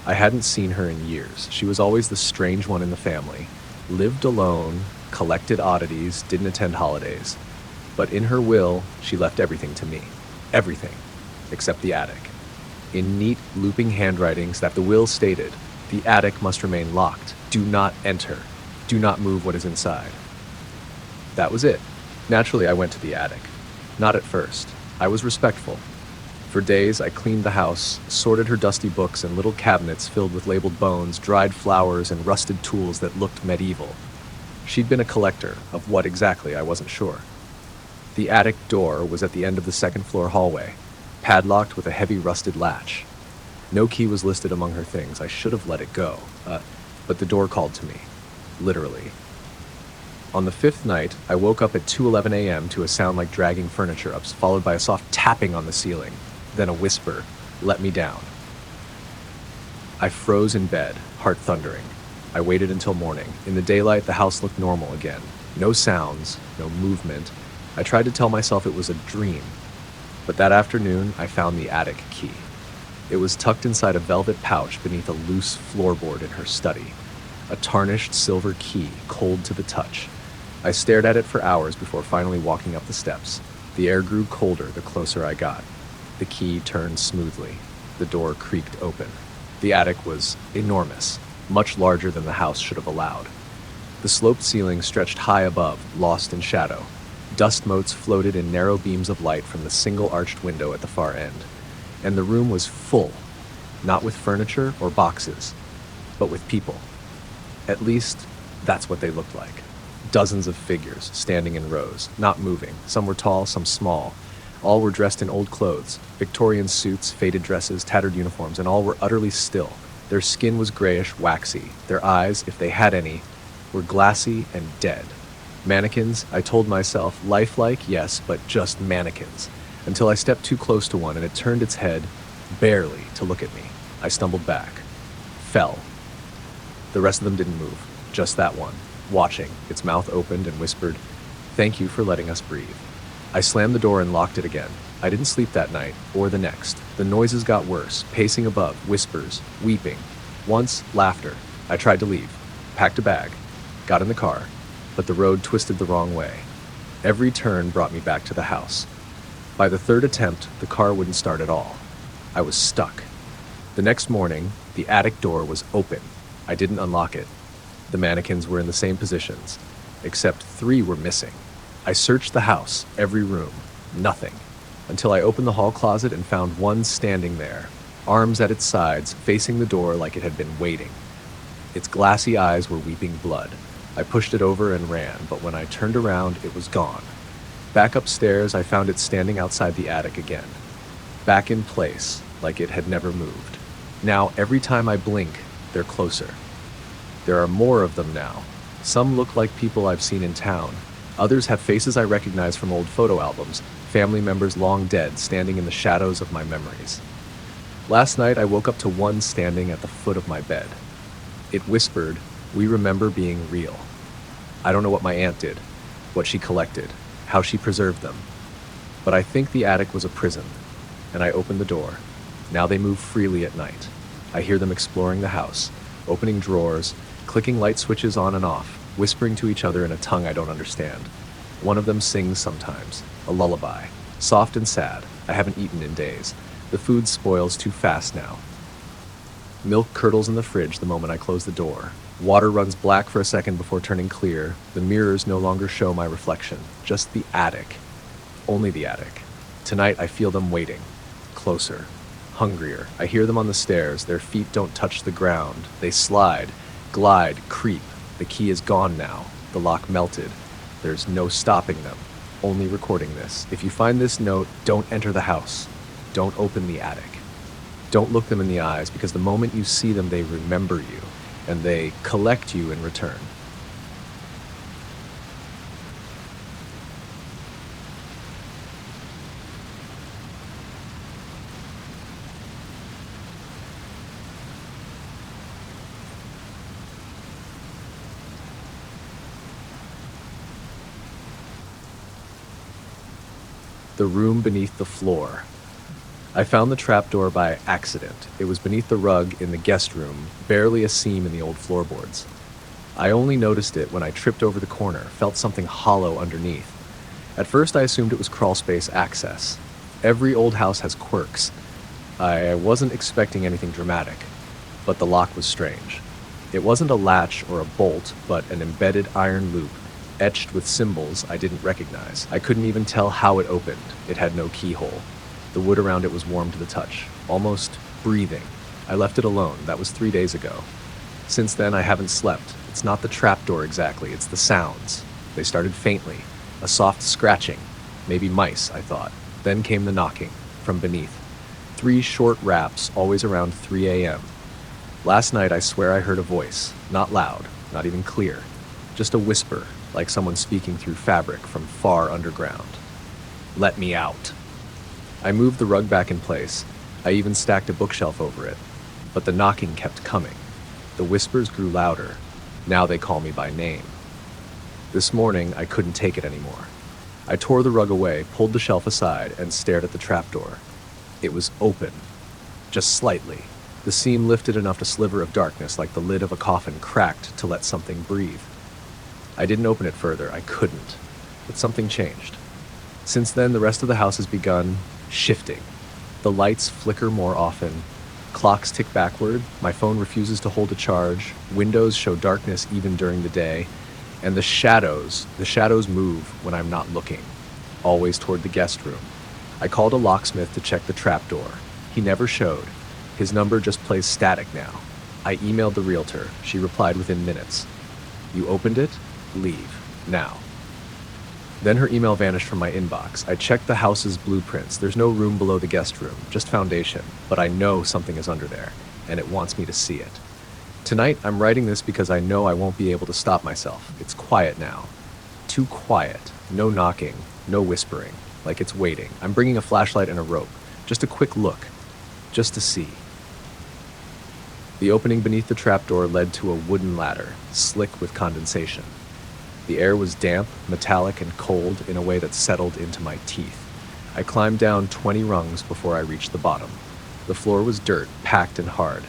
I hadn't seen her in years. She was always the strange one in the family. Lived alone, collected oddities, didn't attend holidays. But in her will, she left everything to me. Everything, except the attic. In neat, looping handwritings that the will stated, the attic must remain locked. Do not enter. Do not move what is inside. That was it. Naturally, I went to the attic. Not at first. I was respectful. For days, I cleaned the house, sorted her dusty books and little cabinets filled with labeled bones, dried flowers, and rusted tools that looked medieval. She'd been a collector. Of what exactly, I wasn't sure. The attic door was at the end of the 2nd floor hallway, padlocked with a heavy rusted latch. No key was listed among her things. I should have let it go. But the door called to me. Literally. On the 5th night, I woke up at 2:11 a.m. to a sound like dragging furniture up, followed by a soft tapping on the ceiling. Then a whisper, "Let me down." I froze in bed, heart thundering. I waited until morning. In the daylight, the house looked normal again. No sounds, no movement. I tried to tell myself it was a dream. But that afternoon, I found the attic key. It was tucked inside a velvet pouch beneath a loose floorboard in her study. A tarnished silver key, cold to the touch. I stared at it for hours before finally walking up the steps. The air grew colder the closer I got. The key turned smoothly. The door creaked open. The attic was enormous, much larger than the house should have allowed. The sloped ceiling stretched high above, lost in shadow. Dust motes floated in narrow beams of light from the single arched window at the far end. And the room was full, not with furniture or boxes, but with people. At least, that's what they looked like. Dozens of figures standing in rows, not moving. Some were tall, some small. All were dressed in old clothes, Victorian suits, faded dresses, tattered uniforms, and all were utterly still. Their skin was grayish, waxy. Their eyes, if they had any, were glassy and dead. Mannequins, I told myself, lifelike, yes, but just mannequins. Until I stepped too close to one and it turned its head, barely, to look at me. I stumbled back. Fell. The rest of them didn't move, just that one, watching. Its mouth opened and whispered, "Thank you for letting us breathe." I slammed the door and locked it again. I didn't sleep that night, or the next. The noises got worse, pacing above, whispers, weeping. Once, laughter. I tried to leave, packed a bag, got in the car, but the road twisted the wrong way. Every turn brought me back to the house. By the third attempt, the car wouldn't start at all. I was stuck. The next morning, the attic door was open. I didn't unlock it. The mannequins were in the same positions, except 3 were missing. I searched the house, every room, nothing, until I opened the hall closet and found one standing there, arms at its sides, facing the door like it had been waiting. Its glassy eyes were weeping blood. I pushed it over and ran, but when I turned around, it was gone. Back upstairs, I found it standing outside the attic again, back in place, like it had never moved. Now, every time I blink, they're closer. There are more of them now. Some look like people I've seen in town. Others have faces I recognize from old photo albums, family members long dead standing in the shadows of my memories. Last night, I woke up to one standing at the foot of my bed. It whispered, "We remember being real." I don't know what my aunt did, what she collected, how she preserved them. But I think the attic was a prison, and I opened the door. Now they move freely at night. I hear them exploring the house, opening drawers, clicking light switches on and off, whispering to each other in a tongue I don't understand. One of them sings sometimes, a lullaby, soft and sad. I haven't eaten in days. The food spoils too fast now. Milk curdles in the fridge the moment I close the door. Water runs black for a second before turning clear. The mirrors no longer show my reflection, just the attic. Only the attic. Tonight I feel them waiting, closer, hungrier. I hear them on the stairs. Their feet don't touch the ground. They slide, glide, creep. The key is gone now. The lock melted. There's no stopping them. Only recording this. If you find this note, don't enter the house. Don't open the attic. Don't look them in the eyes, because the moment you see them, they remember you, and they collect you in return. The room beneath the floor. I found the trapdoor by accident. It was beneath the rug in the guest room, barely a seam in the old floorboards. I only noticed it when I tripped over the corner, felt something hollow underneath. At first I assumed it was crawlspace access. Every old house has quirks. I wasn't expecting anything dramatic, but the lock was strange. It wasn't a latch or a bolt, but an embedded iron loop, etched with symbols I didn't recognize. I couldn't even tell how it opened. It had no keyhole. The wood around it was warm to the touch, almost breathing. I left it alone. That was 3 days ago. Since then, I haven't slept. It's not the trapdoor exactly, it's the sounds. They started faintly, a soft scratching. Maybe mice, I thought. Then came the knocking, from beneath. 3 short raps, always around 3 a.m. Last night, I swear I heard a voice. Not loud, not even clear. Just a whisper, like someone speaking through fabric from far underground. "Let me out." I moved the rug back in place. I even stacked a bookshelf over it. But the knocking kept coming. The whispers grew louder. Now they call me by name. This morning, I couldn't take it anymore. I tore the rug away, pulled the shelf aside, and stared at the trapdoor. It was open. Just slightly. The seam lifted enough to sliver of darkness, like the lid of a coffin cracked to let something breathe. I didn't open it further. I couldn't. But something changed. Since then, the rest of the house has begun shifting. The lights flicker more often. Clocks tick backward. My phone refuses to hold a charge. Windows show darkness even during the day. And the shadows move when I'm not looking, always toward the guest room. I called a locksmith to check the trapdoor. He never showed. His number just plays static now. I emailed the realtor. She replied within minutes. "You opened it? Leave. Now." Then her email vanished from my inbox. I checked the house's blueprints. There's no room below the guest room, just foundation. But I know something is under there, and it wants me to see it. Tonight, I'm writing this because I know I won't be able to stop myself. It's quiet now. Too quiet. No knocking, no whispering, like it's waiting. I'm bringing a flashlight and a rope. Just a quick look. Just to see. The opening beneath the trapdoor led to a wooden ladder, slick with condensation. The air was damp, metallic, and cold in a way that settled into my teeth. I climbed down 20 rungs before I reached the bottom. The floor was dirt, packed and hard.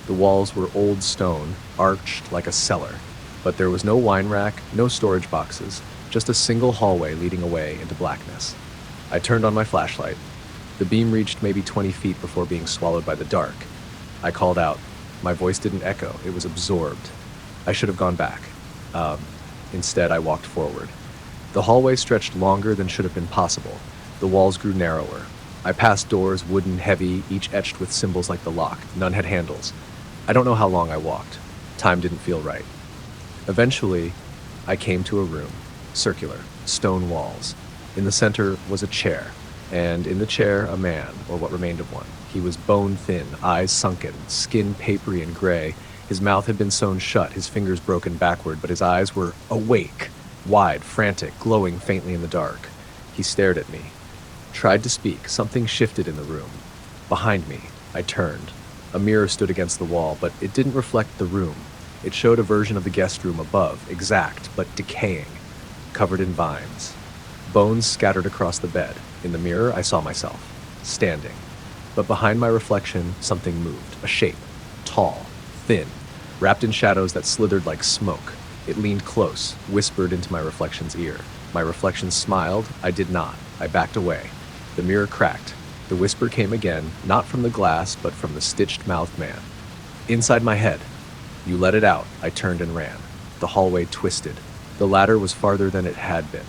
The walls were old stone, arched like a cellar. But there was no wine rack, no storage boxes, just a single hallway leading away into blackness. I turned on my flashlight. The beam reached maybe 20 feet before being swallowed by the dark. I called out. My voice didn't echo, it was absorbed. I should have gone back. Instead, I walked forward. The hallway stretched longer than should have been possible. The walls grew narrower. I passed doors, wooden, heavy, each etched with symbols like the lock. None had handles. I don't know how long I walked. Time didn't feel right. Eventually, I came to a room, circular, stone walls. In the center was a chair, and in the chair a man, or what remained of one. He was bone-thin, eyes sunken, skin papery and gray. His mouth had been sewn shut, his fingers broken backward, but his eyes were awake, wide, frantic, glowing faintly in the dark. He stared at me. Tried to speak. Something shifted in the room. Behind me, I turned. A mirror stood against the wall, but it didn't reflect the room. It showed a version of the guest room above, exact, but decaying, covered in vines. Bones scattered across the bed. In the mirror, I saw myself, standing. But behind my reflection, something moved. A shape. Tall. Thin. Wrapped in shadows that slithered like smoke. It leaned close, whispered into my reflection's ear. My reflection smiled. I did not. I backed away. The mirror cracked. The whisper came again, not from the glass, but from the stitched-mouthed man. Inside my head. You let it out. I turned and ran. The hallway twisted. The ladder was farther than it had been.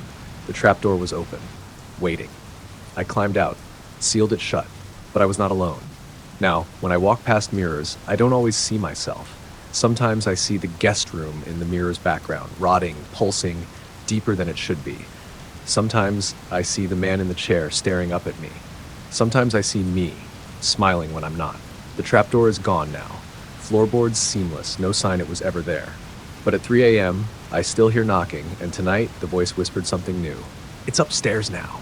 The trapdoor was open, waiting. I climbed out, sealed it shut, but I was not alone. Now, when I walk past mirrors, I don't always see myself. Sometimes I see the guest room in the mirror's background, rotting, pulsing, deeper than it should be. Sometimes I see the man in the chair staring up at me. Sometimes I see me, smiling when I'm not. The trapdoor is gone now. Floorboards seamless, no sign it was ever there. But at 3 a.m., I still hear knocking, and tonight the voice whispered something new. It's upstairs now.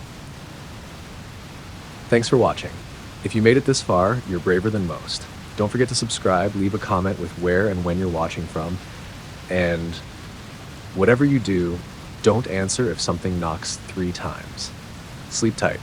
Thanks for watching. If you made it this far, you're braver than most. Don't forget to subscribe, leave a comment with where and when you're watching from, and whatever you do, don't answer if something knocks 3 times. Sleep tight.